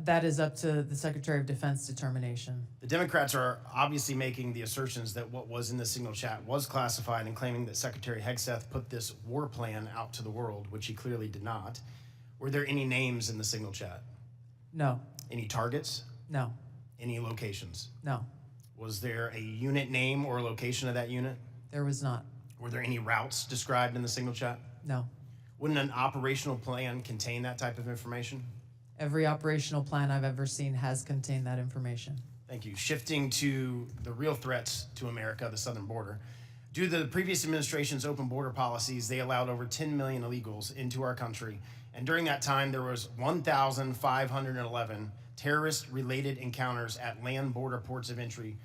That is up to the Secretary of Defense determination. The Democrats are obviously making the assertions that what was in the signal chat was classified and claiming that Secretary Hegseth put this war plan out to the world, which he clearly did not. Were there any names in the signal chat? No, Any targets? no, Any locations? no, Was there a unit name or location of that unit? there was not. Were there any routes described in the signal chat? No. Wouldn't an operational plan contain that type of information? Every operational plan I've ever seen has contained that information. Thank you. Shifting to the real threats to America, the southern border. Due to the previous administration's open border policies, they allowed over 10 million illegals into our country. And during that time, there was 1,511 terrorist-related encounters at land border ports of entry,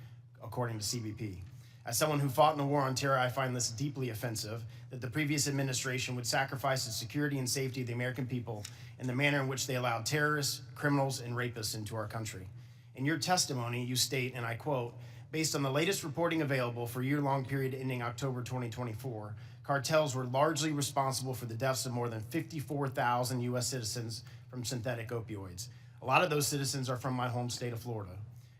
according to CBP. As someone who fought in the war on terror, I find this deeply offensive that the previous administration would sacrifice the security and safety of the American people in the manner in which they allowed terrorists, criminals, and rapists into our country. In your testimony, you state, and I quote, based on the latest reporting available for a year-long period ending October 2024, cartels were largely responsible for the deaths of more than 54,000 U.S. citizens from synthetic opioids. A lot of those citizens are from my home state of Florida.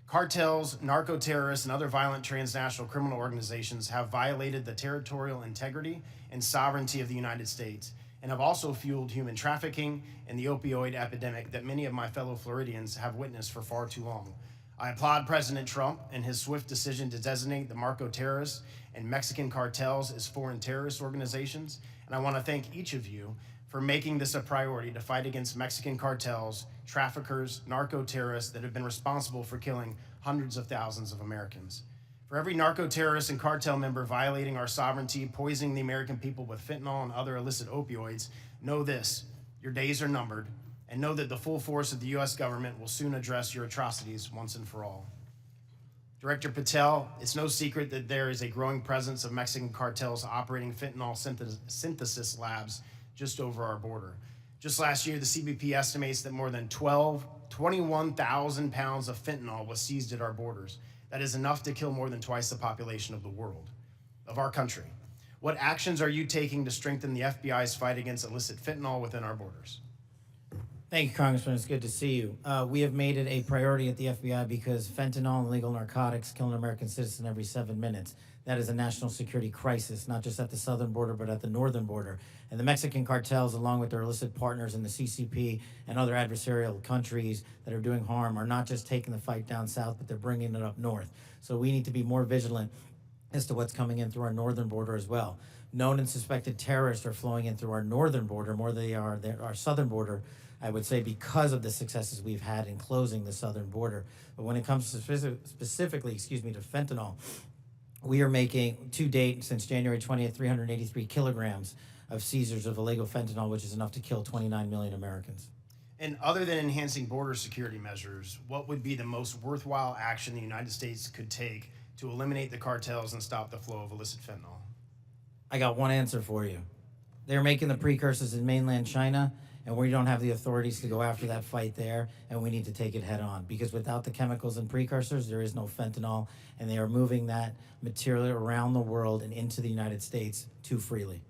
Cartels, narco-terrorists, and other violent transnational criminal organizations have violated the territorial integrity and sovereignty of the United States and have also fueled human trafficking and the opioid epidemic that many of my fellow Floridians have witnessed for far too long. I applaud President Trump and his swift decision to designate the narco-terrorists and Mexican cartels as foreign terrorist organizations, and I want to thank each of you for making this a priority to fight against Mexican cartels, traffickers, narco-terrorists that have been responsible for killing hundreds of thousands of Americans. For every narco-terrorist and cartel member violating our sovereignty, poisoning the American people with fentanyl and other illicit opioids, know this: your days are numbered, and know that the full force of the U.S. government will soon address your atrocities once and for all. Director Patel, it's no secret that there is a growing presence of Mexican cartels operating fentanyl synthesis labs just over our border. Just last year, the CBP estimates that more than 21,000 pounds of fentanyl was seized at our borders. That is enough to kill more than twice the population of the world, of our country. What actions are you taking to strengthen the FBI's fight against illicit fentanyl within our borders? Thank you, Congressman. It's good to see you. We have made it a priority at the FBI because fentanyl and illegal narcotics kill an American citizen every 7 minutes. That is a national security crisis, not just at the southern border, but at the northern border. And the Mexican cartels, along with their illicit partners in the CCP and other adversarial countries that are doing harm, are not just taking the fight down south, but they're bringing it up north. So we need to be more vigilant as to what's coming in through our northern border as well. Known and suspected terrorists are flowing in through our northern border more than they are our southern border, I would say, because of the successes we've had in closing the southern border. But when it comes to specifically to fentanyl, we are making, to date, since January 20th, 383 kilograms of seizures of illegal fentanyl, which is enough to kill 29 million Americans. And other than enhancing border security measures, what would be the most worthwhile action the United States could take to eliminate the cartels and stop the flow of illicit fentanyl? I got one answer for you. They're making the precursors in mainland China, and we don't have the authorities to go after that fight there, and we need to take it head on, because without the chemicals and precursors, there is no fentanyl, and they are moving that material around the world and into the United States too freely.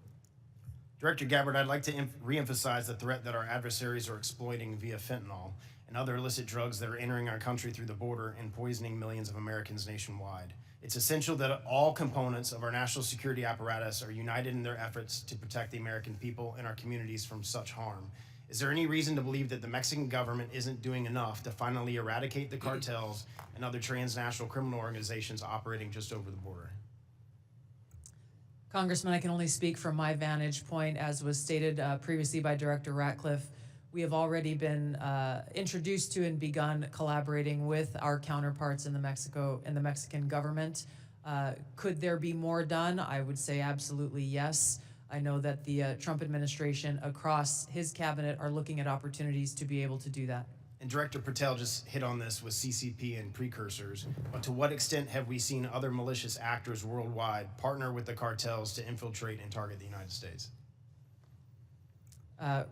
Director Gabbard, I'd like to reemphasize the threat that our adversaries are exploiting via fentanyl and other illicit drugs that are entering our country through the border and poisoning millions of Americans nationwide. It's essential that all components of our national security apparatus are united in their efforts to protect the American people and our communities from such harm. Is there any reason to believe that the Mexican government isn't doing enough to finally eradicate the cartels and other transnational criminal organizations operating just over the border? Congressman, I can only speak from my vantage point. As was stated previously by Director Ratcliffe, we have already been introduced to and begun collaborating with our counterparts in the Mexican government. Could there be more done? I would say absolutely yes. I know that the Trump administration across his cabinet are looking at opportunities to be able to do that. And Director Patel just hit on this with CCP and precursors, but to what extent have we seen other malicious actors worldwide partner with the cartels to infiltrate and target the United States?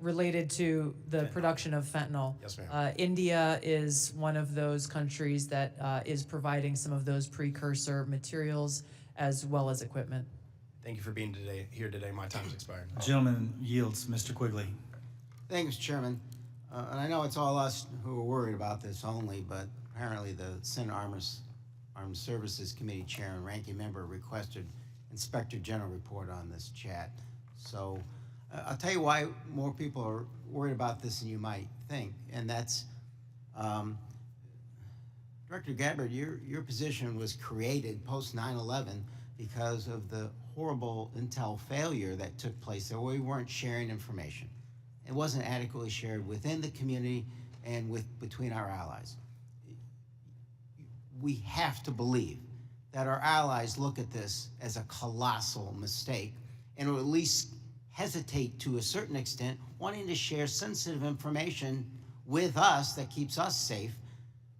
Related to the production of fentanyl. Yes, ma'am. India is one of those countries that is providing some of those precursor materials as well as equipment. Thank you for being here today. My time's expired. Gentleman yields. Mr. Quigley. Thank you, Mr. Chairman. And I know it's all us who are worried about this only, but apparently the Senate Armed Services Committee Chair and Ranking Member requested Inspector General report on this chat. So I'll tell you why more people are worried about this than you might think, and that's Director Gabbard, your position was created post 9/11 because of the horrible intel failure that took place there, where we weren't sharing information. It wasn't adequately shared within the community and between our allies. We have to believe that our allies look at this as a colossal mistake and will at least hesitate to a certain extent, wanting to share sensitive information with us that keeps us safe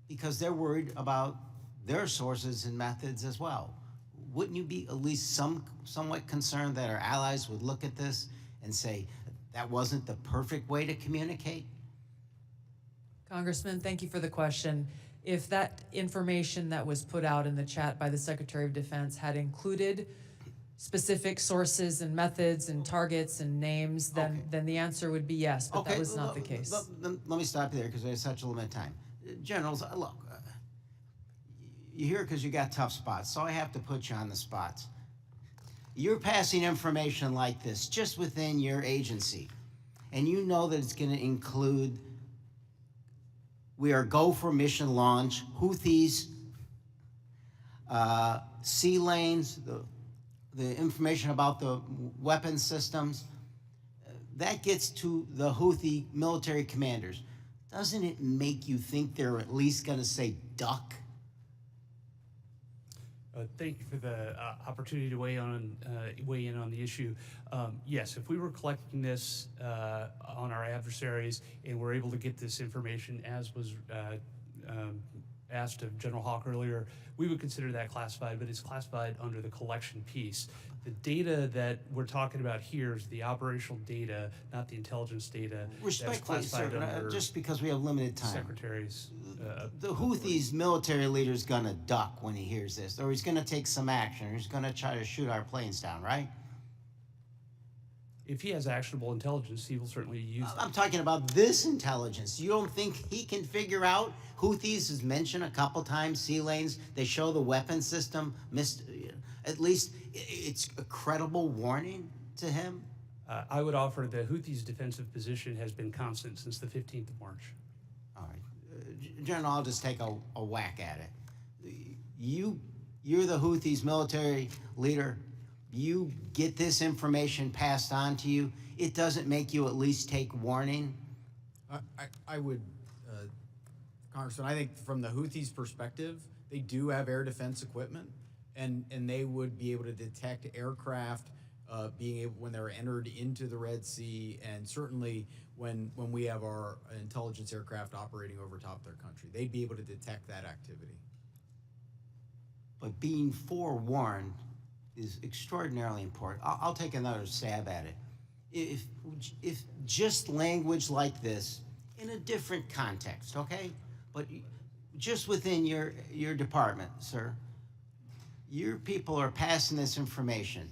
because they're worried about their sources and methods as well. Wouldn't you be at least somewhat concerned that our allies would look at this and say, that wasn't the perfect way to communicate? Congressman, thank you for the question. If that information that was put out in the chat by the Secretary of Defense had included specific sources and methods and targets and names, then the answer would be yes, but that was not the case. Let me stop you there because there's such a limited time. Generals, look, you're here because you got tough spots, so I have to put you on the spots. You're passing information like this just within your agency, and you know that it's going to include, we are go for mission launch, Houthis, sea lanes, the information about the weapon systems. That gets to the Houthi military commanders. Doesn't it make you think they're at least going to say duck? Thank you for the opportunity to weigh in on the issue. Yes, if we were collecting this on our adversaries and we're able to get this information as was asked of General Hawk earlier, we would consider that classified, but it's classified under the collection piece. The data that we're talking about here is the operational data, not the intelligence data. Respectfully, sir, just because we have limited time. Secretaries. The Houthis military leader's gonna duck when he hears this, or he's gonna take some action, or he's gonna try to shoot our planes down, right? If he has actionable intelligence, he will certainly use that. I'm talking about this intelligence. You don't think he can figure out? Houthis is mentioned a couple times, sea lanes, they show the weapon system, at least it's a credible warning to him? I would offer the Houthis' defensive position has been constant since the 15th of March. All right. General, I'll just take a whack at it. You're the Houthis' military leader. You get this information passed on to you. It doesn't make you at least take warning? I would, Congressman, I think from the Houthis' perspective, they do have air defense equipment, and they would be able to detect aircraft being able, when they're entered into the Red Sea, and certainly when we have our intelligence aircraft operating over top of their country. They'd be able to detect that activity. But being forewarned is extraordinarily important. I'll take another stab at it. If just language like this, in a different context, okay? But just within your department, sir, your people are passing this information.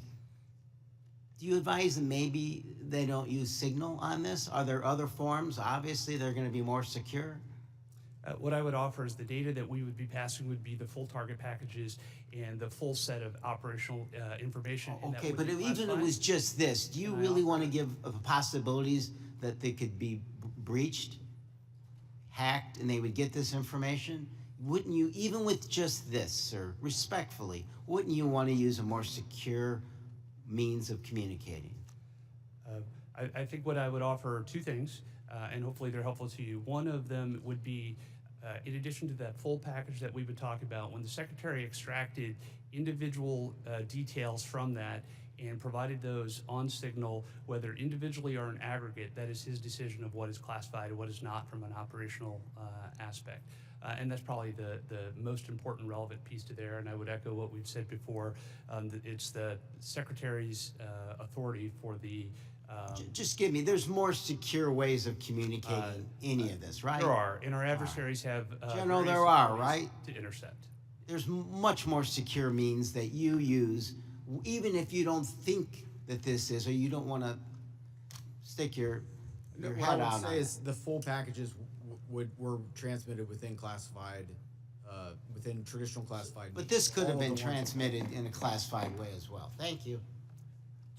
Do you advise that maybe they don't use Signal on this? Are there other forms? Obviously, they're going to be more secure. What I would offer is the data that we would be passing would be the full target packages and the full set of operational information. Okay, but even if it was just this, do you really want to give possibilities that they could be breached, hacked, and they would get this information? Wouldn't you, even with just this, sir, respectfully, wouldn't you want to use a more secure means of communicating? I think what I would offer are two things, and hopefully they're helpful to you. One of them would be, in addition to that full package that we would talk about, when the Secretary extracted individual details from that and provided those on Signal, whether individually or in aggregate, that is his decision of what is classified and what is not from an operational aspect. And that's probably the most important relevant piece to there. And I would echo what we've said before. It's the Secretary's authority for the just give me, there's more secure ways of communicating any of this, right? There are, and our adversaries have General, various there are, ways right? to intercept. There's much more secure means that you use, even if you don't think that this is, or you don't want to stick your head out on it. What I would say is the full packages were transmitted within classified, within traditional classified. But this could All have of been the ones- transmitted in a classified way as well. Thank you.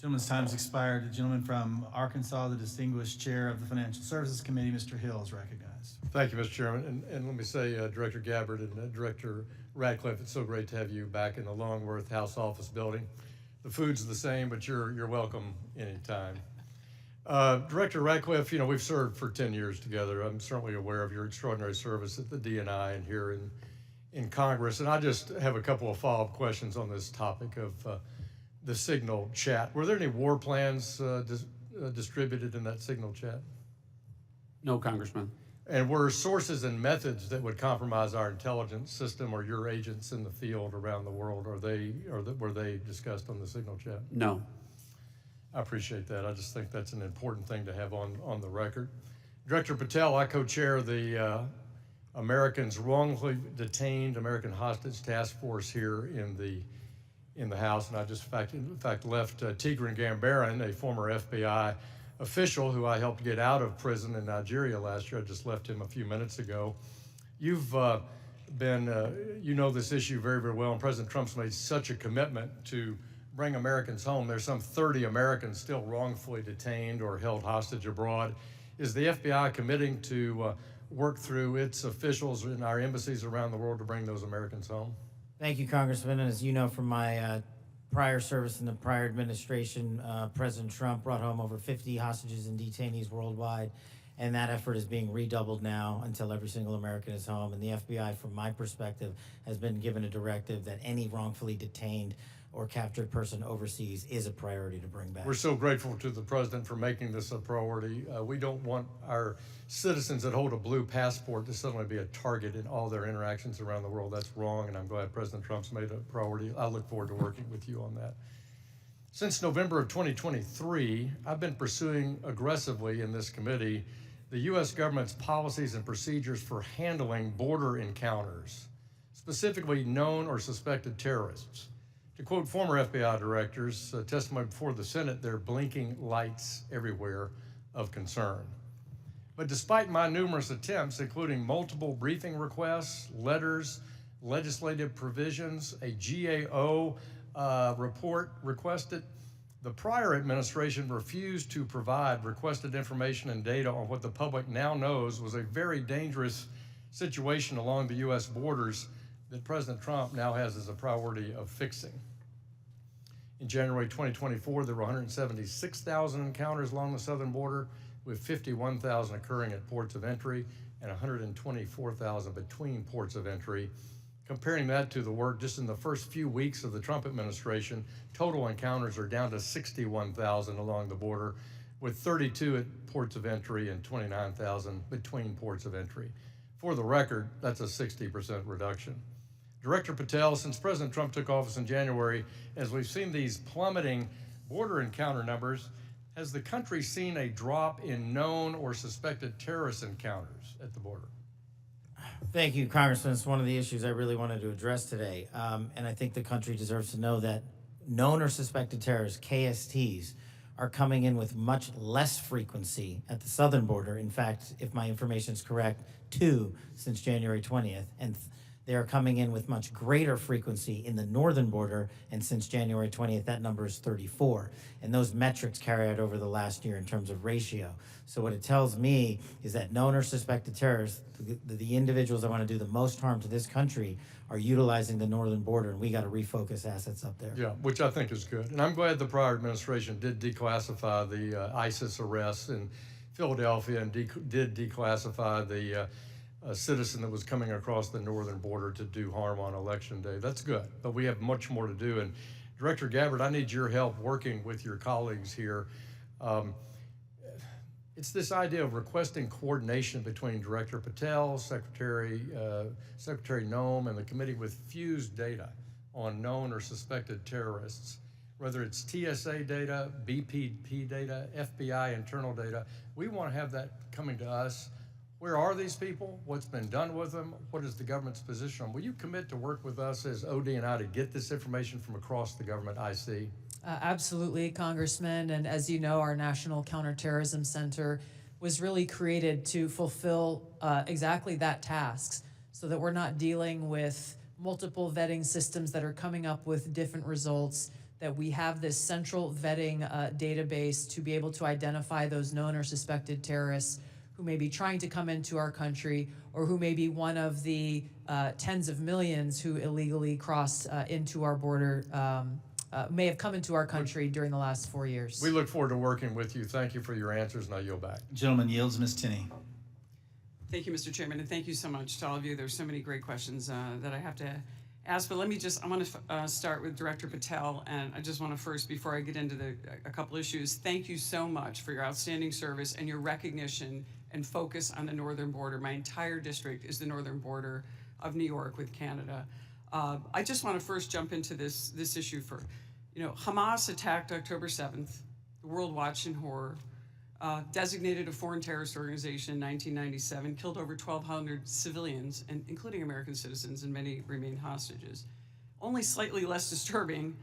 Gentleman's time's expired. The gentleman from Arkansas, the distinguished chair of the Financial Services Committee, Mr. Hill, is recognized. Thank you, Mr. Chairman. And let me say, Director Gabbard and Director Radcliffe, it's so great to have you back in the Longworth House Office building. The food's the same, but you're welcome anytime. Director Radcliffe, we've served for 10 years together. I'm certainly aware of your extraordinary service at the DNI and here in Congress. And I just have a couple of follow-up questions on this topic of the Signal chat. Were there any war plans distributed in that Signal chat? No, Congressman. And were sources and methods that would compromise our intelligence system or your agents in the field around the world, were they discussed on the Signal chat? No. I appreciate that. I just think that's an important thing to have on the record. Director Patel, I co-chair the Americans Wrongfully Detained American Hostage Task Force here in the House, and I just in fact left Tigran Gambaryan, a former FBI official who I helped get out of prison in Nigeria last year. I just left him a few minutes ago. You've Ben, you know this issue very, very well, and President Trump's made such a commitment to bring Americans home. There's some 30 Americans still wrongfully detained or held hostage abroad. Is the FBI committing to work through its officials in our embassies around the world to bring those Americans home? Thank you, Congressman. And as you know from my prior service in the prior administration, President Trump brought home over 50 hostages and detainees worldwide. And that effort is being redoubled now until every single American is home. And the FBI, from my perspective, has been given a directive that any wrongfully detained or captured person overseas is a priority to bring back. We're so grateful to the president for making this a priority. We don't want our citizens that hold a blue passport to suddenly be a target in all their interactions around the world. That's wrong, and I'm glad President Trump's made a priority. I look forward to working with you on that. Since November of 2023, I've been pursuing aggressively in this committee the U.S. government's policies and procedures for handling border encounters, specifically known or suspected terrorists. To quote former FBI directors, testimony before the Senate, there are blinking lights everywhere of concern. But despite my numerous attempts, including multiple briefing requests, letters, legislative provisions, a GAO report requested, the prior administration refused to provide requested information and data on what the public now knows was a very dangerous situation along the U.S. borders that President Trump now has as a priority of fixing. In January 2024, there were 176,000 encounters along the southern border, with 51,000 occurring at ports of entry and 124,000 between ports of entry. Comparing that to the work just in the first few weeks of the Trump administration, total encounters are down to 61,000 along the border, with 32 at ports of entry and 29,000 between ports of entry. For the record, that's a 60% reduction. Director Patel, since President Trump took office in January, as we've seen these plummeting border encounter numbers, has the country seen a drop in known or suspected terrorist encounters at the border? Thank you, Congressman. It's one of the issues I really wanted to address today. And I think the country deserves to know that known or suspected terrorists, KSTs, are coming in with much less frequency at the southern border. In fact, if my information is correct, 2 since January 20th. And they are coming in with much greater frequency in the northern border, and since January 20th, that number is 34. And those metrics carry out over the last year in terms of ratio. So what it tells me is that known or suspected terrorists, the individuals that want to do the most harm to this country, are utilizing the northern border, and we got to refocus assets up there. Yeah, which I think is good. And I'm glad the prior administration did declassify the ISIS arrests in Philadelphia and did declassify the a citizen that was coming across the northern border to do harm on Election Day. That's good, but we have much more to do. And Director Gabbard, I need your help working with your colleagues here. It's this idea of requesting coordination between Director Patel, Secretary Noem, and the committee with fused data on known or suspected terrorists, whether it's TSA data, BPP data, FBI internal data. We want to have that coming to us. Where are these people? What's been done with them? What is the government's position on? Will you commit to work with us as OD&I to get this information from across the government IC? Absolutely, Congressman. And as you know, our National Counterterrorism Center was really created to fulfill exactly that task, so that we're not dealing with multiple vetting systems that are coming up with different results, that we have this central vetting database to be able to identify those known or suspected terrorists who may be trying to come into our country, or who may be one of the tens of millions who illegally crossed into our border, may have come into our country during the last 4 years. We look forward to working with you. Thank you for your answers, and I yield back. Gentleman yields. Ms. Tinney. Thank you, Mr. Chairman, and thank you so much to all of you. There's so many great questions that I have to ask, but I want to start with Director Patel, and I just want to first, before I get into a couple issues, thank you so much for your outstanding service and your recognition and focus on the northern border. My entire district is the northern border of New York with Canada. I just want to first jump into this issue for, Hamas attacked October 7th, the world watched in horror, designated a foreign terrorist organization in 1997, killed over 1,200 civilians, and including American citizens, and many remain hostages. Only slightly less disturbing,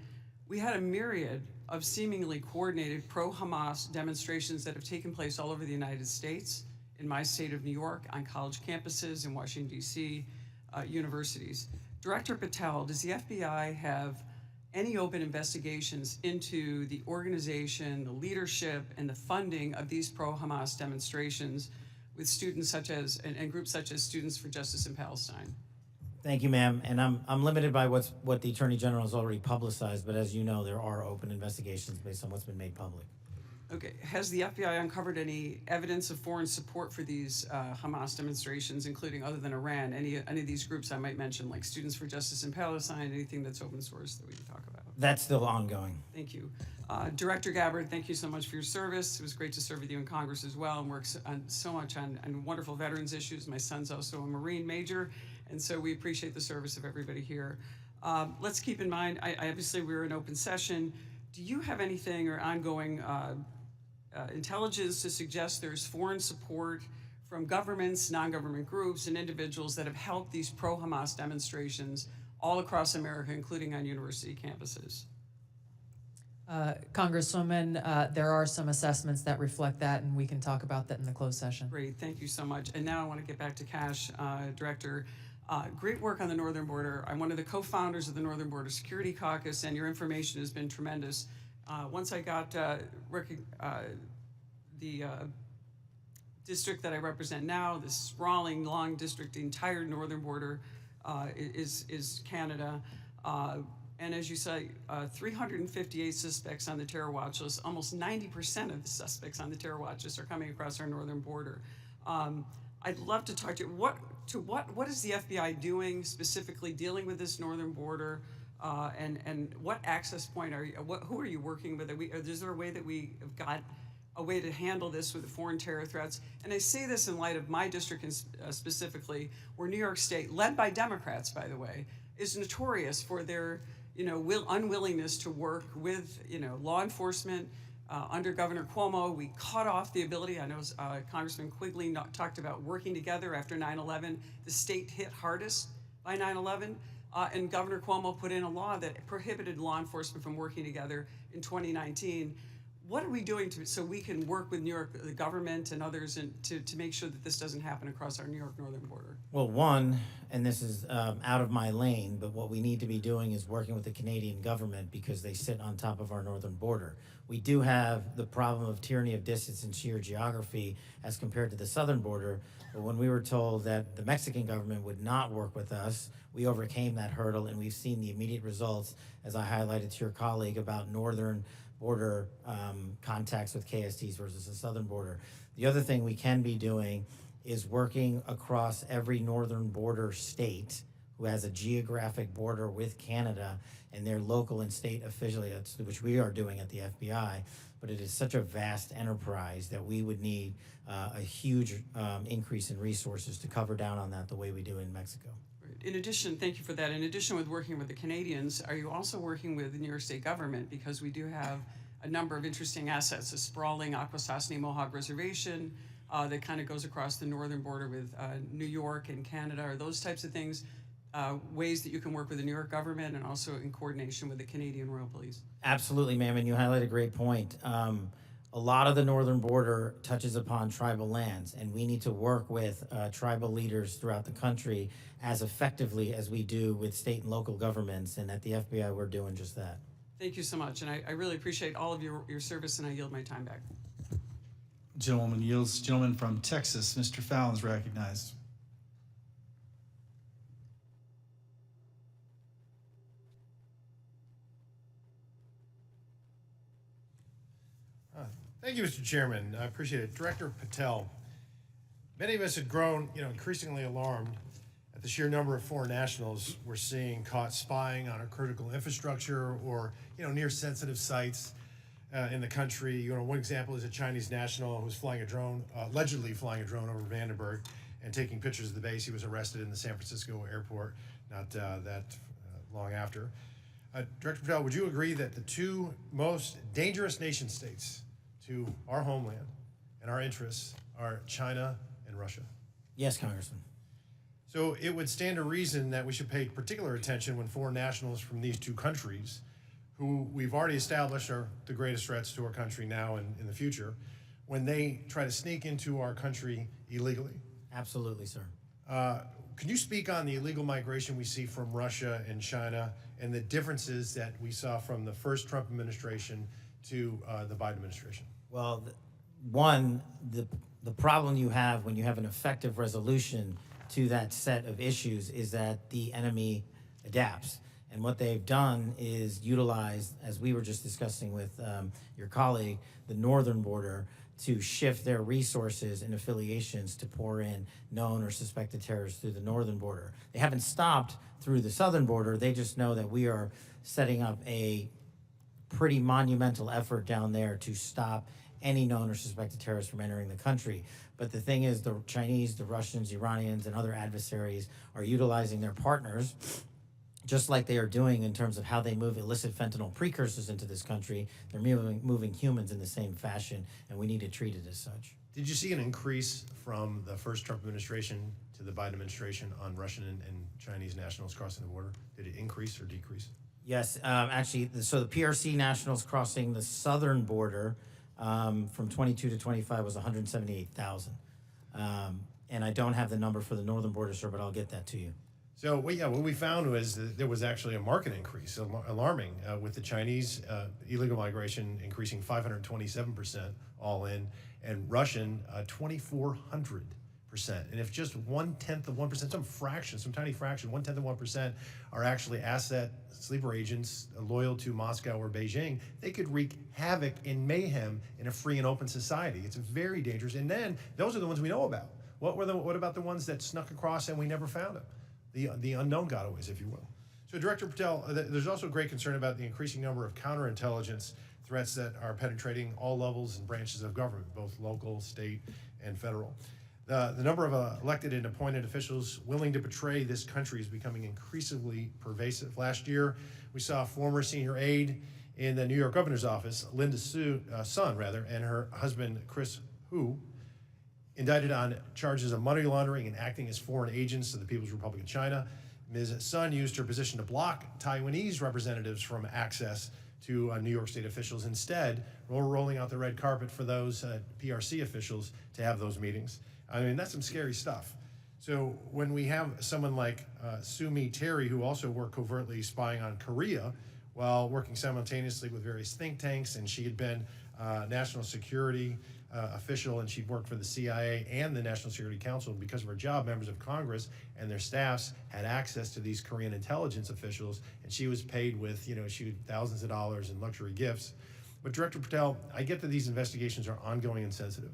we had a myriad of seemingly coordinated pro-Hamas demonstrations that have taken place all over the United States, in my state of New York, on college campuses in Washington, D.C., universities. Director Patel, does the FBI have any open investigations into the organization, the leadership, and the funding of these pro-Hamas demonstrations with students such as, and groups such as Students for Justice in Palestine? Thank you, ma'am. And I'm limited by what the Attorney General has already publicized, but as you know, there are open investigations based on what's been made public. Okay, has the FBI uncovered any evidence of foreign support for these Hamas demonstrations, including other than Iran? Any of these groups I might mention, like Students for Justice in Palestine, anything that's open source that we can talk about? That's still ongoing. Thank you. Director Gabbard, thank you so much for your service. It was great to serve with you in Congress as well, and works so much on wonderful veterans issues. My son's also a Marine major, and so we appreciate the service of everybody here. Let's keep in mind, obviously we're in open session. Do you have anything or ongoing intelligence to suggest there's foreign support from governments, non-government groups, and individuals that have helped these pro-Hamas demonstrations all across America, including on university campuses? Congresswoman, there are some assessments that reflect that, and we can talk about that in the closed session. Great, thank you so much. And now I want to get back to Cash, Director. Great work on the northern border. I'm one of the co-founders of the Northern Border Security Caucus, and your information has been tremendous. Once I got the district that I represent now, this sprawling, long district, the entire northern border is Canada. And as you say, 358 suspects on the terror watch list. Almost 90% of the suspects on the terror watch list are coming across our northern border. I'd love to talk to you. What is the FBI doing specifically dealing with this northern border? And what access point are you? Who are you working with? Is there a way that we have got a way to handle this with the foreign terror threats? And I say this in light of my district specifically, where New York State, led by Democrats, by the way, is notorious for their unwillingness to work with law enforcement. Under Governor Cuomo, we cut off the ability. I know Congressman Quigley talked about working together after 9/11. The state hit hardest by 9/11. And Governor Cuomo put in a law that prohibited law enforcement from working together in 2019. What are we doing so we can work with New York, the government and others, and to make sure that this doesn't happen across our New York northern border? Well, one, and this is out of my lane, but what we need to be doing is working with the Canadian government because they sit on top of our northern border. We do have the problem of tyranny of distance and sheer geography as compared to the southern border, but when we were told that the Mexican government would not work with us, we overcame that hurdle, and we've seen the immediate results, as I highlighted to your colleague, about northern border contacts with KSTs versus the southern border. The other thing we can be doing is working across every northern border state who has a geographic border with Canada and their local and state affiliates, which we are doing at the FBI. But it is such a vast enterprise that we would need a huge increase in resources to cover down on that the way we do in Mexico. In addition, thank you for that. In addition with working with the Canadians, are you also working with the New York State government? Because we do have a number of interesting assets, a sprawling Akwesasne Mohawk Reservation that kind of goes across the northern border with New York and Canada. Are those types of things ways that you can work with the New York government and also in coordination with the Canadian Royal Police? Absolutely, ma'am, and you highlight a great point. A lot of the northern border touches upon tribal lands, and we need to work with tribal leaders throughout the country as effectively as we do with state and local governments, and at the FBI, we're doing just that. Thank you so much, and I really appreciate all of your service, and I yield my time back. Gentleman yields. Gentleman from Texas, Mr. Fallon's recognized. Thank you, Mr. Chairman. I appreciate it. Director Patel, many of us had grown, increasingly alarmed at the sheer number of foreign nationals we're seeing caught spying on our critical infrastructure or, near sensitive sites in the country. One example is a Chinese national who was flying a drone, allegedly flying a drone over Vandenberg and taking pictures of the base. He was arrested in the San Francisco airport not that long after. Director Patel, would you agree that the two most dangerous nation states to our homeland and our interests are China and Russia? Yes, Congressman. So it would stand to reason that we should pay particular attention when foreign nationals from these two countries, who we've already established are the greatest threats to our country now and in the future, when they try to sneak into our country illegally. Absolutely, sir. Can you speak on the illegal migration we see from Russia and China and the differences that we saw from the first Trump administration to the Biden administration? Well, the problem you have when you have an effective resolution to that set of issues is that the enemy adapts. And what they've done is utilize, as we were just discussing with your colleague, the northern border to shift their resources and affiliations to pour in known or suspected terrorists through the northern border. They haven't stopped through the southern border. They just know that we are setting up a pretty monumental effort down there to stop any known or suspected terrorists from entering the country. But the thing is, the Chinese, the Russians, Iranians, and other adversaries are utilizing their partners, just like they are doing in terms of how they move illicit fentanyl precursors into this country. They're moving humans in the same fashion, and we need to treat it as such. Did you see an increase from the first Trump administration to the Biden administration on Russian and Chinese nationals crossing the border? Did it increase or decrease? Yes, actually, so the PRC nationals crossing the southern border from 22 to 25 was 178,000. And I don't have the number for the northern border, sir, but I'll get that to you. So, what we found was that there was actually a market increase, alarming, with the Chinese illegal migration increasing 527% all in, and Russian 2,400%. And if just 1/10 of 1%, some tiny fraction, 1/10 of 1% are actually asset sleeper agents loyal to Moscow or Beijing, they could wreak havoc and mayhem in a free and open society. It's very dangerous. And then those are the ones we know about. What about the ones that snuck across and we never found them? The unknown gotaways, if you will. So, Director Patel, there's also great concern about the increasing number of counterintelligence threats that are penetrating all levels and branches of government, both local, state, and federal. The number of elected and appointed officials willing to betray this country is becoming increasingly pervasive. Last year, we saw a former senior aide in the New York governor's office, Linda Sun, and her husband, Chris Hu, indicted on charges of money laundering and acting as foreign agents to the People's Republic of China. Ms. Sun used her position to block Taiwanese representatives from access to New York State officials. Instead, we're rolling out the red carpet for those PRC officials to have those meetings. I mean, that's some scary stuff. So when we have someone like Sumi Terry, who also worked covertly spying on Korea while working simultaneously with various think tanks, and she had been national security official, and she'd worked for the CIA and the National Security Council. And because of her job, members of Congress and their staffs had access to these Korean intelligence officials, and she was paid with, thousands of dollars in luxury gifts. But Director Patel, I get that these investigations are ongoing and sensitive.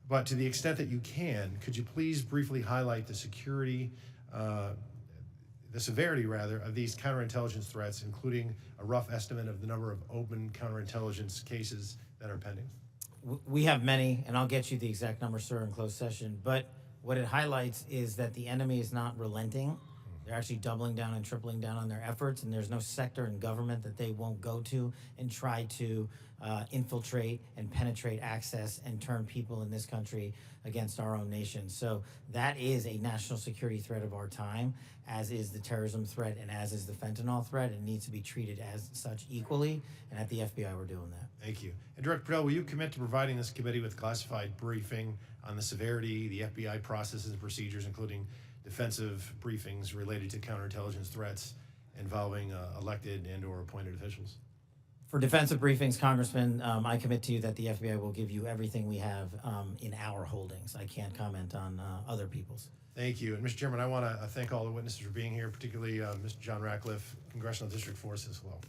But to the extent that you can, could you please briefly highlight the severity of these counterintelligence threats, including a rough estimate of the number of open counterintelligence cases that are pending? We have many, and I'll get you the exact number, sir, in closed session. But what it highlights is that the enemy is not relenting. They're actually doubling down and tripling down on their efforts, and there's no sector in government that they won't go to and try to infiltrate and penetrate access and turn people in this country against our own nation. So that is a national security threat of our time, as is the terrorism threat and as is the fentanyl threat. It needs to be treated as such equally, and at the FBI we're doing that. Thank you. And Director Patel, will you commit to providing this committee with classified briefing on the severity, the FBI processes and procedures, including defensive briefings related to counterintelligence threats involving elected and or appointed officials? For defensive briefings, Congressman, I commit to you that the FBI will give you everything we have in our holdings. I can't comment on other people's. Thank you. And Mr. Chairman, I want to thank all the witnesses for being here, particularly Mr. John Ratcliffe, Congressional District Force as well.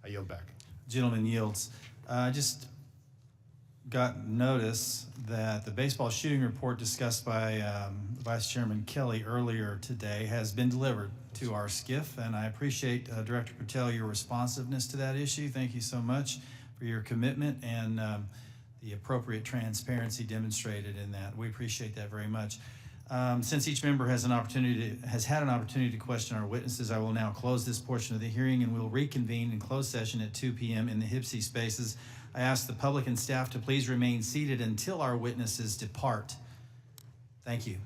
I yield back. Gentleman yields. Just got notice that the baseball shooting report discussed by Vice Chairman Kelly earlier today has been delivered to our SCIF, and I appreciate, Director Patel, your responsiveness to that issue. Thank you so much for your commitment and the appropriate transparency demonstrated in that. We appreciate that very much. Since each member has had an opportunity to question our witnesses, I will now close this portion of the hearing, and we'll reconvene in closed session at 2 p.m. in the HIPSI spaces. I ask the public and staff to please remain seated until our witnesses depart. Thank you.